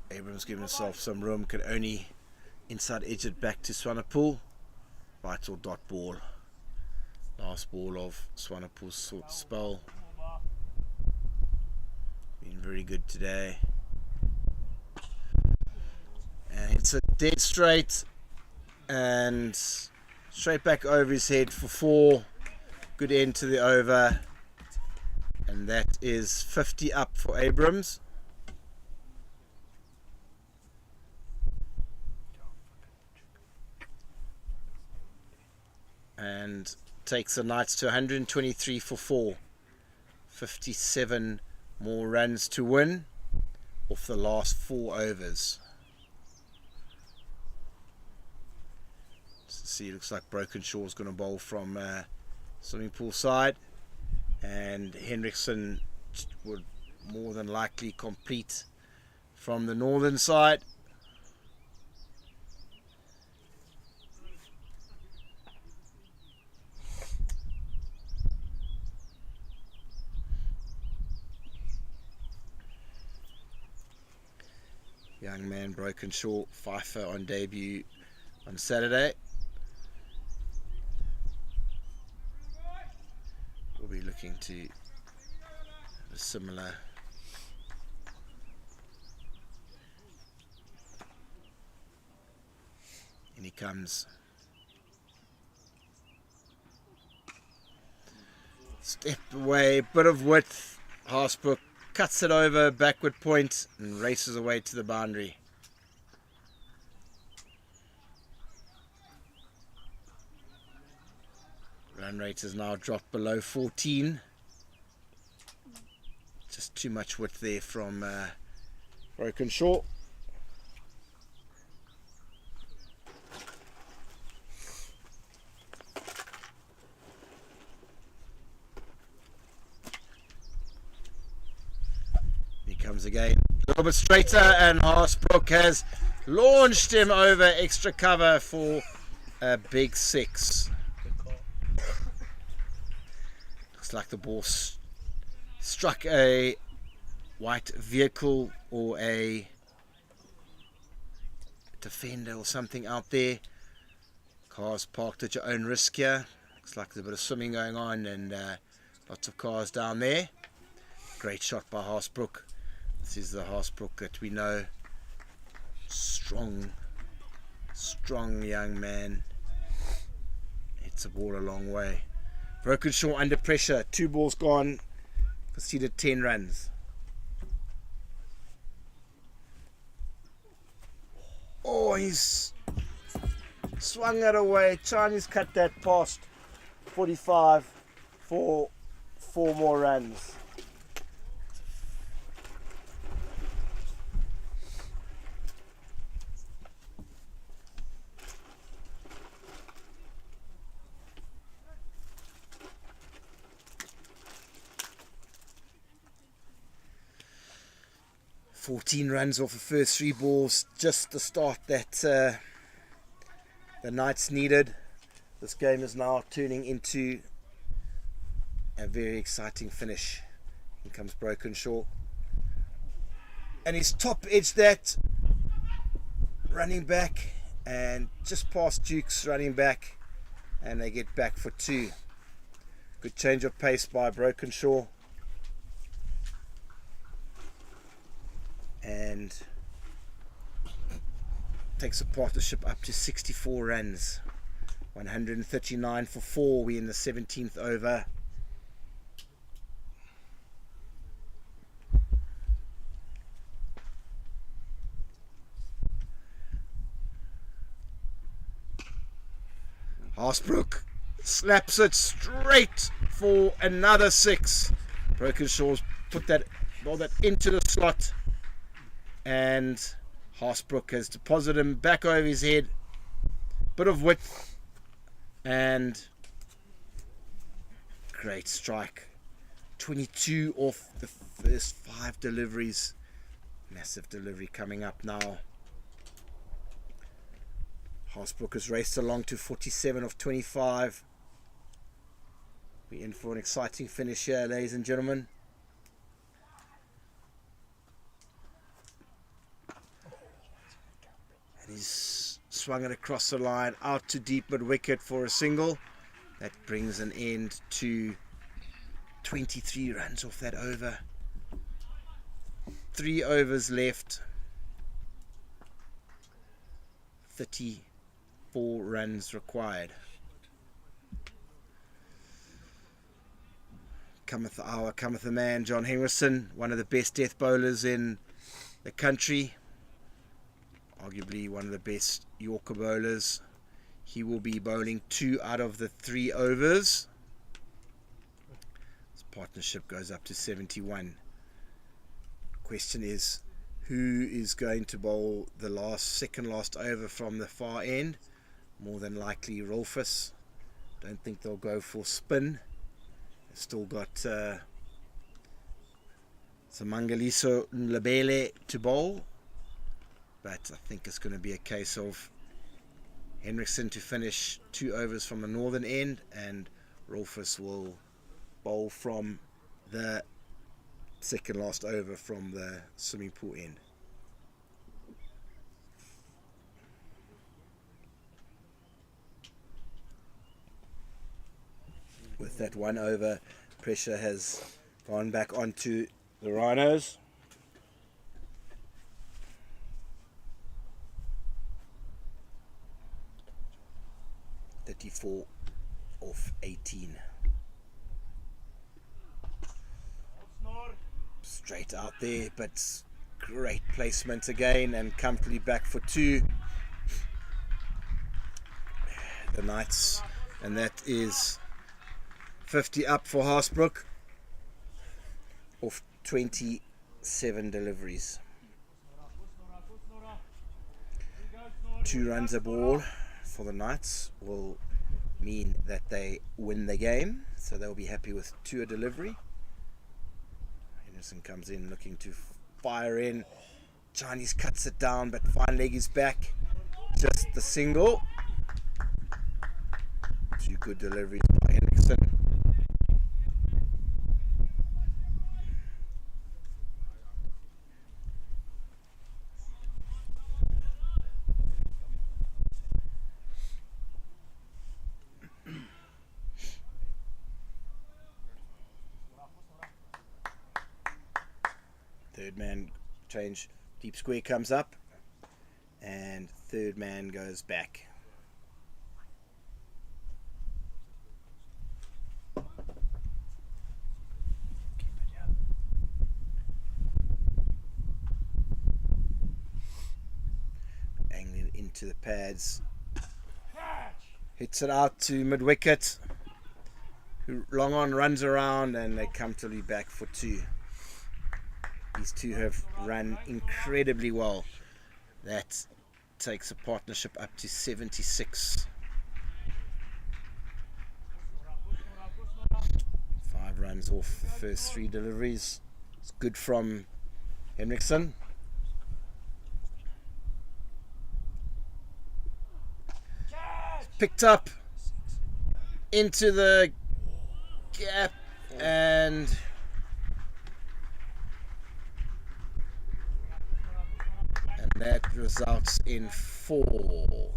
Abrams giving himself some room, can only inside edge it back to Swanepoel. Vital dot ball. Last ball of Swanepoel's spell. Been very good today. And it's a dead straight and straight back over his head for 4. Good end to the over. And that is 50 up for Abrams. And takes the Knights to 123 for 4. 57 more runs to win. off the last 4 overs. See, looks like Brokenshaw's going to bowl from swimming pool side, and Henriksen would more than likely complete from the northern side. Young man Brokenshaw, Fifer on debut on Saturday. We'll be looking to have a similar and he comes. Step away, bit of width. Harshbrook cuts it over, backward point, and races away to the boundary. Run rate has now dropped below 14. Just too much width there from Brokenshaw. He comes again, a little bit straighter, and Harshbrook has launched him over extra cover for a big 6. Looks like the ball struck a white vehicle or a defender or something out there. Cars parked at your own risk here. Looks like there's a bit of swimming going on, and lots of cars down there. Great shot by Harshbrook. This is the Harshbrook that we know. Strong young man. Hits the ball a long way. Brokenshaw under pressure. 2 balls gone. Conceded 10 runs. Oh, he's swung it away. Chinese cut that past 45 for 4 more runs. $14 runs off the first 3 balls, just the start that the Knights needed. This game is now turning into a very exciting finish. Here comes Brokenshaw, and he's top edged that, running back, and just past Duke's running back, and they get back for 2. Good change of pace by Brokenshaw. And takes a partnership up to 64 runs. 139 for 4. We're in the 17th over. Harshbrook slaps it straight for another 6. Brokenshaw's put that ball that into the slot, and Harshbrook has deposited him back over his head. Bit of width, and great strike. 22 off the first 5 deliveries. Massive delivery coming up now. Harshbrook has raced along to 47 of 25. We're in for an exciting finish here, ladies and gentlemen. He's swung it across the line, out to deep mid wicket for a single. That brings an end to 23 runs off that over. 3 overs left. 34 runs required. Cometh the hour, cometh the man. John Henriksen, one of the best death bowlers in the country. Arguably one of the best Yorker bowlers. He will be bowling 2 out of the 3 overs. His partnership goes up to 71. Question is, who is going to bowl the second last over from the far end. More than likely Rolfus. Don't think they'll go for spin. They've still got Mangaliso Nlabele to bowl, but I think it's going to be a case of Henriksen to finish 2 overs from the northern end, and Rolfus will bowl from the second last over from the swimming pool end. With that 1 over, pressure has gone back onto the Rhinos. .34 off 18. Straight out there, but great placement again, and comfortably back for 2. The Knights, and that is 50 up for Harshbrook off 27 deliveries. 2 runs a ball for the Knights will mean that they win the game, so they'll be happy with 2 a delivery. Henderson comes in looking to fire in. Chinese cuts it down, but fine leg is back. Just the single. 2 good deliveries by Henderson. Third man change, deep square comes up, and third man goes back. Angling into the pads, hits it out to mid wicket. Long on runs around, and they comfortably back for 2. These 2 have run incredibly well. That takes a partnership up to 76. 5 runs off the first 3 deliveries. It's good from Henriksen. Picked up into the gap, and that results in 4.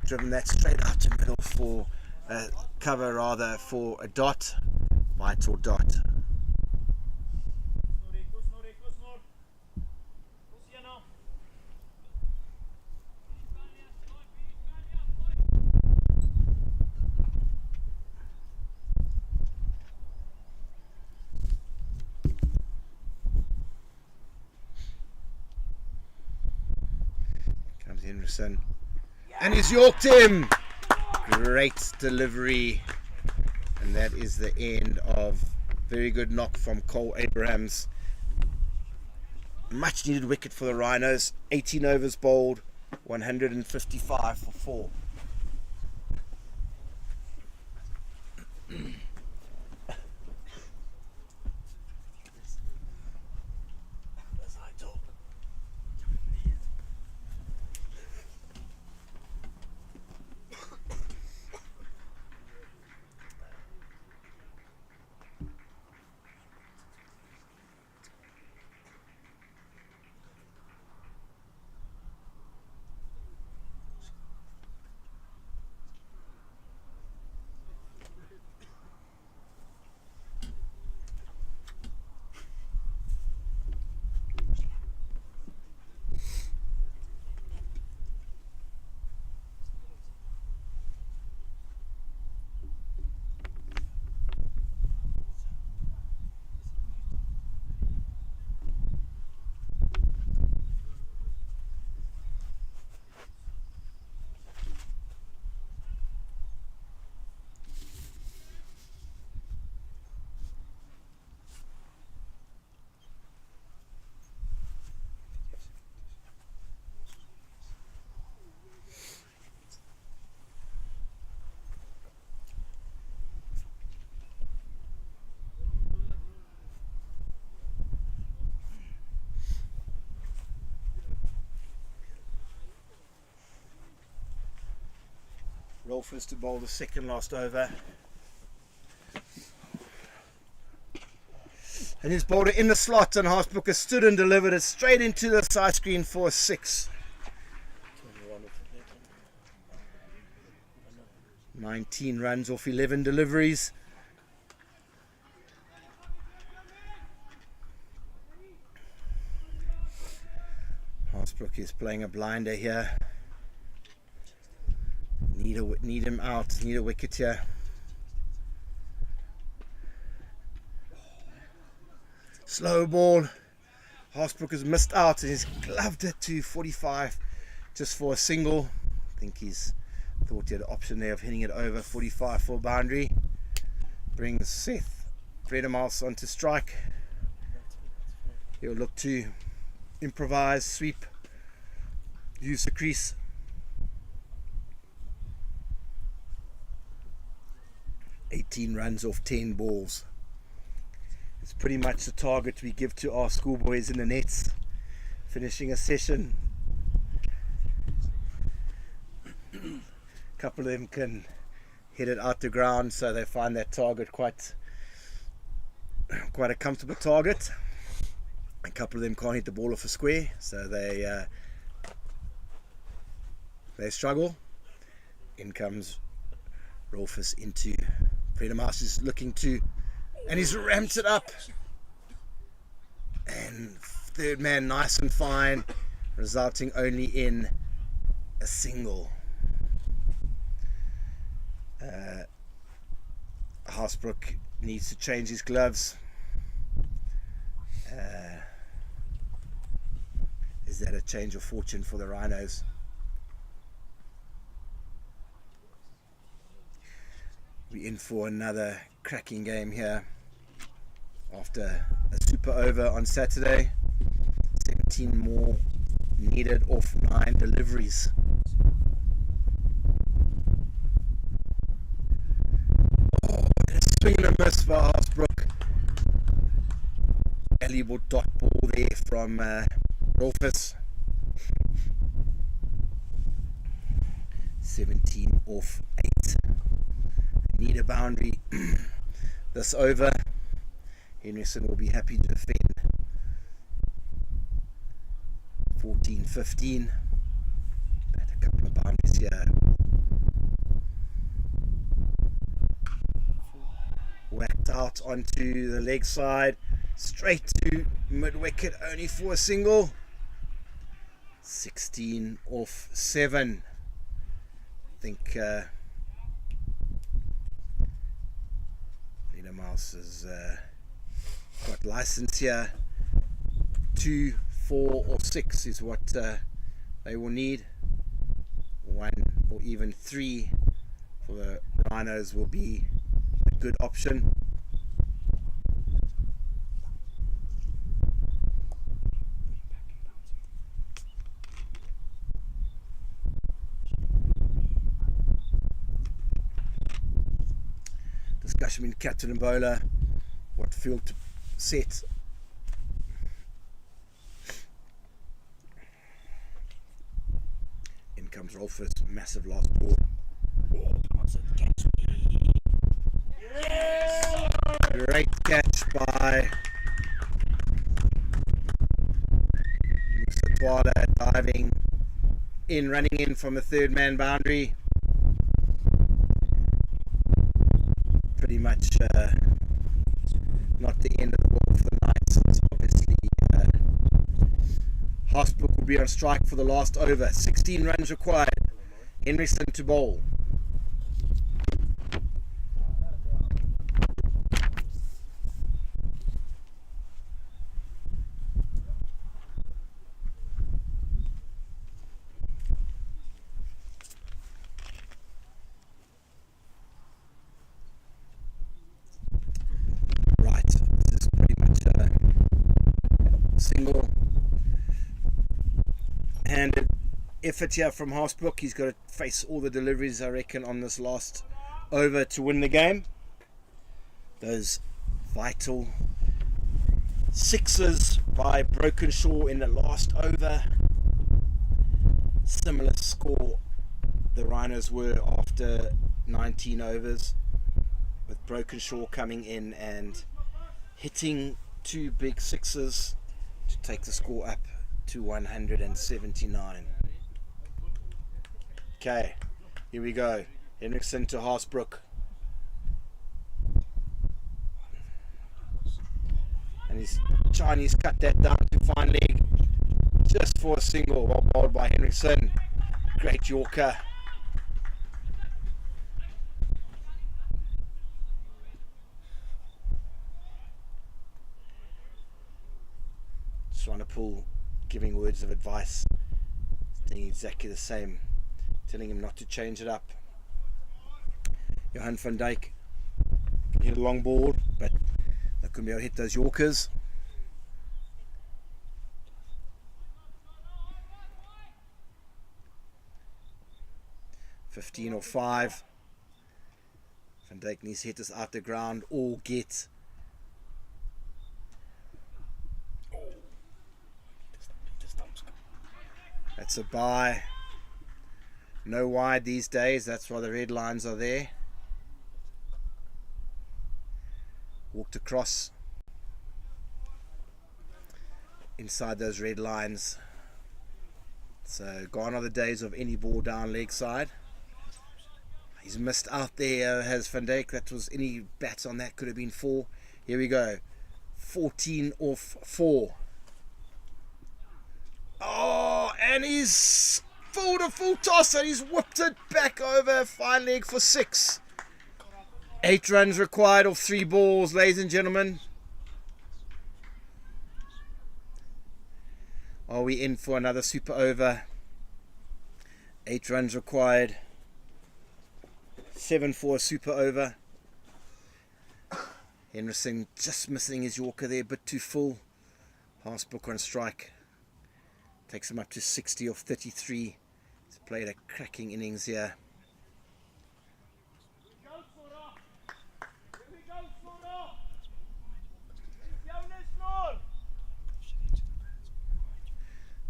Driven that straight out to middle for cover, rather, for a dot. Vital dot. Comes Henderson, and he's yorked him. Great delivery, and that is the end of very good knock from Cole Abrahams. Much needed wicket for the Rhinos. 18 overs bowled, 155 for 4. Rolfers to bowl the second last over. And he's bowled it in the slot, and Harshbrook has stood and delivered it straight into the side screen for a 6. 19 runs off 11 deliveries. Harshbrook is playing a blinder here. Need him out, need a wicket here. Slow ball. Harshbrook has missed out and he's gloved it to 45 just for a single. I think he's thought he had an option there of hitting it over 45 for a boundary. Brings Seth Rhinos onto strike. He'll look to improvise, sweep, use the crease. "18 runs off 10 balls. It's pretty much the target we give to our schoolboys in the nets. Finishing a session. A couple of them can hit it out the ground, so they find that target quite a comfortable target. A couple of them can't hit the ball off a square, so they struggle. In comes Rolfus into Freedom House, is looking to, and he's ramped it up. And third man nice and fine, resulting only in a single. Harshbrook needs to change his gloves. Is that a change of fortune for the Rhinos? We're in for another cracking game here after a super over on Saturday. 17 more needed off 9 deliveries. Oh, a swing and a miss for Harshbrook. Valuable dot ball there from Rolfus. 17 off 8. Need a boundary this over. Henderson will be happy to defend. 14-15. But a couple of boundaries here. Whacked out onto the leg side. Straight to mid wicket, only for a single. 16 off 7. I think Mouse has got license here. 2, 4 or 6 is what they will need. 1 or even 3 for the Rhinos will be a good option. Discussion between captain and bowler, what field to set. In comes Rolfus, massive last ball. Great catch by Twala, diving in, running in from a third man boundary. Pretty much not the end of the world for the Knights. Obviously, Harshbrook will be on strike for the last over. 16 runs required. Henderson to bowl. Single handed effort here from Harshbrook. He's got to face all the deliveries, I reckon, on this last over to win the game. Those vital 6s by Brokenshaw in the last over. Similar score the Rhinos were after 19 overs, with Brokenshaw coming in and hitting 2 big sixes to take the score up to 179. Okay, here we go. Henriksen to Harshbrook. And his Chinese cut that down to fine leg just for a single. Well bowled by Henriksen. Great Yorker. Swanepoel giving words of advice, doing exactly the same, telling him not to change it up. Johan van Dijk can hit a long ball, but they couldn't be able to hit those Yorkers. (15 or 5). Van Dijk needs to hit this out the ground or get. That's a bye. No wide these days, that's why the red lines are there. Walked across inside those red lines. So gone are the days of any ball down leg side. He's missed out there, has Van Dijk. That was any bats on that, could have been 4. Here we go. 14 off 4. Oh, and he's full to full toss and he's whipped it back over fine leg for 6. 8 runs required off 3 balls, ladies and gentlemen. Are we in for another super over? 8 runs required. 7 for a super over. Henriksen just missing his Yorker there, a bit too full. Harshbrook on strike. Takes him up to 60 off 33. He's played a cracking innings here.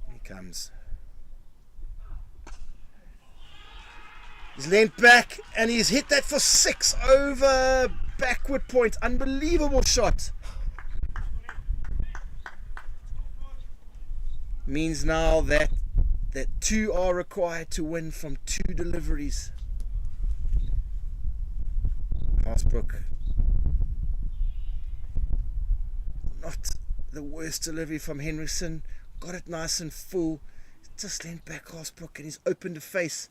Here he comes. He's leant back and he's hit that for 6 over backward point. Unbelievable shot. Means now that 2 are required to win from 2 deliveries. Harshbrook. Not the worst delivery from Henriksen. Got it nice and full. Just leant back Harshbrook and he's opened the face.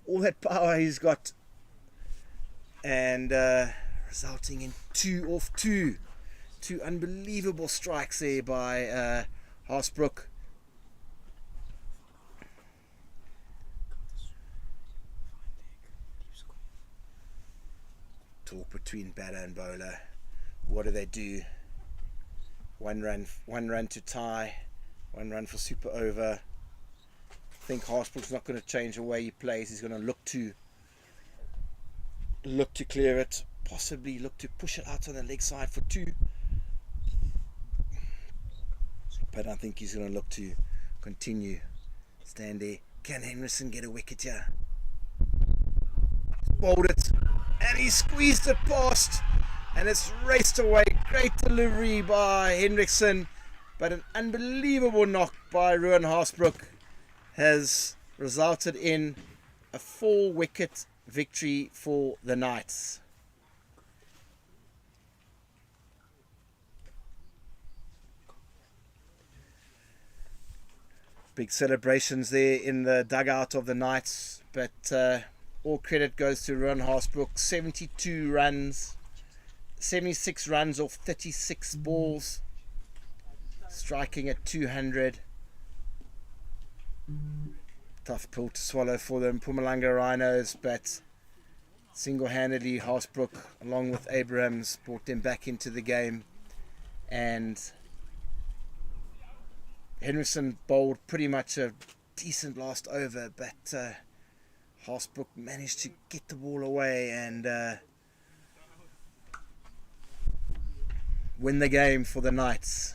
All that power he's got. And resulting in 2 off 2. 2 unbelievable strikes there by Harshbrook. Talk between batter and bowler. What do? 1 run to tie, 1 run for super over. I think Harshbrook's not going to change the way he plays. He's going to look to clear it, possibly look to push it out on the leg side for 2. But I think he's going to look to continue. Stand there. Can Henriksen get a wicket here? Bowled it. And he squeezed it past and it's raced away. Great delivery by Henriksen, but an unbelievable knock by Ruan Harshbrook has resulted in a 4-wicket victory for the Knights. Big celebrations there in the dugout of the Knights, but all credit goes to Ruan Harshbrook. 72 runs, 76 runs off 36 balls, striking at 200. Tough pill to swallow for the Mpumalanga Rhinos, but single-handedly Harshbrook, along with Abrahams, brought them back into the game. And Henriksen bowled pretty much a decent last over, but Harshbrook managed to get the ball away and win the game for the Knights.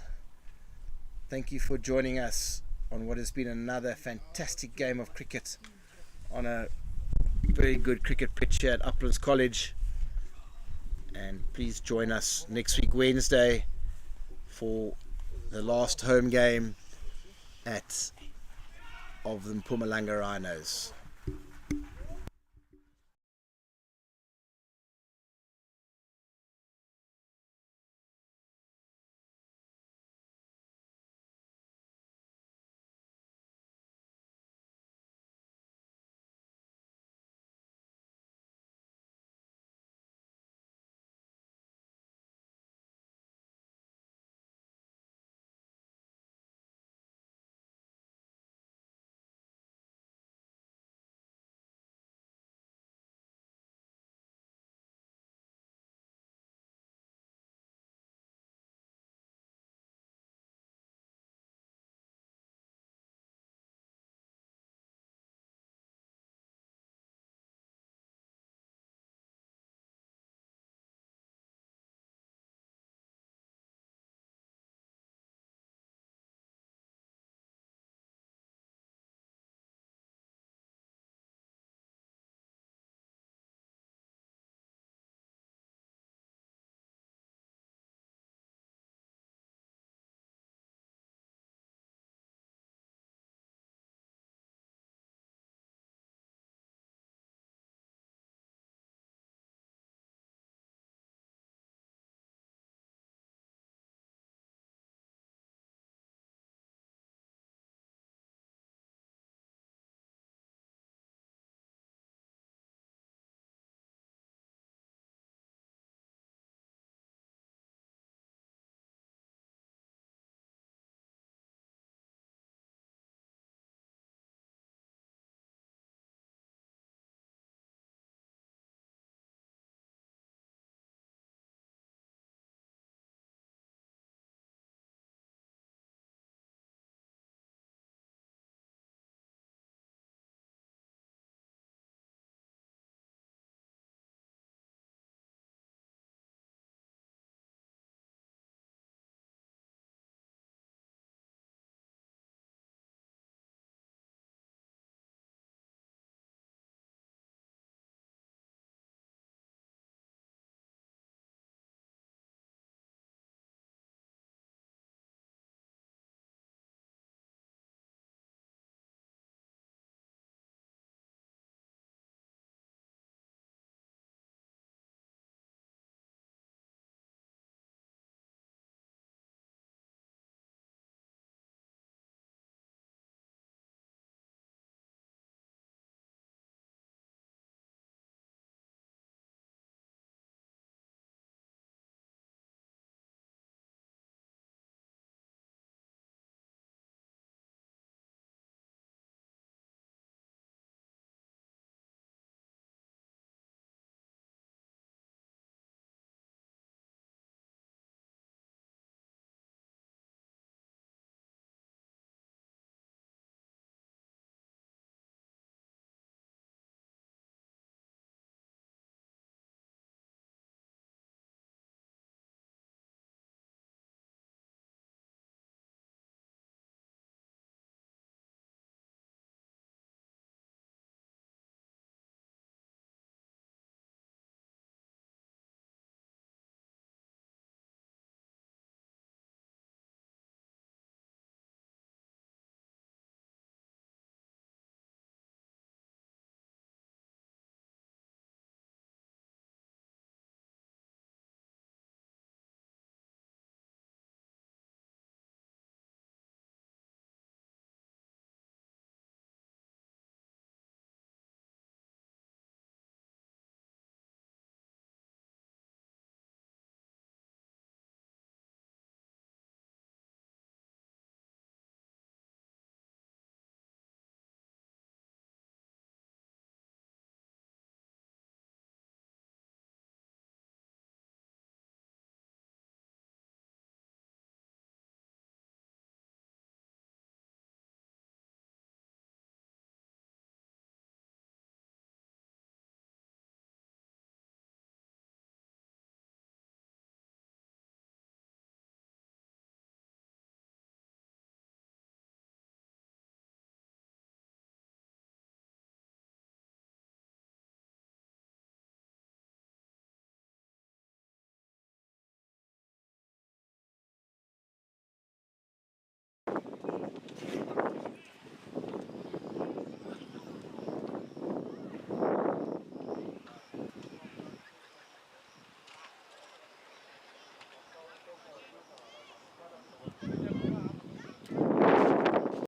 Thank you for joining us on what has been another fantastic game of cricket on a very good cricket pitch here at Uplands College. And please join us next week Wednesday for the last home game of the Mpumalanga Rhinos.